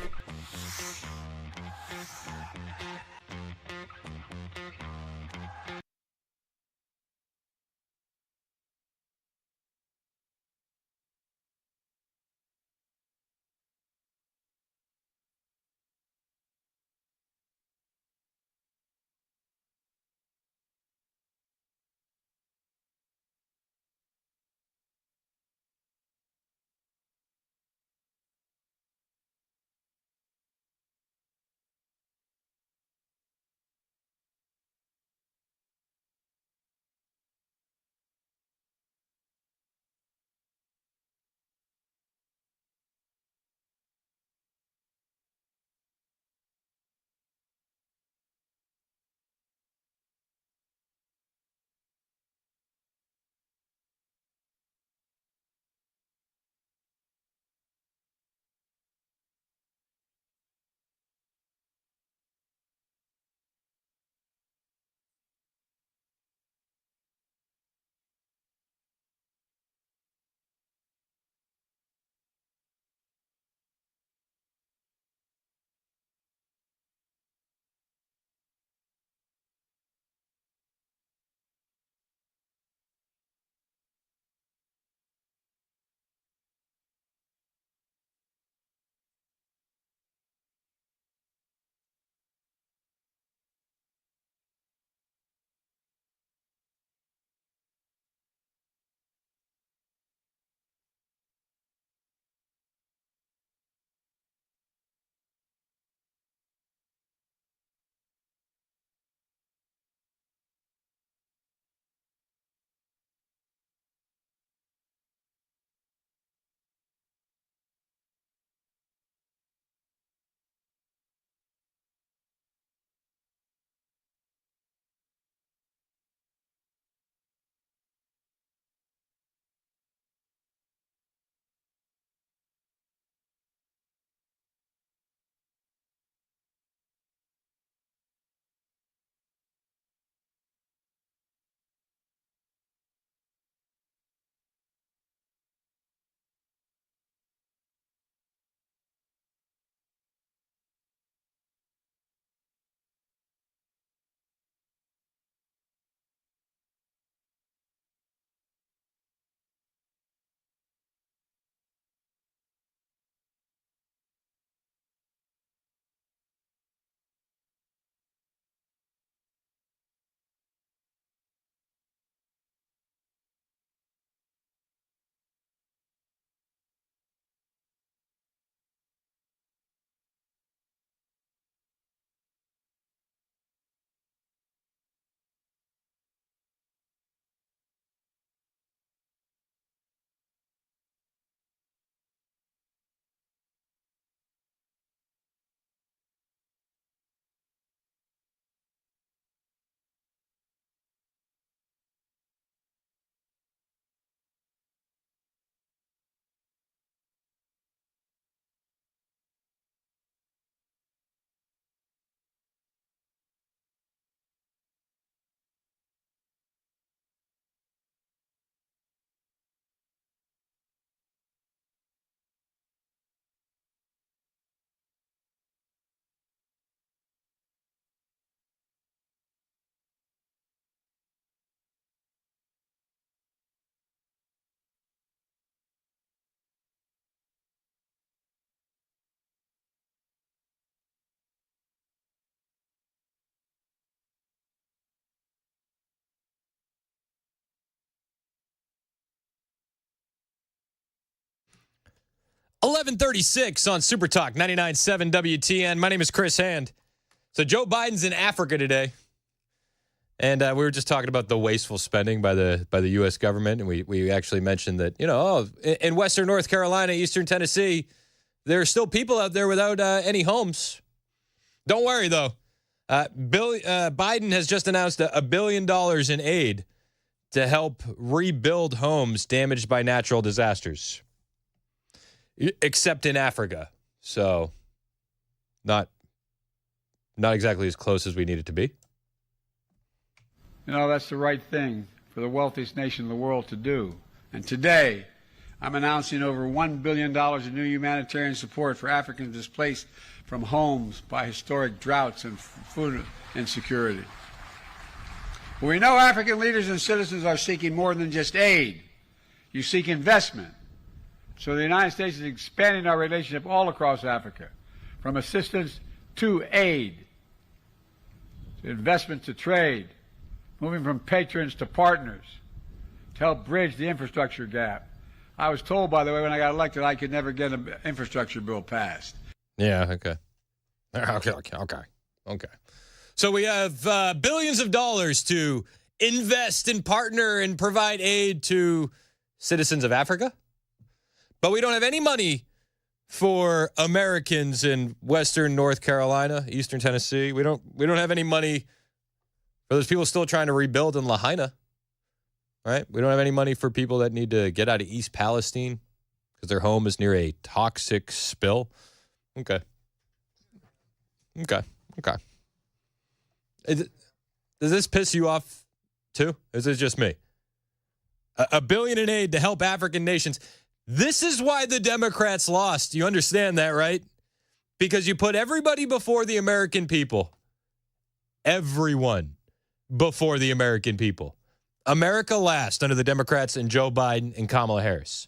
11:36 on Super Talk 99.7 WTN. My name is Chris Hand. So Joe Biden's in Africa today, and we were just talking about the wasteful spending by the U.S. government, and we actually mentioned that in Western North Carolina, Eastern Tennessee, there are still people out there without any homes. Don't worry though, Biden has just announced $1 billion in aid to help rebuild homes damaged by natural disasters. Except in Africa. So not exactly as close as we need it to be. That's the right thing for the wealthiest nation in the world to do. And today, I'm announcing over $1 billion in new humanitarian support for Africans displaced from homes by historic droughts and food insecurity. But we know African leaders and citizens are seeking more than just aid. You seek investment. So the United States is expanding our relationship all across Africa, from assistance to aid, to investment to trade, moving from patrons to partners, to help bridge the infrastructure gap. I was told, by the way, when I got elected, I could never get an infrastructure bill passed. Yeah, okay. Okay. So we have billions of dollars to invest and partner and provide aid to citizens of Africa? But we don't have any money for Americans in Western North Carolina, Eastern Tennessee. We don't have any money for those people still trying to rebuild in Lahaina, right? We don't have any money for people that need to get out of East Palestine because their home is near a toxic spill. Okay. Does this piss you off too? Is it just me? $1 billion in aid to help African nations. This is why the Democrats lost. You understand that, right? Because you put everybody before the American people. Everyone before the American people. America last under the Democrats and Joe Biden and Kamala Harris.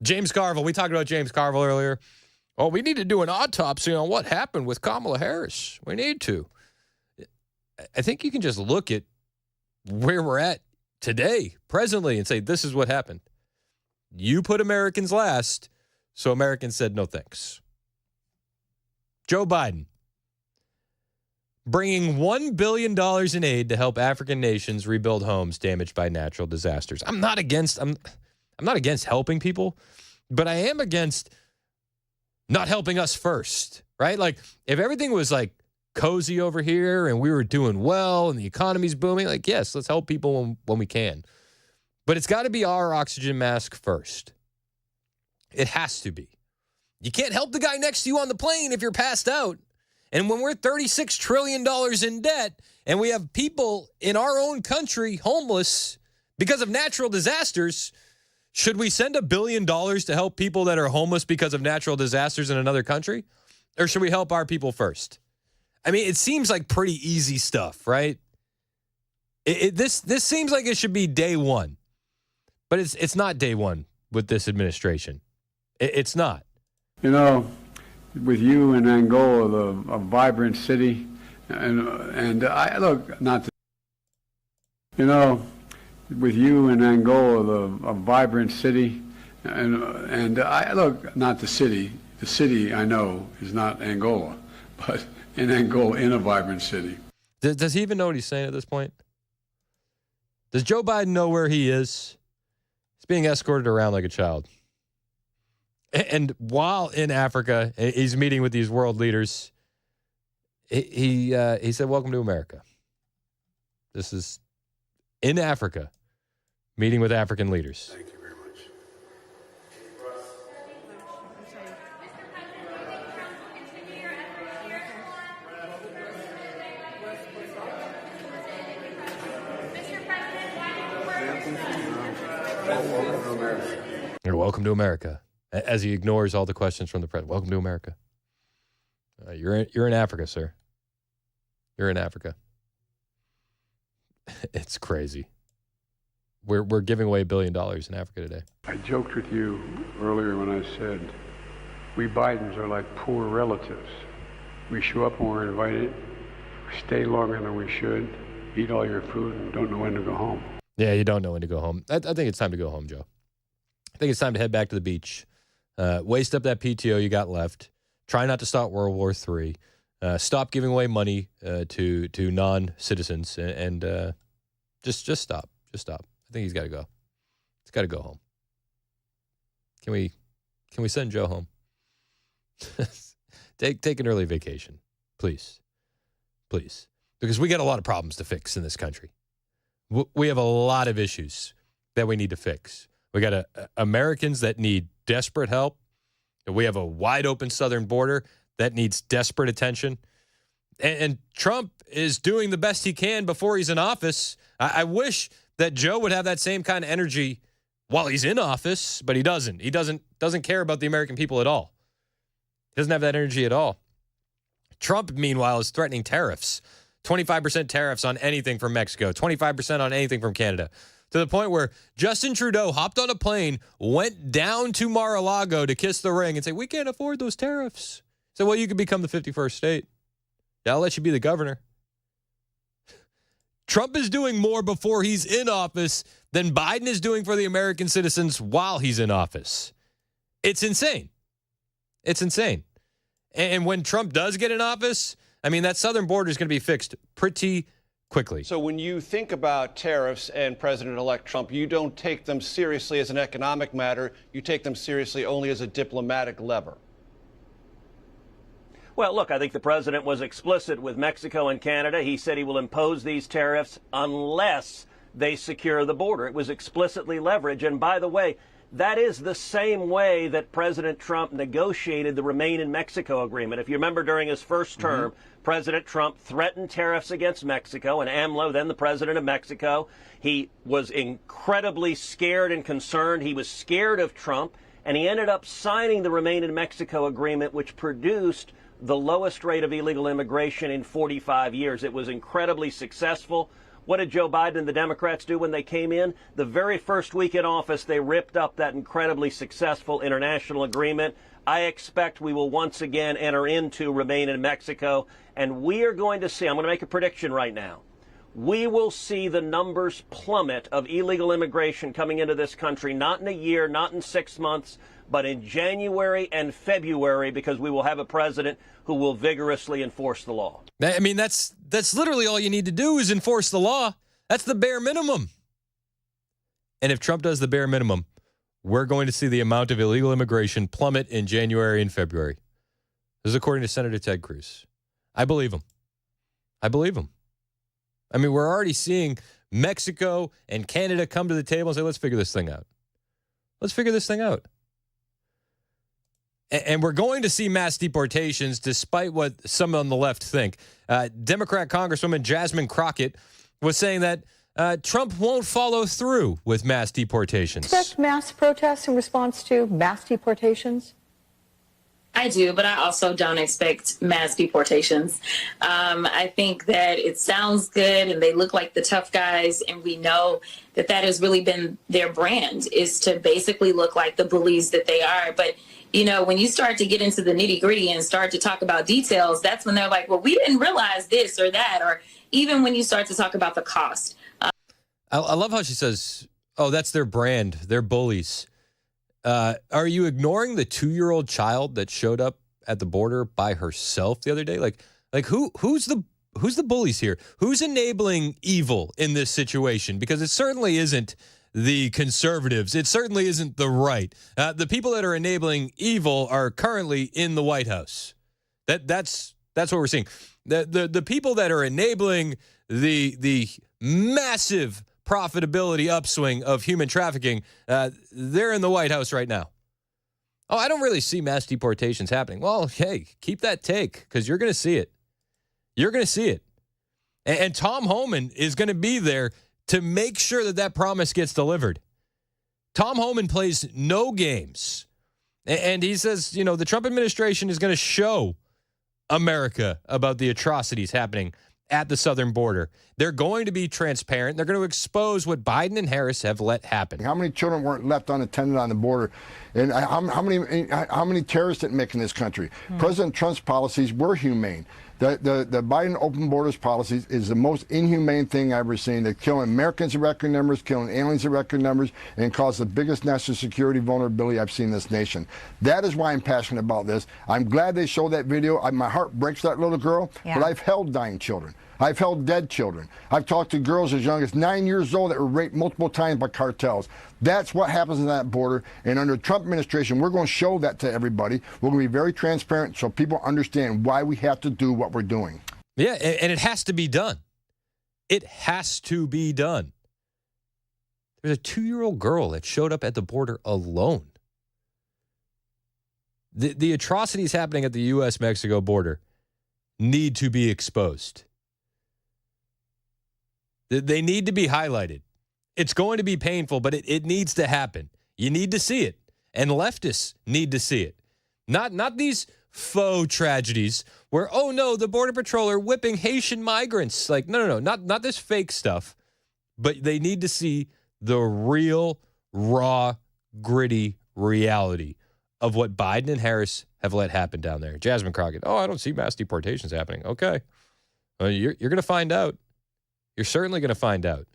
James Carville, we talked about James Carville earlier. Oh, we need to do an autopsy on what happened with Kamala Harris. We need to. I think you can just look at where we're at today, presently, and say, this is what happened. You put Americans last, so Americans said no thanks. Joe Biden, bringing $1 billion in aid to help African nations rebuild homes damaged by natural disasters. I'm not against helping people, but I am against not helping us first, right? Like, if everything was like cozy over here and we were doing well and the economy's booming, like, yes, let's help people when we can. But it's got to be our oxygen mask first. It has to be. You can't help the guy next to you on the plane if you're passed out. And when we're $36 trillion in debt and we have people in our own country homeless because of natural disasters, should we send $1 billion to help people that are homeless because of natural disasters in another country? Or should we help our people first? I mean, it seems like pretty easy stuff, right? This seems like it should be day one. But it's not day one with this administration. It's not. With you in Angola, a vibrant city, and I look not to, with you in Angola, a vibrant city, and I look not the city. The city I know is not Angola, but in Angola, in a vibrant city. Does he even know what he's saying at this point? Does Joe Biden know where he is? He's being escorted around like a child. And while in Africa, he's meeting with these world leaders. He said, "Welcome to America." This is in Africa, meeting with African leaders. Thank you very much. You're welcome to America. As he ignores all the questions from the president. Welcome to America. You're in Africa, sir. You're in Africa. It's crazy. We're giving away $1 billion in Africa today. I joked with you earlier when I said we Bidens are like poor relatives. We show up when we're invited, we stay longer than we should, eat all your food, and don't know when to go home. Yeah, you don't know when to go home. I think it's time to go home, Joe. I think it's time to head back to the beach. Waste up that PTO you got left. Try not to start World War III. Stop giving away money to non-citizens, and just stop. Just stop. I think he's got to go. He's got to go home. Can we send Joe home? Take an early vacation, please, because we got a lot of problems to fix in this country. We have a lot of issues that we need to fix. We got Americans that need desperate help. We have a wide open southern border that needs desperate attention. And Trump is doing the best he can before he's in office. I wish that Joe would have that same kind of energy while he's in office, but he doesn't. He doesn't care about the American people at all. He doesn't have that energy at all. Trump, meanwhile, is threatening tariffs. 25% tariffs on anything from Mexico, 25% on anything from Canada, to the point where Justin Trudeau hopped on a plane, went down to Mar-a-Lago to kiss the ring and say, we can't afford those tariffs. So, well, you could become the 51st state. Yeah, I'll let you be the governor. Trump is doing more before he's in office than Biden is doing for the American citizens while he's in office. It's insane. It's insane. And when Trump does get in office, I mean, that southern border is going to be fixed pretty quickly. So when you think about tariffs and President-elect Trump, you don't take them seriously as an economic matter. You take them seriously only as a diplomatic lever. Well, look, I think the president was explicit with Mexico and Canada. He said he will impose these tariffs unless they secure the border. It was explicitly leverage. And by the way, that is the same way that President Trump negotiated the Remain in Mexico agreement. If you remember, during his first term, President Trump threatened tariffs against Mexico, and AMLO, then the president of Mexico, he was incredibly scared and concerned. He was scared of Trump, and he ended up signing the Remain in Mexico agreement, which produced the lowest rate of illegal immigration in 45 years. It was incredibly successful. What did Joe Biden and the Democrats do when they came in? The very first week in office, they ripped up that incredibly successful international agreement. I expect we will once again enter into Remain in Mexico, and we are going to see, I'm going to make a prediction right now, we will see the numbers plummet of illegal immigration coming into this country, not in a year, not in 6 months, but in January and February, because we will have a president who will vigorously enforce the law. I mean, that's literally all you need to do is enforce the law. That's the bare minimum. And if Trump does the bare minimum, we're going to see the amount of illegal immigration plummet in January and February. This is according to Senator Ted Cruz. I believe him. I mean, we're already seeing Mexico and Canada come to the table and say, let's figure this thing out. And we're going to see mass deportations, despite what some on the left think. Democrat Congresswoman Jasmine Crockett was saying that Trump won't follow through with mass deportations. Expect mass protests in response to mass deportations? I do, but I also don't expect mass deportations. I think that it sounds good and they look like the tough guys, and we know that that has really been their brand, is to basically look like the bullies that they are. But you know, when you start to get into the nitty gritty and start to talk about details, that's when they're like, well, we didn't realize this or that, or even when you start to talk about the cost. I love how she says, oh, that's their brand. They're bullies. Are you ignoring the 2-year-old child that showed up at the border by herself the other day? Like who's the bullies here? Who's enabling evil in this situation? Because it certainly isn't the conservatives. It certainly isn't the right. The people that are enabling evil are currently in the White House. That's what we're seeing. The people that are enabling the massive profitability upswing of human trafficking, they're in the White House right now. Oh, I don't really see mass deportations happening. Well, hey, keep that take, because you're going to see it. You're going to see it. And Tom Homan is going to be there to make sure that that promise gets delivered. Tom Homan plays no games. And he says, you know, the Trump administration is going to show America about the atrocities happening at the southern border. They're going to be transparent. They're going to expose what Biden and Harris have let happen. How many children weren't left unattended on the border? And how many terrorists didn't make in this country? President Trump's policies were humane. The Biden open borders policies is the most inhumane thing I've ever seen. They're killing Americans in record numbers, killing aliens in record numbers, and cause the biggest national security vulnerability I've seen in this nation. That is why I'm passionate about this. I'm glad they showed that video. My heart breaks for that little girl, but I've held dying children. I've held dead children. I've talked to girls as young as 9 years old that were raped multiple times by cartels. That's what happens in that border. And under the Trump administration, we're going to show that to everybody. We're going to be very transparent so people understand why we have to do what we're doing. Yeah, and it has to be done. It has to be done. There's a 2-year-old girl that showed up at the border alone. The atrocities happening at the U.S.-Mexico border need to be exposed. They need to be highlighted. It's going to be painful, but it needs to happen. You need to see it. And leftists need to see it. Not these faux tragedies where, oh no, the Border Patrol are whipping Haitian migrants. Like, no, not this fake stuff. But they need to see the real, raw, gritty reality of what Biden and Harris have let happen down there. Jasmine Crockett, I don't see mass deportations happening. Okay. You're going to find out. You're certainly going to find out.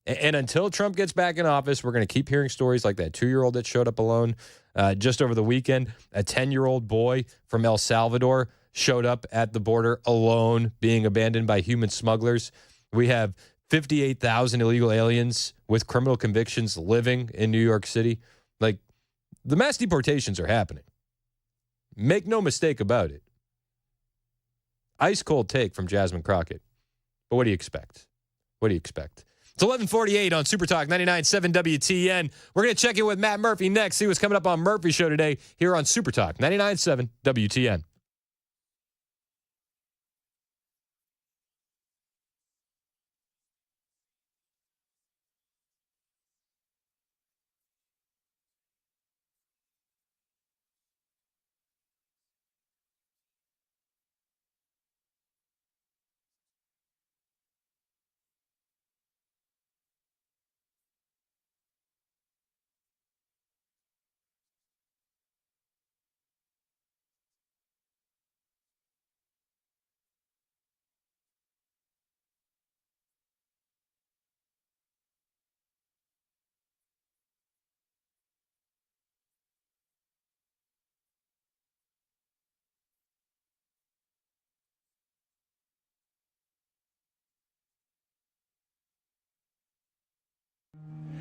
And until Trump gets back in office, we're going to keep hearing stories like that 2-year-old that showed up alone. Just over the weekend, a 10-year-old boy from El Salvador showed up at the border alone, being abandoned by human smugglers. We have 58,000 illegal aliens with criminal convictions living in New York City. Like, the mass deportations are happening. Make no mistake about it. Ice cold take from Jasmine Crockett. But what do you expect? What do you expect? It's 11:48 on Super Talk 99.7 WTN. We're going to check in with Matt Murphy next, see what's coming up on Murphy's Show today here on Super Talk 99.7 WTN.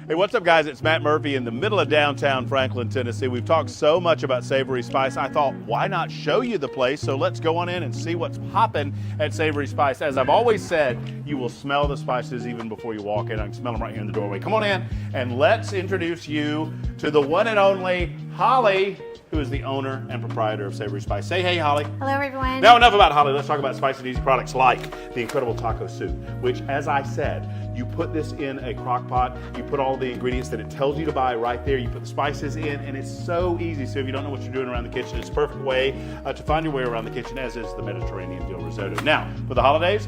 Hey, what's up, guys? It's Matt Murphy in the middle of downtown Franklin, Tennessee. We've talked so much about Savory Spice. I thought, why not show you the place? So let's go on in and see what's popping at Savory Spice. As I've always said, you will smell the spices even before you walk in. I can smell them right here in the doorway. Come on in and let's introduce you to the one and only Holly, who is the owner and proprietor of Savory Spice. Say hey, Holly. Hello, everyone. Now, enough about Holly. Let's talk about spicy and easy products like the incredible taco soup, which, as I said, you put this in a crock pot, you put all the ingredients that it tells you to buy right there, you put the spices in, and it's so easy. So if you don't know what you're doing around the kitchen, it's a perfect way to find your way around the kitchen, as is the Mediterranean dill risotto. Now, for the holidays,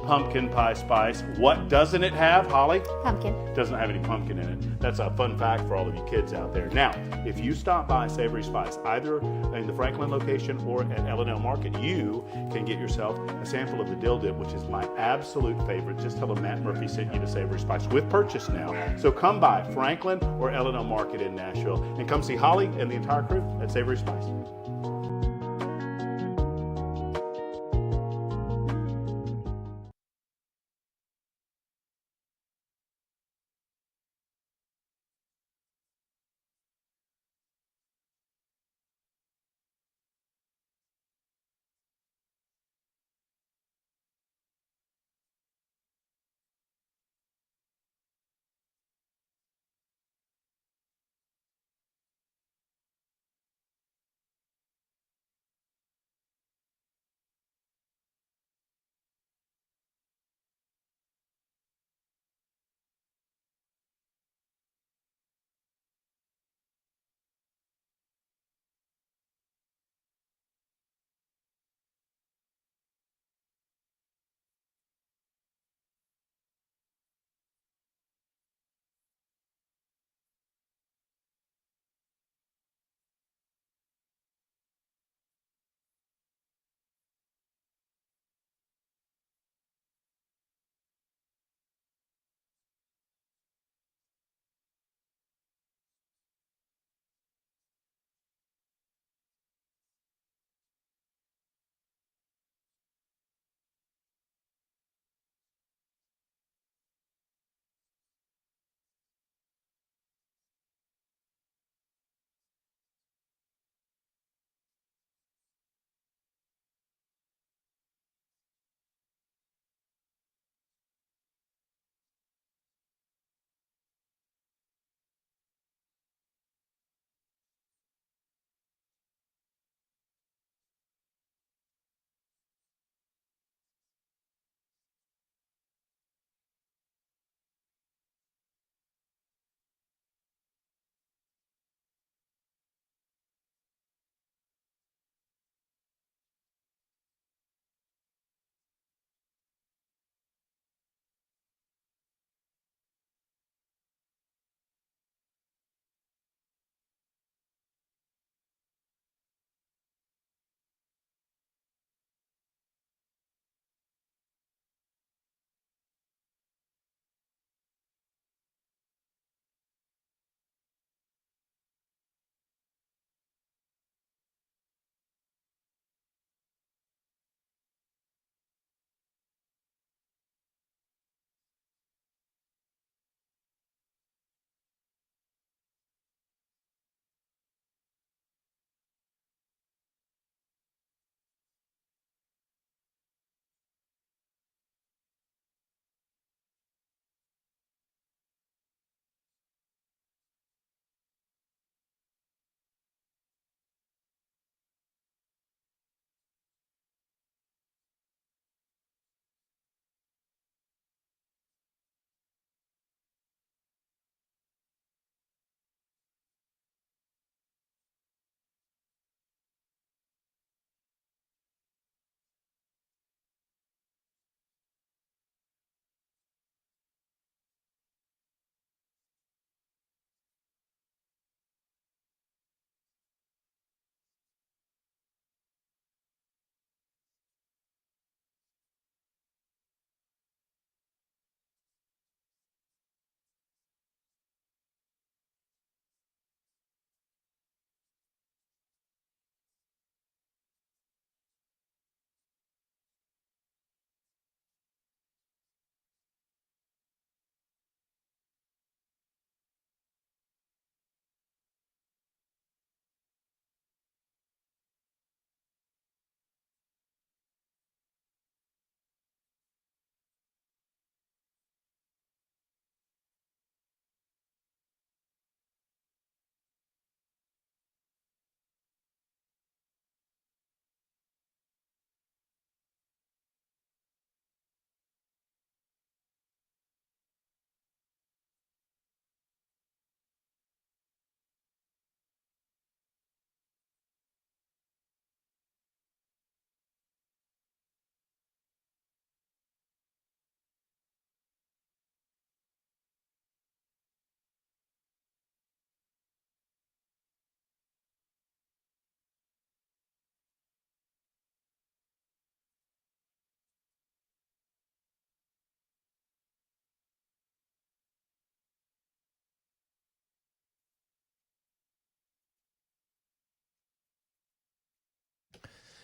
pumpkin pie spice. What doesn't it have, Holly? Pumpkin. Doesn't have any pumpkin in it. That's a fun fact for all of you kids out there. Now, if you stop by Savory Spice, either in the Franklin location or at L&L Market, you can get yourself a sample of the dill dip, which is my absolute favorite. Just tell them Matt Murphy sent you to Savory Spice with purchase now. So come by Franklin or L&L Market in Nashville and come see Holly and the entire crew at Savory Spice.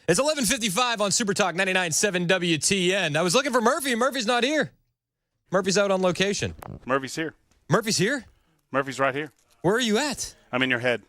It's 11:55 on Super Talk 99.7 WTN. I was looking for Murphy, and Murphy's not here. Murphy's out on location. Murphy's here. Murphy's here? Murphy's right here. Where are you at? I'm in your head.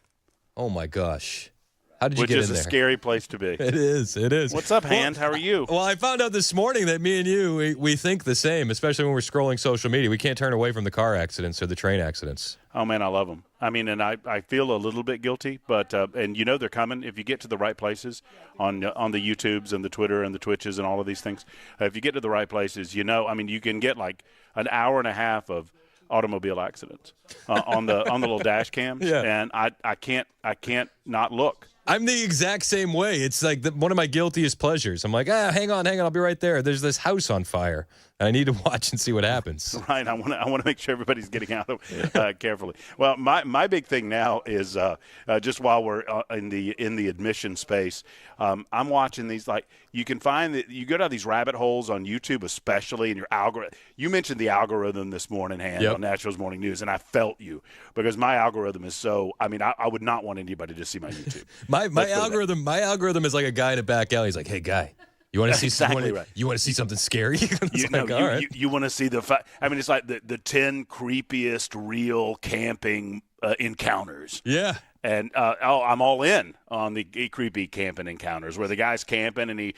Oh, my gosh. How did you get in there? Which is a scary place to be. It is. It is. What's up, Hand? How are you? Well, I found out this morning that me and you, we think the same, especially when we're scrolling social media. We can't turn away from the car accidents or the train accidents. Oh, man, I love them. I mean, and I feel a little bit guilty, but and they're coming. If you get to the right places on the YouTubes and the Twitter and the Twitches and all of these things, if you get to the right places, you can get like an hour and a half of automobile accidents on the little dash cams, and I can't not look. I'm the exact same way. It's like one of my guiltiest pleasures. I'm like, hang on, I'll be right there. There's this house on fire, and I need to watch and see what happens. Right. I want to make sure everybody's getting out of carefully. Well, my big thing now is just while we're in the admission space, I'm watching these. Like, you can find that you go down these rabbit holes on YouTube, especially in your algorithm. You mentioned the algorithm this morning, Hand, on Nashville's Morning News, and I felt you because my algorithm is so. I mean, I would not want anybody to see my YouTube. My algorithm is like a guy in a back alley. He's like, "Hey, guy, you want to see exactly right. You want to see something scary? You want to see I mean, it's like the 10 creepiest real camping encounters. Yeah. And I'm all in on the creepy camping encounters where the guy's camping and he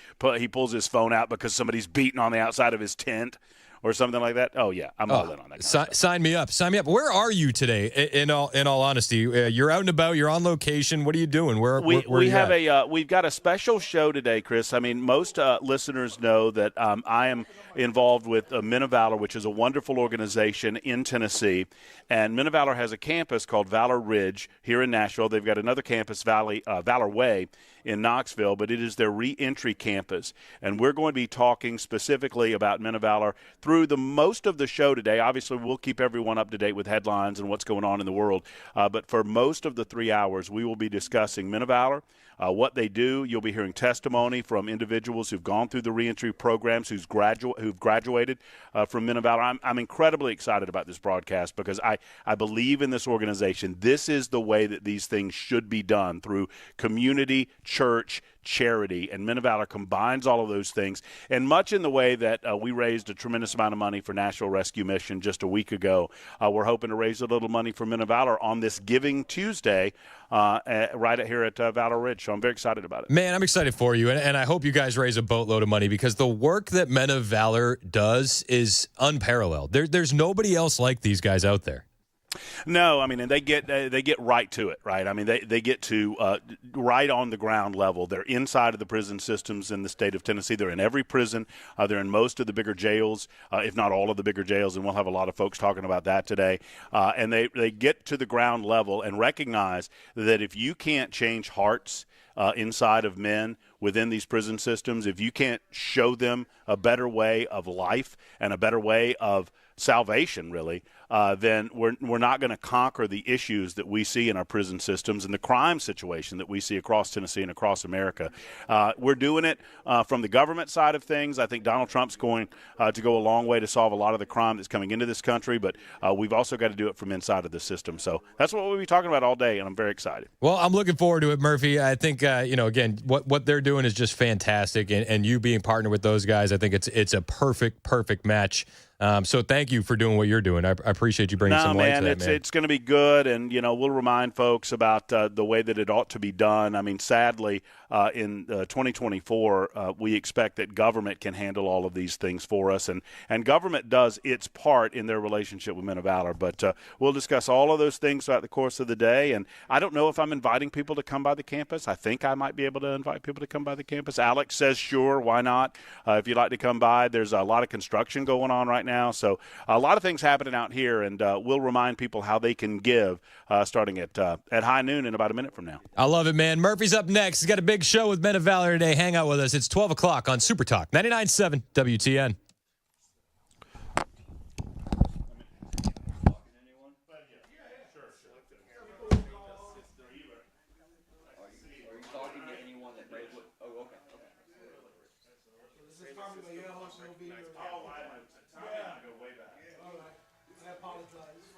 pulls his phone out because somebody's beating on the outside of his tent or something like that. Oh yeah, I'm all in on that. Sign me up. Sign me up. Where are you today? In all honesty, you're out and about. You're on location. What are you doing? We've got a special show today, Chris. I mean, most listeners know that I am involved with Men of Valor, which is a wonderful organization in Tennessee. And Men of Valor has a campus called Valor Ridge here in Nashville. They've got another campus, Valor Way, in Knoxville, but it is their re-entry campus. And we're going to be talking specifically about Men of Valor through the most of the show today. Obviously, we'll keep everyone up to date with headlines and what's going on in the world. But for most of the 3 hours, we will be discussing Men of Valor, what they do. You'll be hearing testimony from individuals who've gone through the reentry programs, who've graduated from Men of Valor. I'm incredibly excited about this broadcast because I believe in this organization. This is the way that these things should be done, through community, church, charity, and Men of Valor combines all of those things. And much in the way that we raised a tremendous amount of money for Nashville Rescue Mission just a week ago, we're hoping to raise a little money for Men of Valor on this Giving Tuesday right here at Valor Ridge. So I'm very excited about it. Man, I'm excited for you, and I hope you guys raise a boatload of money because the work that Men of Valor does is unparalleled. There's nobody else like these guys out there. No, I mean, and they get right to it, right? I mean, they get to right on the ground level. They're inside of the prison systems in the state of Tennessee. They're in every prison. They're in most of the bigger jails, if not all of the bigger jails, and we'll have a lot of folks talking about that today. And they get to the ground level and recognize that if you can't change hearts inside of men within these prison systems, if you can't show them a better way of life and a better way of salvation, really, then we're not going to conquer the issues that we see in our prison systems and the crime situation that we see across Tennessee and across America. We're doing it from the government side of things. I think Donald Trump's going to go a long way to solve a lot of the crime that's coming into this country, but we've also got to do it from inside of the system. So that's what we'll be talking about all day, and I'm very excited. Well, I'm looking forward to it, Murphy. I think, again, what they're doing is just fantastic, and you being partnered with those guys, I think it's a perfect match. So thank you for doing what you're doing. I appreciate you bringing some light to that, man. It's going to be good, and we'll remind folks about the way that it ought to be done. I mean, sadly, in 2024, we expect that government can handle all of these things for us, and government does its part in their relationship with Men of Valor. But we'll discuss all of those things throughout the course of the day, and I don't know if I'm inviting people to come by the campus. I think I might be able to invite people to come by the campus. Alex says, sure, why not? If you'd like to come by, there's a lot of construction going on right now, so a lot of things happening out here, and we'll remind people how they can give starting at high noon in about a minute from now. I love it, man. Murphy's up next. He's got a big show with Men of Valor today. Hang out with us. It's 12 o'clock on Super Talk 99.7 WTN. I apologize.